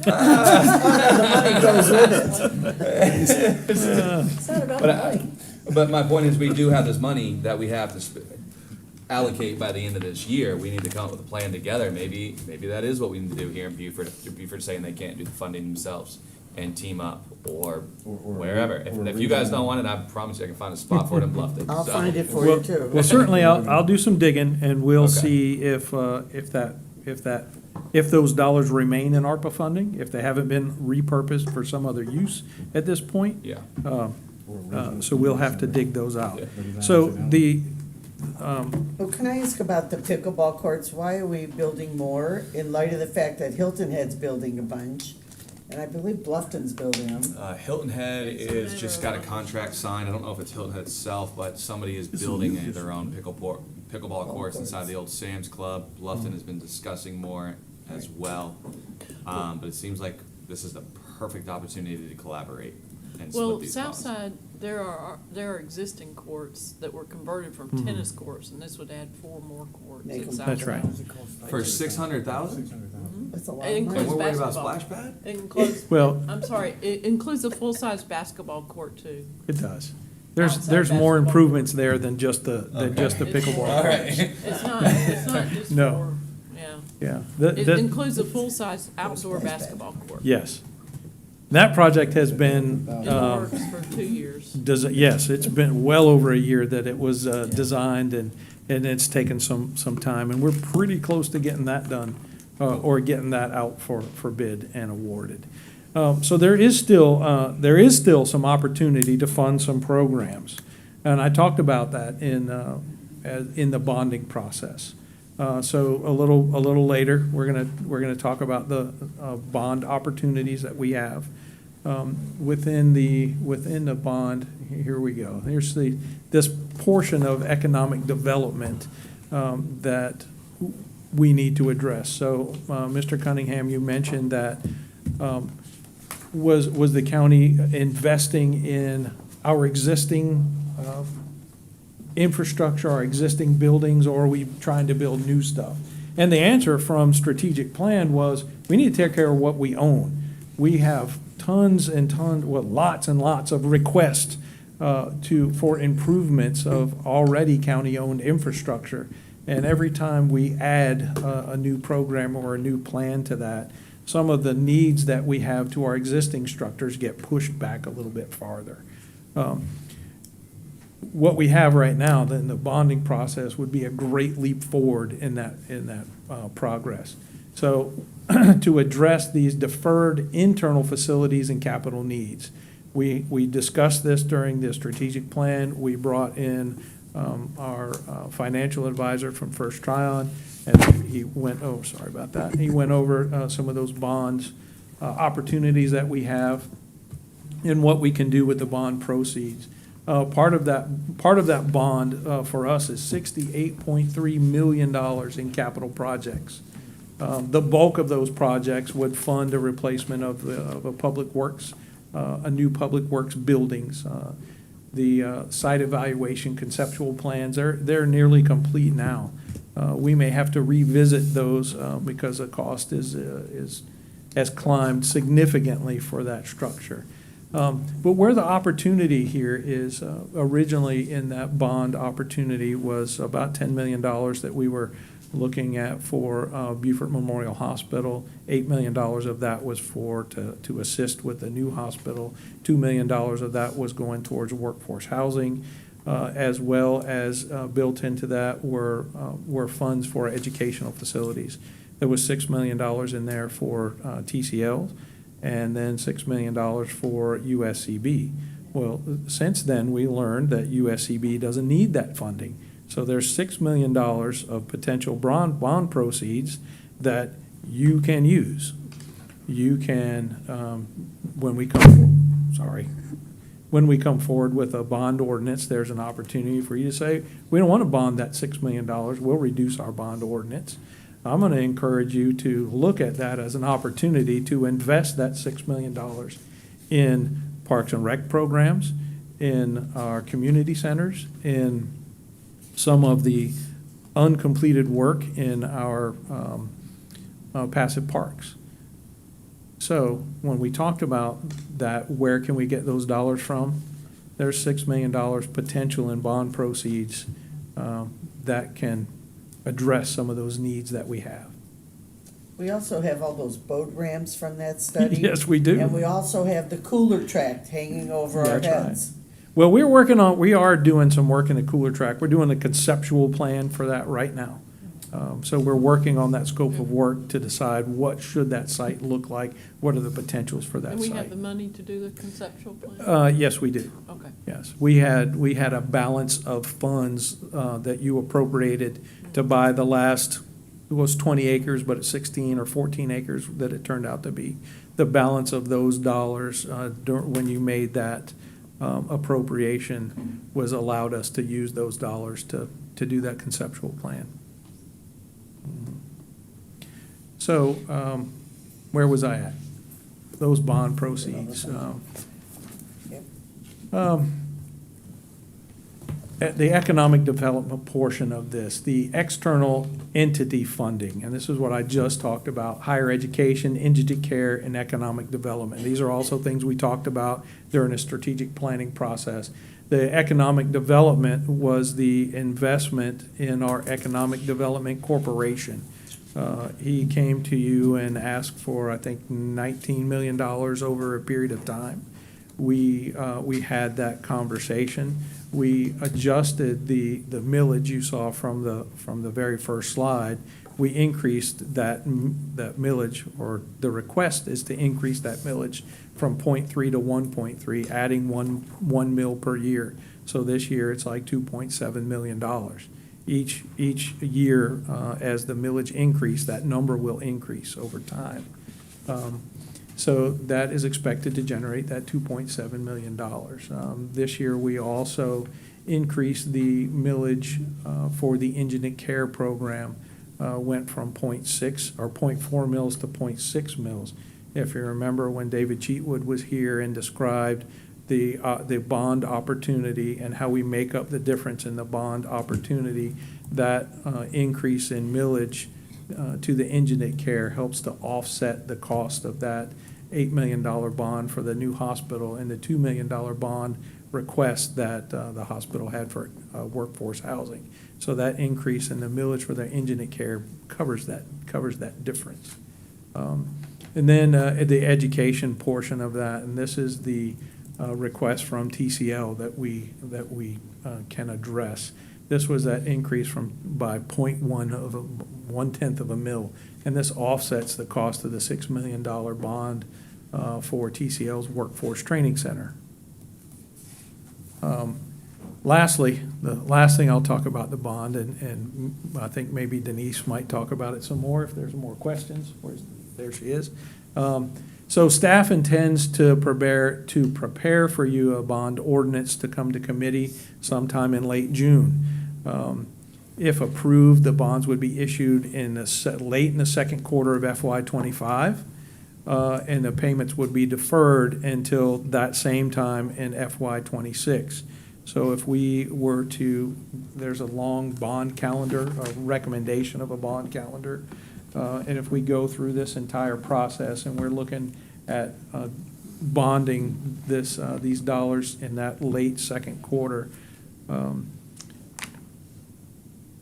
money goes with it. It's not about the money. But my point is, we do have this money that we have to allocate by the end of this year. We need to come up with a plan together. Maybe that is what we need to do here in Beaufort. If Beaufort's saying they can't do the funding themselves and team up or wherever. If you guys don't want it, I promise you I can find a spot for it in Bluffton. I'll So- find it for you too. Well, certainly, I'll do some digging, and we'll Okay. see if those dollars remain in ARPA funding, if they haven't been repurposed for some other use at this point. Yeah. So we'll have to dig those out. Yeah. So Well, can I ask about the pickleball courts? Why are we building more in light of the fact that Hilton Head's building a bunch? And I believe Bluffton's building them. Hilton Head is just got a contract signed. I don't know if it's Hilton Head itself, but somebody is building their own pickleball courts inside the old Sam's Club. Bluffton has been discussing more as well. But it seems like this is the perfect opportunity to collaborate and split Well, these costs. Southside, there are existing courts that were converted from tennis courts, and this would add 4 more courts Make at 'em- That's right. Southside. For 600,000? That's a lot It of And includes we're worried about basketball. splash pad? It includes, Well- I'm sorry, it includes a full-size basketball court too. It does. Outside There's more basketball. improvements there than just the pickleball. All right. It's not just No. for, yeah. Yeah. It includes a full-size outdoor basketball court. Yes. That project has been, In the works for 2 years. yes, it's been well over a year that it was designed, and it's taken some time, and we're pretty close to getting that done, or getting that out for bid and awarded. So there is still some opportunity to fund some programs, and I talked about that in the bonding process. So a little later, we're gonna talk about the bond opportunities that we have within the bond. Here we go. Here's this portion of economic development that we need to address. So, Mr. Cunningham, you mentioned that was the county investing in our existing infrastructure, our existing buildings, or are we trying to build new stuff? And the answer from strategic plan was, we need to take care of what we own. We have tons and tons, lots and lots of requests for improvements of already county-owned infrastructure. And every time we add a new program or a new plan to that, some of the needs that we have to our existing structures get pushed back a little bit farther. What we have right now, then the bonding process would be a great leap forward in that progress. So to address these deferred internal facilities and capital needs, we discussed this during the strategic plan. We brought in our financial advisor from First Tryon, and he went over some of those bonds, opportunities that we have, and what we can do with the bond proceeds. Part of that bond for us is $68.3 million in capital projects. The bulk of those projects would fund a replacement of a public works, a new public works buildings. The site evaluation conceptual plans, they're nearly complete now. We may have to revisit those because the cost has climbed significantly for that structure. But where the opportunity here is, originally in that bond opportunity was about $10 million that we were looking at for Beaufort Memorial Hospital. $8 million of that was to assist with the new hospital. $2 million of that was going towards workforce housing, as well as built into that were funds for educational facilities. There was $6 million in there for TCL, and then $6 million for USCB. Well, since then, we learned that USCB doesn't need that funding. So there's $6 million of potential bond proceeds that you can use. You can, when we come forward with a bond ordinance, there's an opportunity for you to say, we don't want to bond that $6 million, we'll reduce our bond ordinance. I'm going to encourage you to look at that as an opportunity to invest that $6 million in Parks and Rec programs, in our community centers, in some of the uncompleted work in our passive parks. So when we talked about that, where can we get those dollars from? There's $6 million potential in bond proceeds that can address some of those needs that we have. We also have all those boat ramps from that study. Yes, we do. And we also have the cooler track hanging over our That's right. heads. Well, we are doing some work in the cooler track. We're doing a conceptual plan for that right now. So we're working on that scope of work to decide what should that site look like, what are the potentials for that And we have site. the money to do the conceptual plan? Yes, we do. Okay. Yes, we had a balance of funds that you appropriated to buy the last, it was 20 acres, but it's 16 or 14 acres that it turned out to be. The balance of those dollars when you made that appropriation was allowed us to use those dollars to do that conceptual plan. So, where was I at? Those bond proceeds. At the economic development portion of this, the external entity funding, and this is what I just talked about, higher education, indigent care, and economic development. These are also things we talked about during a strategic planning process. The economic development was the investment in our Economic Development Corporation. He came to you and asked for, I think, $19 million over a period of time. We had that conversation. We adjusted the millage you saw from the very first slide. We increased that millage, or the request is to increase that millage from 0.3 to 1.3, adding one mil per year. So this year it's like $2.7 million. Each year, as the millage increase, that number will increase over time. So that is expected to generate that $2.7 million. This year, we also increased the millage for the indigent care program, went from 0.6 or 0.4 mils to 0.6 mils. If you remember when David Cheatwood was here and described the bond opportunity and how we make up the difference in the bond opportunity, that increase in millage to the indigent care helps to offset the cost of that $8 million bond for the new hospital and the $2 million bond request that the hospital had for workforce housing. So that increase in the millage for the indigent care covers that difference. And then the education portion of that, and this is the request from TCL that we can address. This was that increase by 0.1 of a mil, and this offsets the cost of the $6 million bond for TCL's Workforce Training Center. Lastly, the last thing I'll talk about the bond, and I think maybe Denise might talk about it some more if there's more questions. There she is. So staff intends to prepare for you a bond ordinance to come to committee sometime in late June. If approved, the bonds would be issued late in the second quarter of FY25, and the payments would be deferred until that same time in FY26. So if we were to, there's a long bond calendar, a recommendation of a bond calendar, and if we go through this entire process and we're looking at bonding these dollars in that late second quarter,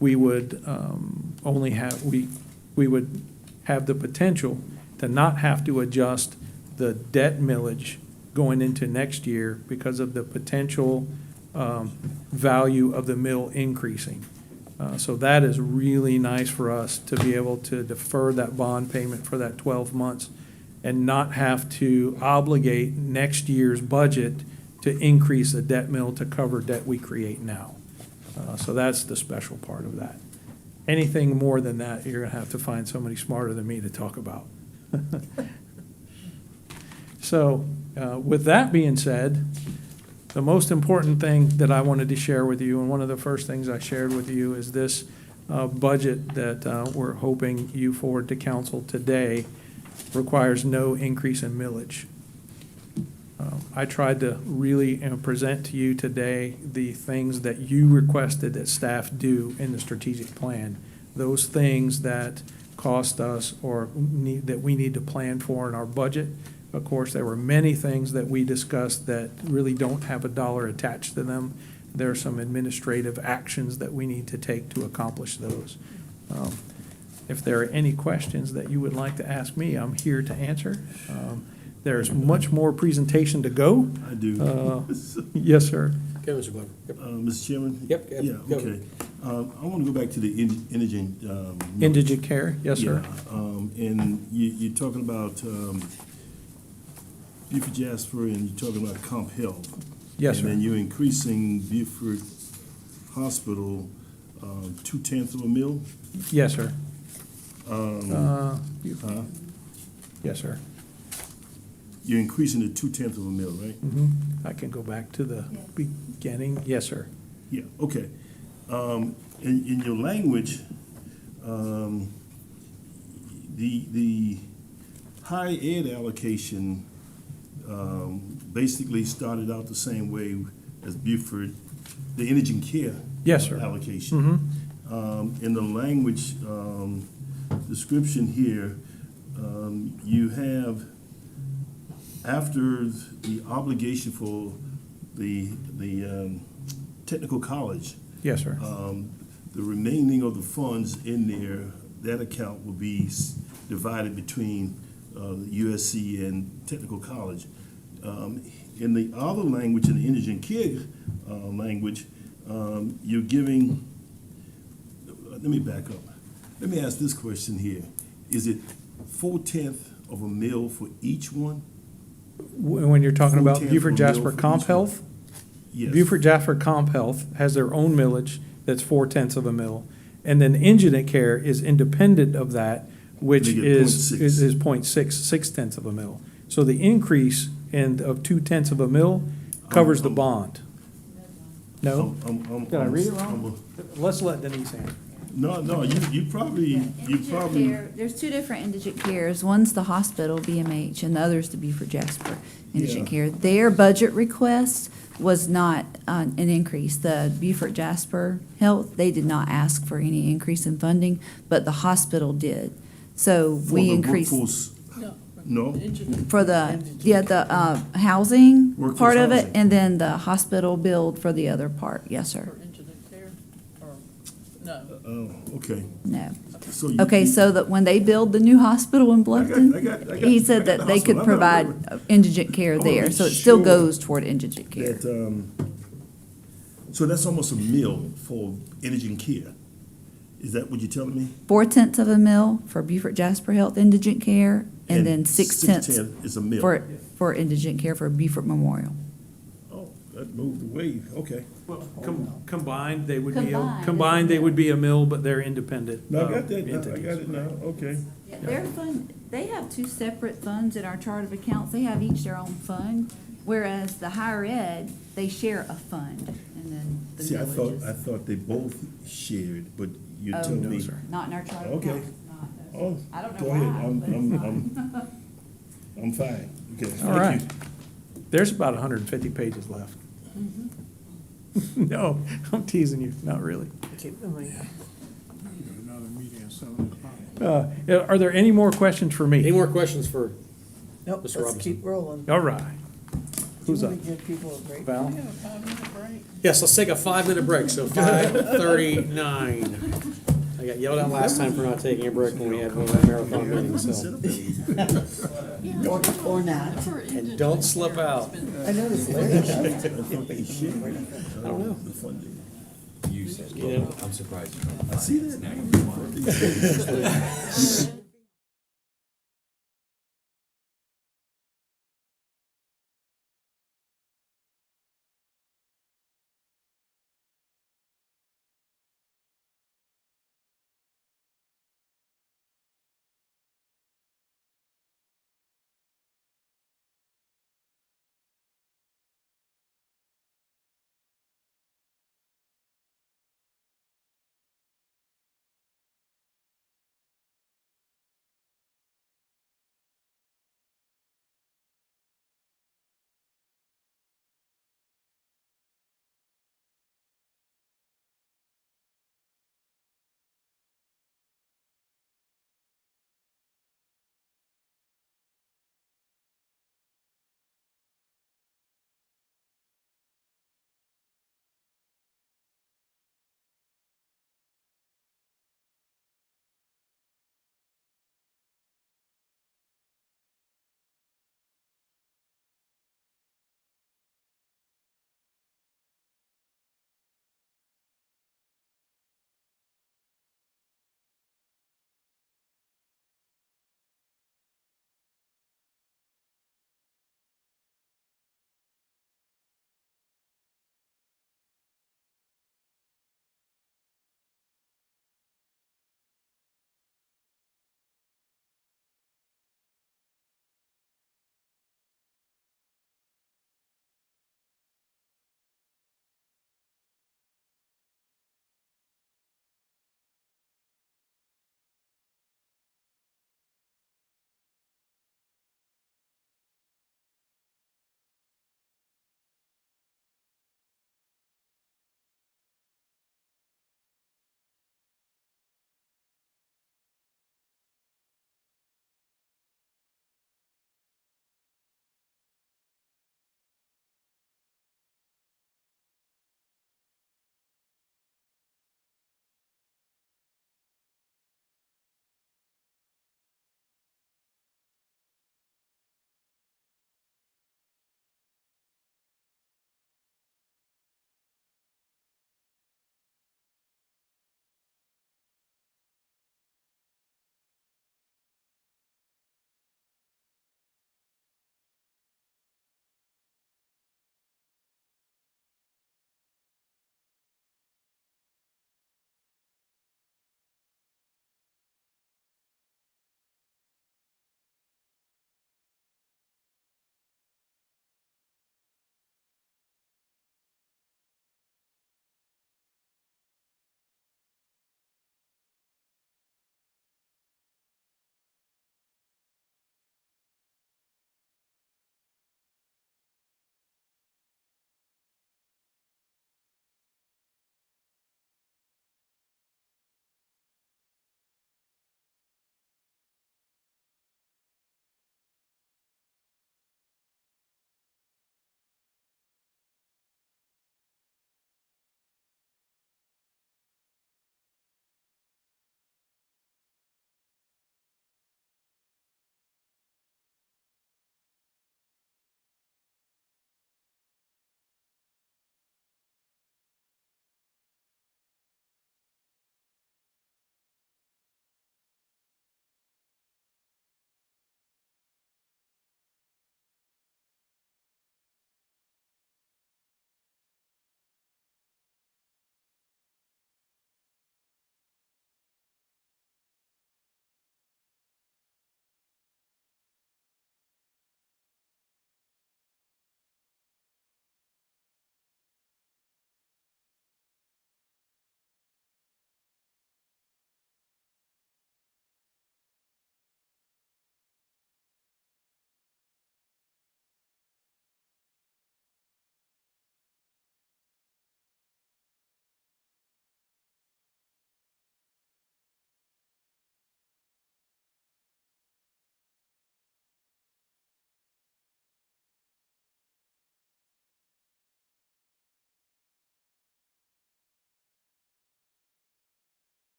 we would we would have the potential to not have to adjust the debt millage going into next year because of the potential value of the mill increasing. So that is really nice for us to be able to defer that bond payment for that 12 months and not have to obligate next year's budget to increase the debt mill to cover debt we create now. So that's the special part of that. Anything more than that, you're going to have to find somebody smarter than me to talk about. So with that being said, the most important thing that I wanted to share with you, and one of the first things I shared with you, is this budget that we're hoping you forward to council today requires no increase in millage. I tried to really present to you today the things that you requested that staff do in the strategic plan. Those things that cost us or that we need to plan for in our budget. Of course, there were many things that we discussed that really don't have a dollar attached to them. There are some administrative actions that we need to take to accomplish those. If there are any questions that you would like to ask me, I'm here to answer. There's much more presentation to go. I do. Yes, sir. Okay, Mr. Glover. Yep. Mr. Chairman? Yep, Yeah, go. okay. I want to go back to the indigent. Indigent care, yes, sir. Yeah, and you're talking about Beaufort Jasper, and you're talking about Comp Health. Yes, And sir. then you're increasing Beaufort Hospital 0.2 of a mil? Yes, sir. Huh? Yes, sir. You're increasing it 0.2 of a mil, right? I can go back to the beginning. Yes, sir. Yeah, okay. In your language, the high ed allocation basically started out the same way as Beaufort, the indigent care Yes, sir. allocation. In the language description here, you have, after the obligation for the technical college, Yes, sir. the remaining of the funds in there, that account will be divided between USC and technical college. In the other language, in the indigent care language, you're giving, let me back up. Let me ask this question here. Is it 0.4 of a mil for each one? When you're talking about 0.4 Beaufort of a mil Jasper for Comp each one? Health, Yes. Beaufort Jasper Comp Health has their own millage that's 0.4 of a mil. And then indigent care is independent of that, which They get is 0.6. 0.6 of a mil. So the increase of 0.2 of a mil covers the bond. No? Did I read it wrong? Let's let Denise answer. No, you probably. There's two different indigent cares. One's the hospital, BMH, and the other's the Beaufort Jasper Indigent Yeah. Care. Their budget request was not an increase. The Beaufort Jasper Health, they did not ask for any increase in funding, but the hospital did. So For we the increased. workforce, no? For the housing Workforce part of it, housing. and then the hospital billed for the other part. Yes, sir. For indigent care, or, no? Oh, okay. No. So you- Okay, so that when they build the new hospital in Bluffton, I got he said the that they hospital. could I'm provide not indigent care I wanna there, be so it still sure goes toward indigent care. That, so that's almost a meal for indigent care. Is that what you're telling me? 4/10 of a mil for Beaufort Jasper Health indigent care, and then 6/10 is a meal. for indigent care for Beaufort Memorial. Oh, that moved away, okay. Well, combined, they would be, Combined, combined, they would be a mill, but they're independent. No, I got that, now. I entities. got it now, okay. Their fund, they have two separate funds in our chart of accounts. They have each their own fund, whereas the higher ed, they share a fund, and then the See, I villages. thought they both shared, but you Oh, told no, me. sir. Not in our chart of Okay. accounts. Oh, I don't know go ahead, why, but it's I'm fine, okay, All thank right. you. There's about 150 pages left. No, I'm teasing you, not really. Another meeting at 7 o'clock. Are there any more questions for me? Any more questions for Nope, Mr. let's Robinson? keep rolling. All right. Who's Do up? you want to give people a break? Val? We have a 5-minute break. Yes, let's take a 5-minute break, so 5:39. I got yelled at last time for not taking a break when we had one of our marathon meetings, so. Or not. And don't slip out. I noticed Larry does. I don't know. The funding. You said, Yeah. I'm surprised. I see that.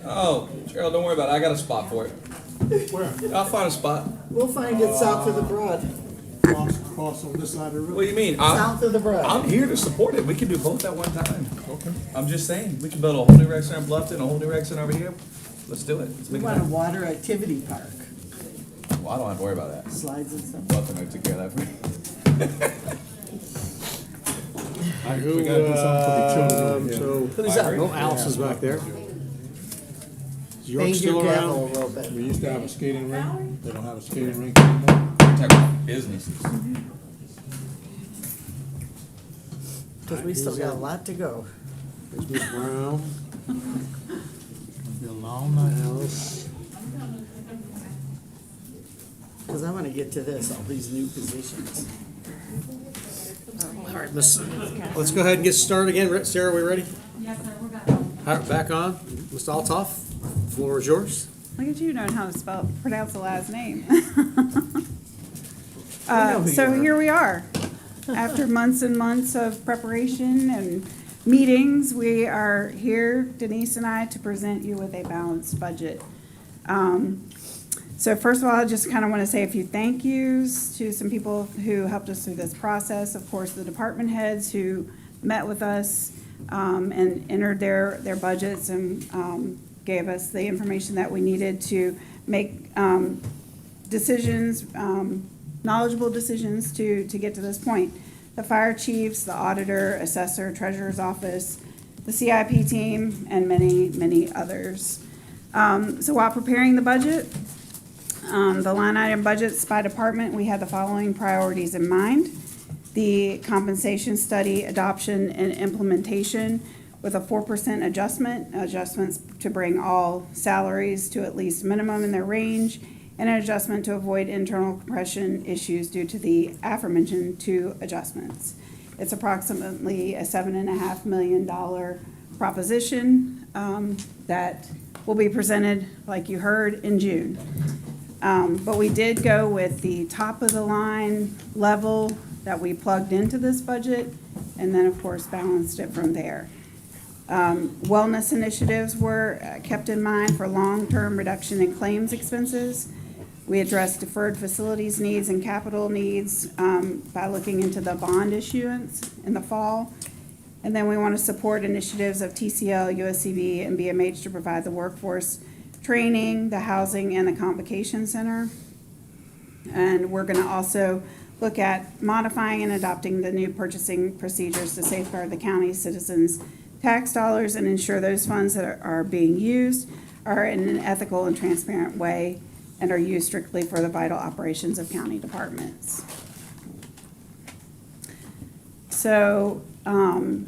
Oh, Cheryl, don't worry about it. I got a spot for it. Where? I'll find a spot. We'll find it south of the Broad. Cross on this side of the river? What do you mean? South of the Broad. I'm here to support it. We can do both at one time. Okay. I'm just saying, we can build a whole new rec center in Bluffton, a whole new rec center over here. Let's do it. Let's We make it want a happen. water activity park, Well, I don't have to worry about that. slides and stuff. Bluffton, I took care of that for me. Who, Who's up? Oh, Alice is back there. Is York Bang still your gavel a around? little bit. We used to have a skating rink. They don't have a skating rink anymore. Businesses. Because we still got a lot to go. There's Ms. Brown, Be a long night. Alice. Because I want to get to this, all these new positions. All right, let's go ahead and get started again. Sarah, we ready? Yes, sir, we're back on. All right, back on. Mr. Altoff, floor is yours. Look at you knowing how to pronounce the last name. know who So you are. here we are. After months and months of preparation and meetings, we are here, Denise and I, to present you with a balanced budget. So first of all, I just kind of want to say a few thank yous to some people who helped us through this process. Of course, the department heads who met with us and entered their budgets and gave us the information that we needed to make decisions, knowledgeable decisions to get to this point. The fire chiefs, the auditor, assessor, treasurer's office, the CIP team, and many, many others. So while preparing the budget, the line item budgets by department, we had the following priorities in mind. The compensation study, adoption, and implementation with a 4% adjustments to bring all salaries to at least minimum in their range, and an adjustment to avoid internal compression issues due to the aforementioned two adjustments. It's approximately a $7.5 million proposition that will be presented, like you heard, in June. But we did go with the top of the line level that we plugged into this budget, and then, of course, balanced it from there. Wellness initiatives were kept in mind for long-term reduction in claims expenses. We addressed deferred facilities needs and capital needs by looking into the bond issuance in the fall. And then we want to support initiatives of TCL, USCB, and BMH to provide the workforce training, the housing, and the convocation center. And we're going to also look at modifying and adopting the new purchasing procedures to safeguard the county's citizens' tax dollars and ensure those funds that are being used are in an ethical and transparent way and are used strictly for the vital operations of county departments. So, no,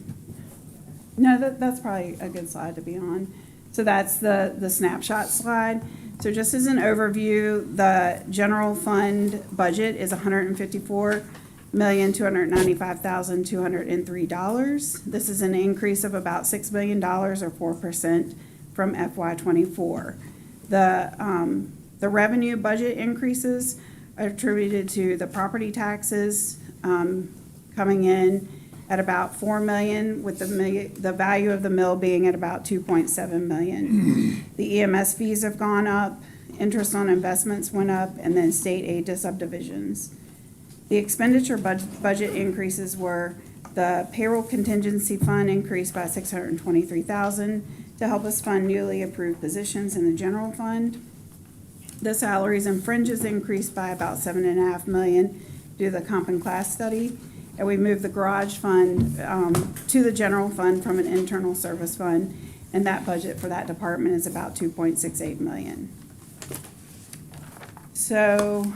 that's probably a good slide to be on. So that's the snapshot slide. So just as an overview, the general fund budget is $154,295,203. This is an increase of about $6 million or 4% from FY24. The revenue budget increases are attributed to the property taxes coming in at about $4 million, with the value of the mill being at about $2.7 million. The EMS fees have gone up, interest on investments went up, and then state aid to subdivisions. The expenditure budget increases were the payroll contingency fund increased by $623,000 to help us fund newly approved positions in the general fund. The salaries and fringes increased by about $7.5 million due to the comp and class study. And we moved the garage fund to the general fund from an internal service fund, and that budget for that department is about $2.68 million. So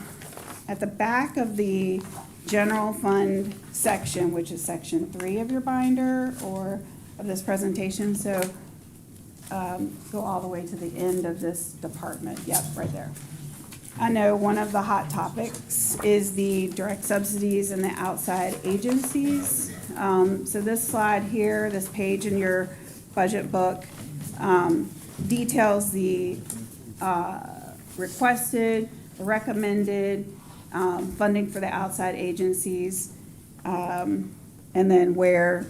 at the back of the general fund section, which is section 3 of your binder or of this presentation, so go all the way to the end of this department. Yep, right there. I know one of the hot topics is the direct subsidies and the outside agencies. So this slide here, this page in your budget book, details the requested, the recommended funding for the outside agencies, and then where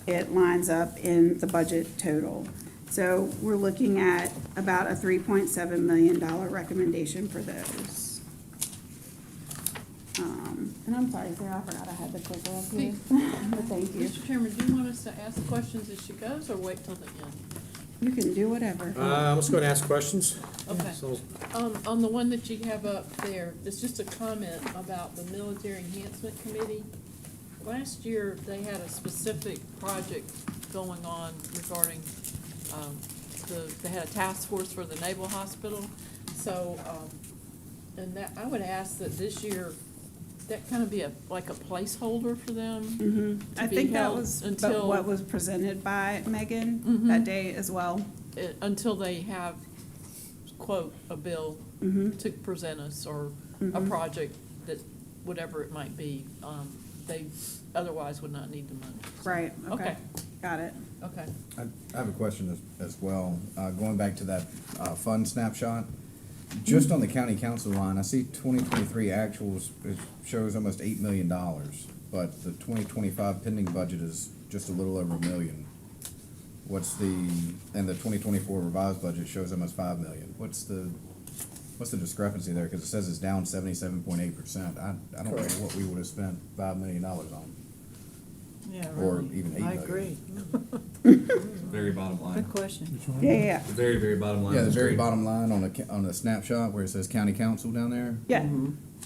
it lines up in the budget total. So we're looking at about a $3.7 million recommendation for those. And I'm sorry, Sarah, I forgot I had the clicker up here, but thank you. Mr. Chairman, do you want us to ask questions as she goes, or wait till the end? You can do whatever. Let's go and ask questions. Okay. So, On the one that you have up there, it's just a comment about the Military Enhancement Committee. Last year, they had a specific project going on regarding, they had a task force for the Naval Hospital. So, and that, I would ask that this year, that kind of be like a placeholder for them. Mm-hmm. to I be think that held was until- what was presented by Megan Mhm. that day as well. Until they have, quote, a bill Mhm. to present us, or a Mhm. project that, whatever it might be, they otherwise would not need the money. Right, okay, Okay. got it. Okay. I have a question as well. Going back to that fund snapshot, just on the county council line, I see 2023 actuals, it shows almost $8 million, but the 2025 pending budget is just a little over $1 million. And the 2024 revised budget shows almost $5 million. What's the discrepancy there? Because it says it's down 77.8%. I don't know what we would have spent $5 million on. Yeah, Or really. even 8 million. I agree. Very bottom line. Good question. Yeah. The very, very bottom line. Yeah, the is very great. bottom line on the snapshot where it says county council down there. Yeah.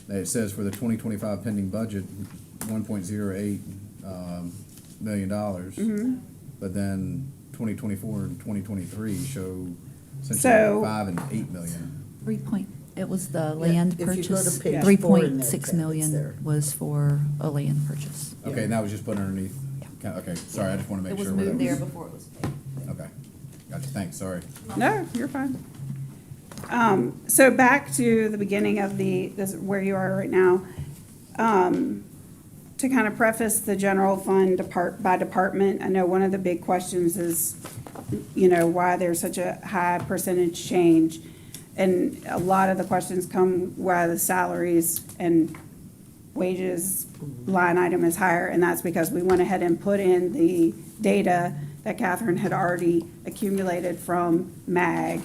It says for the 2025 pending budget, $1.08 million. Mhm. But then 2024 and 2023 show So- essentially 5 and 8 million. It was the land if you go to purchase. page 3.6 4 in that tab, it's million there. was for a land purchase. Okay, and that was just put underneath. Okay, sorry, I just want to make It sure. was where moved that there before it was paid. Okay, gotcha, thanks, sorry. No, you're fine. So back to the beginning of where you are right now. To kind of preface the general fund by department, I know one of the big questions is, why there's such a high percentage change. And a lot of the questions come why the salaries and wages line item is higher, and that's because we went ahead and put in the data that Catherine had already accumulated from MAG.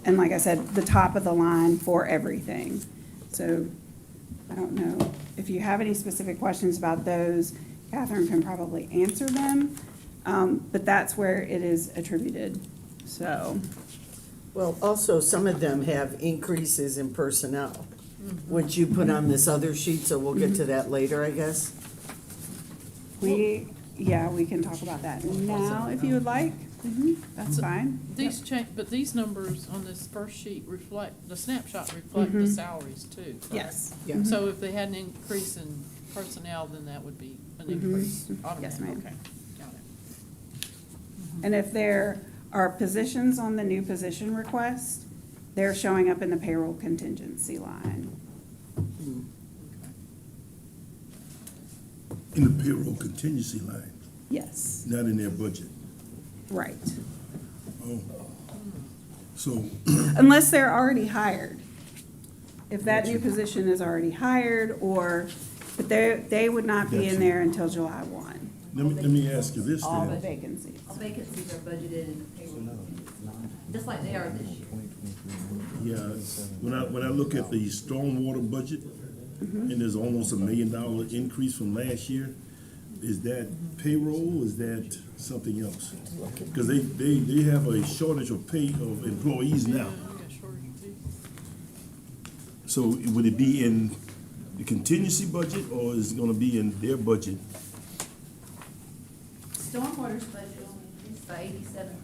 And like I said, the top of the line for everything. So I don't know if you have any specific questions about those, Catherine can probably answer them. But that's where it is attributed, so. Well, also, some of them have increases in personnel, which you put on this other sheet, so we'll get to that later, I guess. We can talk about that now if you would like. That's fine. These but these numbers on this first sheet the snapshot reflect the salaries too. correct? Yes. Yeah. So if they had an increase in personnel, then that would be an increase automatically. Yes, ma'am. Okay, got it. And if there are positions on the new position request, they're showing up in the payroll contingency line. In the payroll contingency line, Yes, not in their budget. right. Oh. So, Unless they're already hired. If that new position is already hired, but they would not be in there until July 1. let me ask you this All the then. vacancies. All vacancies are budgeted in the payroll contingency line, just like they are this year. Yeah, when I look at the stormwater budget, and there's almost $1 million increase from last year, is that payroll, is that something else? Because they have a shortage of employees now. So would it be in the contingency budget, or is it gonna be in their budget? Stormwater's budget only increased by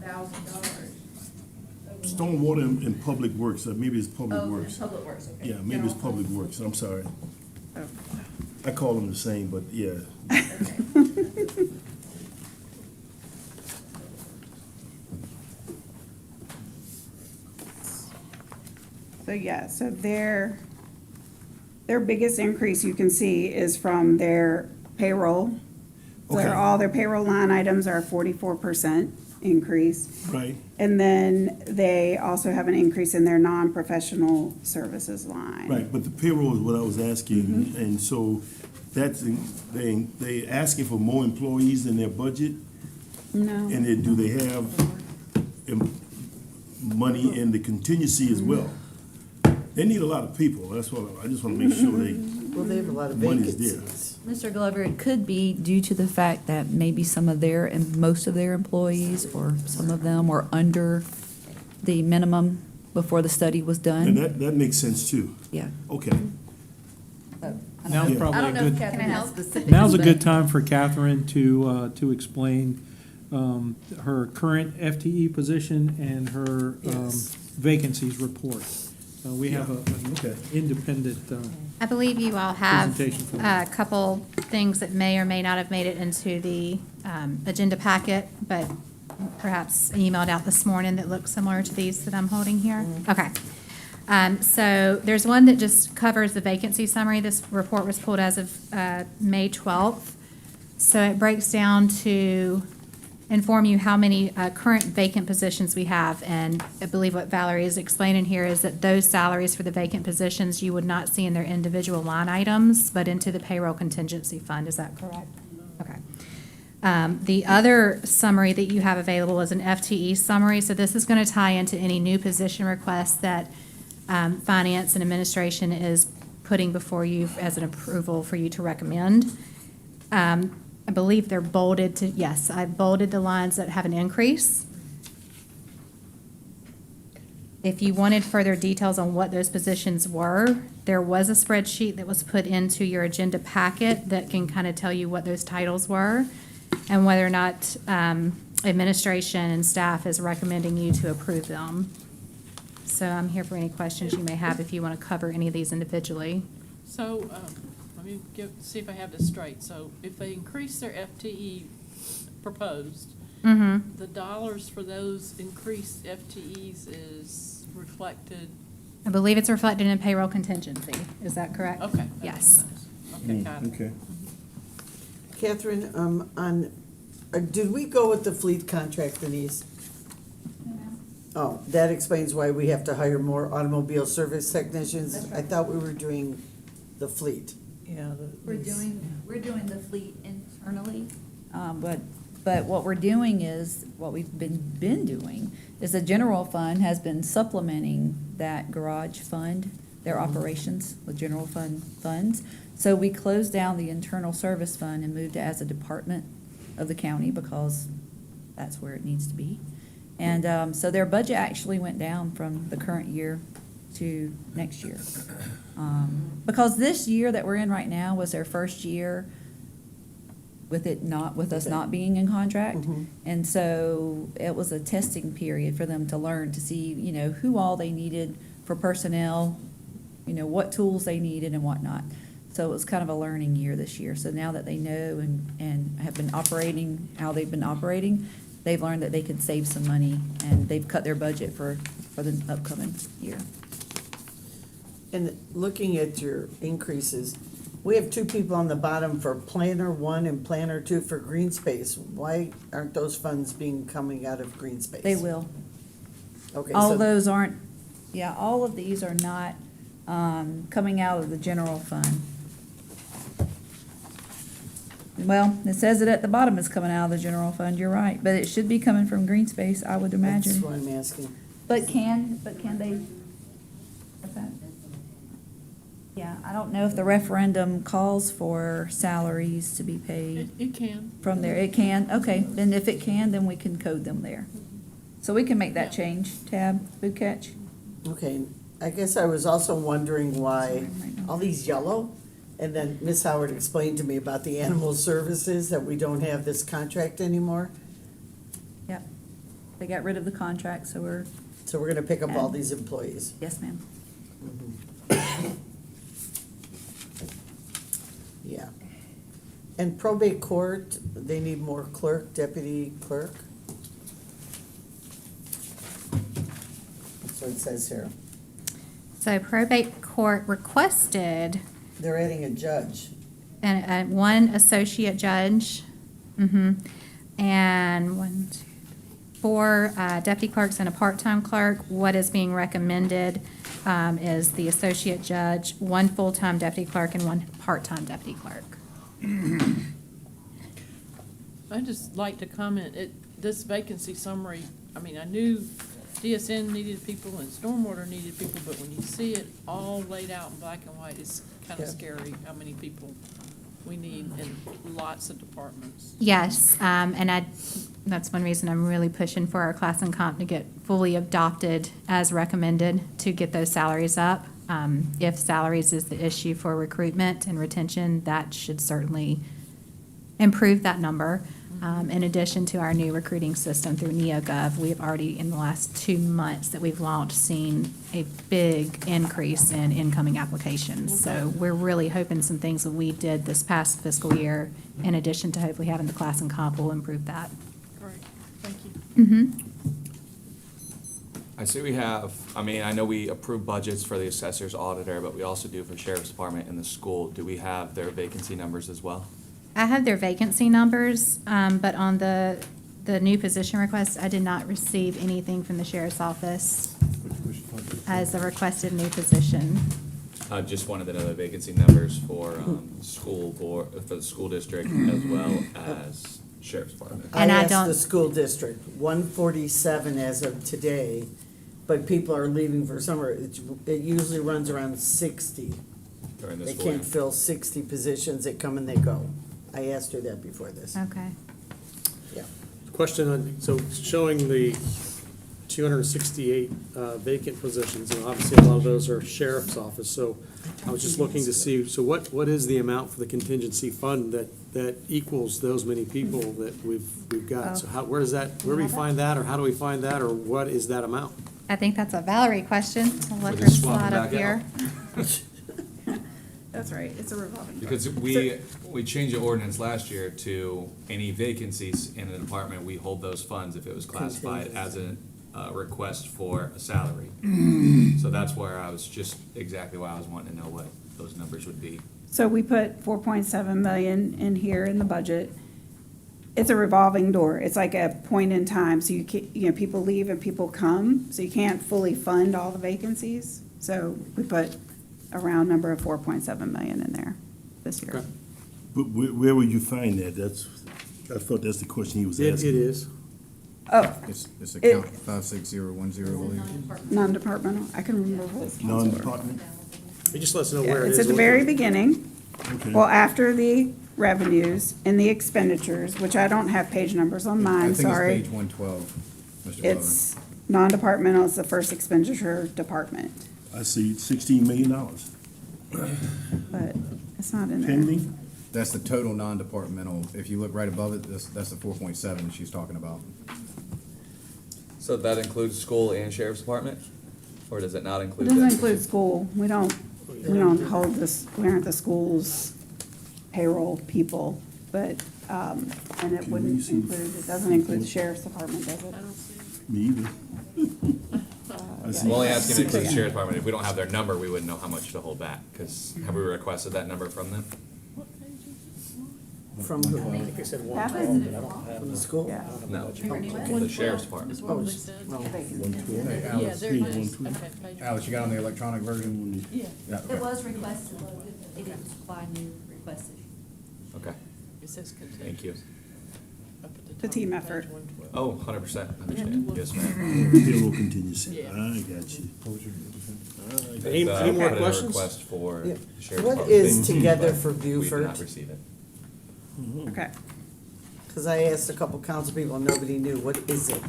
$87,000. Stormwater and Public Works, maybe it's Public Oh, Works. Public Works, okay. Yeah, maybe it's Public Works, I'm sorry. Oh. I call them the same, but yeah. So their biggest increase you can see is from their payroll. Okay. All their payroll line items are 44% increase. Right. And then they also have an increase in their non-professional services line. Right, but the payroll is what I was asking, and so they asking for more employees in their budget? No. And then do they have money in the contingency as well. They need a lot of people, that's what, I just wanna make sure Well, they have a lot of money's there. vacancies. Mr. Glover, it could be due to the fact that maybe some of their, and most of their employees, or some of them were under the minimum before the study was And done. that makes sense too. Yeah. Okay. Now's Yeah. probably a good, Can I help? now's a good time for Catherine to explain her current FTE position and her vacancies report. We have Okay. a independent, I believe you all have Presentation for a couple things that may or may not have made it into the agenda packet, but perhaps emailed out this morning that look similar to these that I'm holding here. Okay. So there's one that just covers the vacancy summary. This report was pulled as of May 12th. So it breaks down to inform you how many current vacant positions we have. And I believe what Valerie is explaining here is that those salaries for the vacant positions, you would not see in their individual line items, but into the payroll contingency fund. Is that correct? Okay. The other summary that you have available is an FTE summary. So this is going to tie into any new position requests that Finance and Administration is putting before you as an approval for you to recommend. I believe they're bolded to, yes, I bolded the lines that have an increase. If you wanted further details on what those positions were, there was a spreadsheet that was put into your agenda packet that can kind of tell you what those titles were and whether or not administration and staff is recommending you to approve them. So I'm here for any questions you may have if you want to cover any of these individually. So, let me see if I have this straight. So if they increase their FTE proposed, Mm-hmm. the dollars for those increased FTEs is reflected? I believe it's reflected in payroll contingency. Is that correct? Okay. that Yes. makes sense. Okay, got it. Okay. Catherine, did we go with the fleet contract, Denise? Oh, that explains why we have to hire more automobile service technicians. I thought we were doing the fleet. Yeah. We're doing the fleet internally, but what we're doing is, what we've been doing, is the general fund has been supplementing that garage fund, their operations with general fund funds. So we closed down the internal service fund and moved it as a department of the county because that's where it needs to be. And so their budget actually went down from the current year to next year. Because this year that we're in right now was their first year with us not being in contract. And so it was a testing period for them to learn, to see, who all they needed for personnel, what tools they needed and whatnot. So it was kind of a learning year this year. So now that they know and have been operating how they've been operating, they've learned that they could save some money, and they've cut their budget for the upcoming year. And looking at your increases, we have 2 people on the bottom for Planner 1 and Planner 2 for green space. Why aren't those funds coming out of green space? They will. Okay, All so those aren't, all of these are not coming out of the general fund. Well, it says it at the bottom, it's coming out of the general fund, you're right, but it should be coming from green space, I would imagine. that's what I'm asking. But can they? What's that? Yeah, I don't know if the referendum calls for salaries to be paid It can. from there. It can, okay, then if it can, then we can code them there. So we can make that change, tab, boot catch. Okay, I guess I was also wondering why all these yellow, and then Ms. Howard explained to me about the animal services, that we don't have this contract anymore. Yep, they got rid of the contract, so we're, So we're gonna pick up all these employees. yes, ma'am. Yeah. And probate court, they need more clerk, deputy clerk? That's what it says here. So probate court requested They're adding a judge. and one associate judge, and 4 deputy clerks and a part-time clerk. What is being recommended is the associate judge, 1 full-time deputy clerk, and 1 part-time deputy clerk. I'd just like to comment, this vacancy summary I mean, I knew DSN needed people and stormwater needed people, but when you see it all laid out in black and white, it's kind of Yeah. scary how many people we need in lots of departments. Yes, that's one reason I'm really pushing for our class and comp to get fully adopted as recommended to get those salaries up. If salaries is the issue for recruitment and retention, that should certainly improve that number. In addition to our new recruiting system through NeoGov, we've already, in the last 2 months that we've launched, seen a big increase in incoming applications. So we're really hoping some things that we did this past fiscal year, in addition to hopefully having the class and comp, will improve that. Great, thank you. Mm-hmm. I see we have, I mean, I know we approve budgets for the assessor's auditor, but we also do for sheriff's department and the school. Do we have their vacancy numbers as well? I have their vacancy numbers, but on the new position request, I did not receive anything from the sheriff's office as a requested new position. I just wanted to know the vacancy numbers for school board, for the school district as well as sheriff's department. I And I asked don't- the school district, 147 as of today, but people are leaving for summer. It usually runs around 60. During the They school year. can't fill 60 positions, they come and they go. I asked her that before this. Okay. Yeah. Question on, so showing the 268 vacant positions, and obviously a lot of those are sheriff's office, so I was just looking to see, so what is the amount for the contingency fund that equals those many people that we've got? So how, where do we find that, or how do we find that, or what is that amount? I think that's a Valerie question. I'll let We'll her just swap slide it up back here. That's right, it's a revolving. door. Because we changed the ordinance last year to any vacancies in an department, we hold those funds if it was classified as a request for a salary. So that's where I was just exactly why I was wanting to know what those numbers would be. So we put 4.7 million in here in the budget. It's a revolving door. It's like a point in time, so people leave and people come, so you can't fully fund all the vacancies. So we put a round number of 4.7 million in there this year. Okay. But where will you find that? I thought that's the question he was asking. It is. Oh, It's account 56010, non-departmental, I can remember what it's. Non-department? You just let us know Yeah, where it is. it's at the very beginning. Okay. Well, after the revenues and the expenditures, which I don't have page numbers on mine, I think sorry. it's page 112, Mr. It's non-departmental, it's the first expenditure department, I see $16 million but it's not in there. pending. That's the total non-departmental. If you look right above it, that's the 4.7 she's talking about. So that includes school and sheriff's department? Or does it not It include? doesn't that? include school. We don't hold this, we aren't the school's payroll people, but, and it wouldn't include, it doesn't include the sheriff's department, does it? I don't see it. Me either. I see. I'm only asking because the sheriff's department, if we don't have their number, we wouldn't know how much to hold back, because have we requested that number from them? What page is it? From who? I think I said one Half twelve, is- but I don't have. From the school? Yeah. No, the sheriff's department. Is what they said. Hey, Yeah, Alice, there it is. Okay, page. Alice, you got on the electronic version? Yeah. Yeah, okay. It was requested, though, they didn't supply new requested. Okay, It says continue. thank you. Up at the The top team of page effort. 112. Oh, 100%, understand, yes, ma'am. Payroll contingency. Yeah. I got you. Any more Put in a questions? request for Yeah. the sheriff's What department. is Together for We did not Beaufort? receive it. Okay. Because I asked a couple council people, and nobody knew. What is it?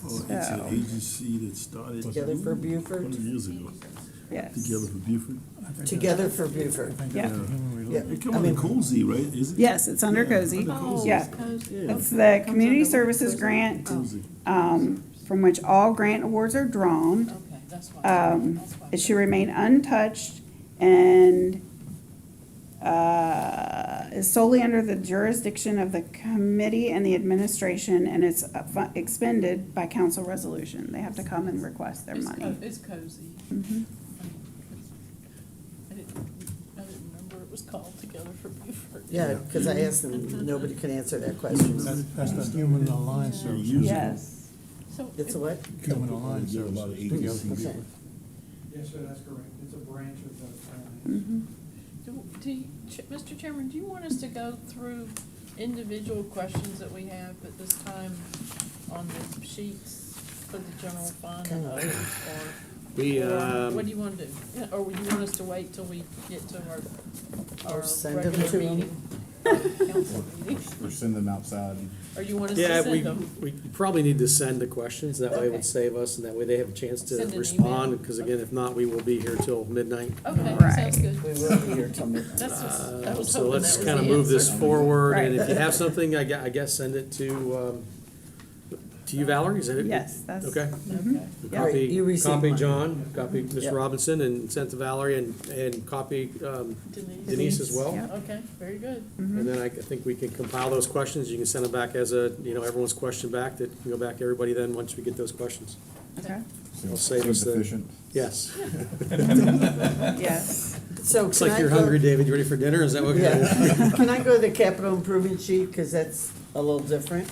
Oh, it's an agency that started. Together for Beaufort? 20 years ago. Yes. Together for Beaufort. Together for Beaufort. Yeah. Yeah. It come I under mean, cozy, right? Is it? Yes, it's under cozy. Oh, Yeah. cozy. It's the community services grant, Cozy. from which all grant awards are drawn. Okay, that's why. That's why. It should remain untouched and is solely under the jurisdiction of the committee and the administration, and it's expended by council resolution. They have to come and request their money. It's cozy. Mhm. I didn't remember it was called Together for Beaufort. yeah, because I asked them, nobody can answer that question. That's the Human Alliance Service. Yes. So It's if- a what? Human Alliance There are a lot of agencies. Okay. Yes, sir, that's correct. It's a branch of the. Mhm. Mr. Chairman, do you want us to go through individual questions that we have at this time? on the sheets for the general fund and others, or? We, Or what do you want to do? Yeah, or would you want us to wait till we get to our send them regular to 'em. meeting? Council meeting? Or send them outside. Or you want us to yeah, send them? we probably need to send the questions, that way it Okay. would save us, and that way they have a chance to Send an respond, email? because again, if not, we will be here till midnight. Okay, sounds good. We will be here till midnight. That's just, I was So hoping let's that was kind of the move this answer. forward, and Right. if you have something, I guess send it to you, Valerie, is that it? Yes, that's. Okay. Mhm. Yeah. Copy, You received copy mine. John, copy Yep. Mr. Robinson, and send to Valerie, and copy Denise as well. Yep. Okay, very good. And then I think we can compile those questions, you can send them back as a, everyone's question back, that can go back to everybody then, once we get those questions. Okay. It'll save us Seems the, efficient. yes. Yes. So Looks can like I you're go- hungry, David, you ready for dinner, is that what? Yeah. Can I go to the capital improvement sheet, because that's a little different?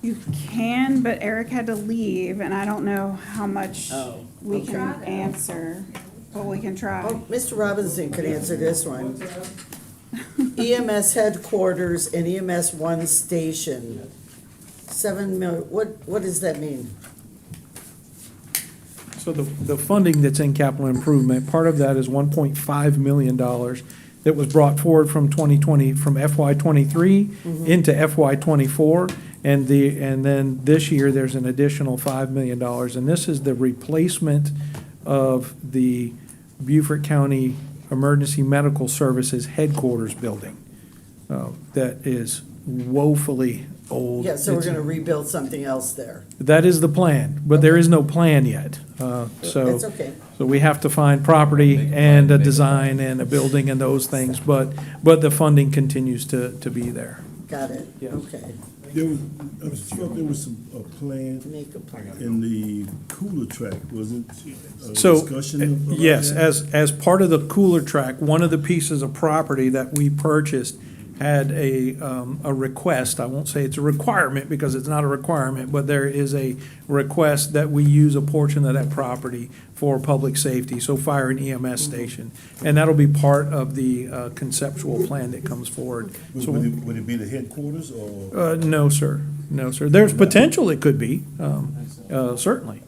You can, but Eric had to leave, and I don't know how much Oh, we okay. can answer, but we can try. Oh, Mr. Robinson could answer this one. EMS headquarters and EMS one station, 7 million, what does that mean? So the funding that's in capital improvement, part of that is $1.5 million that was brought forward from 2020, from FY '23 into FY '24. And then this year, there's an additional $5 million. And this is the replacement of the Beaufort County Emergency Medical Services headquarters building that is woefully old. Yeah, so we're It's- gonna rebuild something else there. That is the plan, but there is no plan yet. So It's okay. So we have to find property and a design and a building and those things, but the funding continues to be there. Got it, Yes. okay. There was, I thought there was a plan Make a plan. in the cooler track, wasn't a So, discussion about yes, that? as part of the cooler track, one of the pieces of property that we purchased had a request, I won't say it's a requirement because it's not a requirement, but there is a request that we use a portion of that property for public safety, so fire and EMS station. And that'll be part of the conceptual plan that comes forward. So, Would it be the headquarters or? no, sir, no, sir. There's potential it could be, certainly.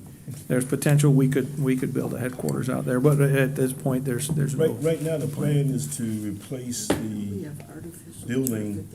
There's potential we could build a headquarters out there, but at this point, there's no. Right now, the plan is to replace the building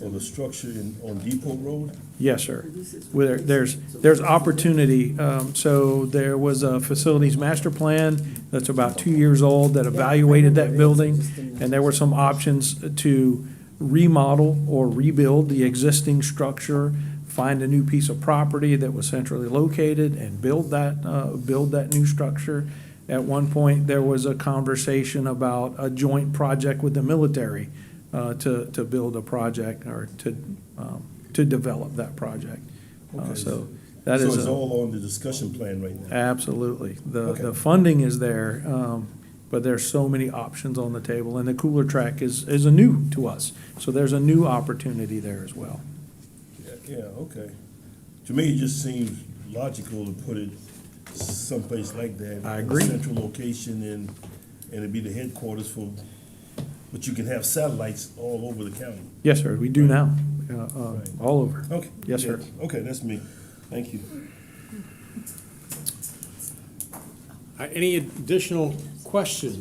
or the structure on Depot Road? Yes, sir. There's opportunity. So there was a facilities master plan that's about 2 years old that evaluated that building, and there were some options to remodel or rebuild the existing structure, find a new piece of property that was centrally located and build that new structure. At one point, there was a conversation about a joint project with the military to build a project or to develop that project. Okay. So that is So it's a- all on the discussion plan right now? Absolutely. The Okay. funding is there, but there's so many options on the table, and the cooler track is a new to us. So there's a new opportunity there as well. Yeah, okay. To me, it just seems logical to put it someplace like that. I in a agree. Central location and it'd be the headquarters for, but you can have satellites all over the county. Yes, sir, we do now, Right. all over. Okay. Yes, yeah, sir. Okay, that's me. Thank you. Any additional questions?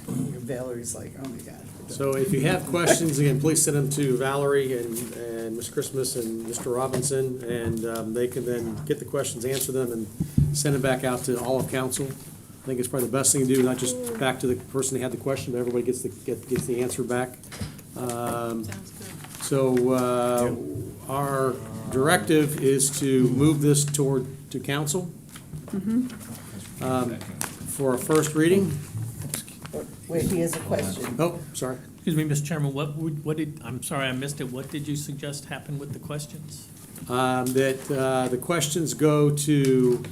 Valerie's like, oh my God. So if you have questions, again, please send them to Valerie and Ms. Christmas and Mr. Robinson, and they can then get the questions, answer them, and send them back out to all of council. I think it's probably the best thing to do, not just back to the person who had the question, but everybody gets the answer back. Sounds good. So our directive is to move this to council for a first reading. Wait, he has a question. Oh, sorry. Excuse me, Mr. Chairman, what did, I'm sorry, I missed it. What did you suggest happened with the questions? That the questions go to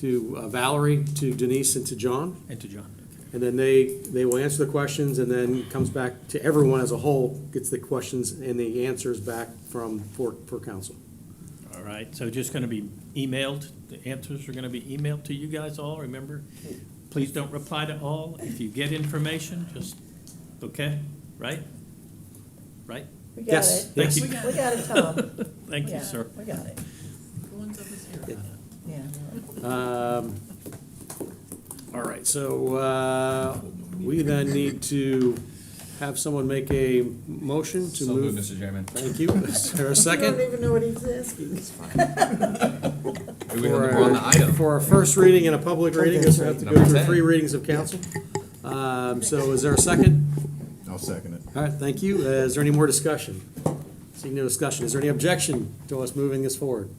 Valerie, to Denise, and to John. And to John. And then they will answer the questions, and then comes back to everyone as a whole, gets the questions and the answers back for council. All right, so just going to be emailed, the answers are going to be emailed to you guys all, remember? Please don't reply to all. If you get information, just, okay, right? Right? We got Yes, it. yes. We got it, Tom. Thank you, Yeah, sir. We got it, The ones of us here. yeah. All right, so we then need to have someone make a motion to So move. moved, Mr. Chairman. Thank you. Is there a You second? don't even know what he's asking. We're on the item. For our first reading and a public reading, that's we have to go Number through 10. 3 readings of council. So is there a second? I'll second it. All right, thank you. Is there any more discussion? Seeing no discussion, is there any objection to us moving this forward?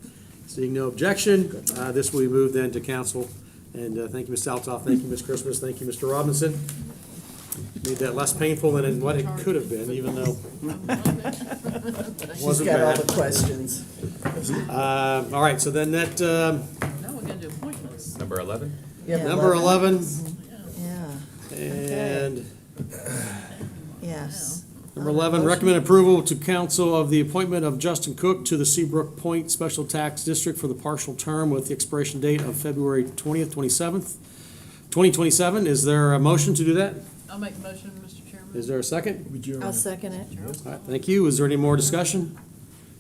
Seeing no objection, this will be moved then to council. And thank you, Ms. Saltoff, thank you, Ms. Christmas, thank you, Mr. Robinson. Made that less painful than what it could have been, even though it She's wasn't got all bad. the questions. All right, so then that, Now we're gonna do appointments. Number 11? Yeah, number 11, Yeah, and yes. number 11, recommend approval to council of the appointment of Justin Cook to the Seabrook Point Special Tax District for the partial term with the expiration date of February 20th, 2027. Is there a motion to do that? I'll make a motion, Mr. Chairman. Is there a second? I'll second it. All right, thank you. Is there any more discussion?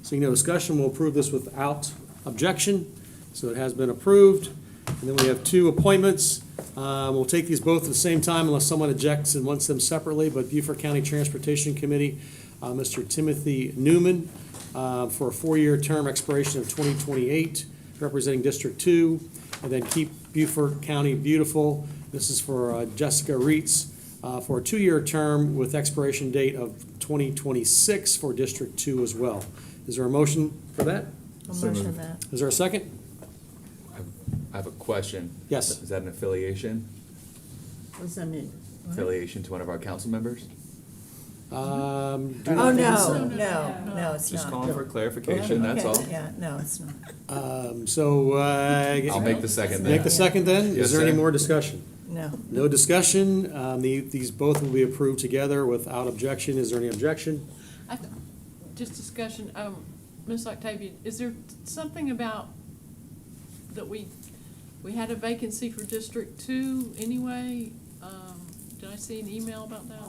Seeing no discussion, we'll approve this without objection. So it has been approved. And then we have 2 appointments. We'll take these both at the same time unless someone objects and wants them separately. But Beaufort County Transportation Committee, Mr. Timothy Newman, for a 4-year term expiration of 2028, representing District 2. And then Keep Beaufort County Beautiful. This is for Jessica Reitz, for a 2-year term with expiration date of 2026 for District 2 as well. Is there a motion for that? I'll motion that. Is there a second? I have a question. Yes. Is that an affiliation? What does that mean? Affiliation to one of our council members? Do Oh, not think no, so. no, it's not. Just calling for clarification, that's all. Yeah, no, it's not. I'll make the second then. Make the second then? Yes, Is there any sir. more discussion? No. No discussion. These both will be approved together without objection. Is there any objection? Just discussion, Ms. Octavia, is there something about that we had a vacancy for District 2 anyway? Did I see an email about that?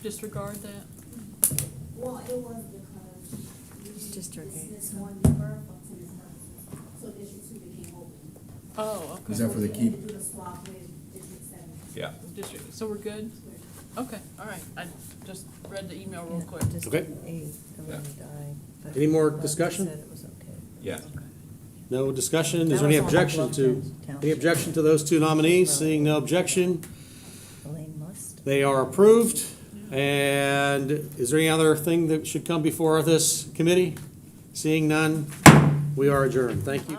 Disregard that? Well, it was because It's District 8. this one member from Tennis Council, so District 2 became open. Oh, okay. Is that for the So we keep? had to do the swap with District 7. Yeah. District, so we're good? Okay, all right. I just read the email real quick. Okay. District 8, the one who died. but Any more Roger discussion? said it was okay. Yeah. No discussion? Is That there any was on objection to, Bluffton any objection to those 2 nominees? Seeing no objection, Elaine Must. they are approved. And is there any other thing that should come before this committee? Seeing none, we are adjourned. Thank you.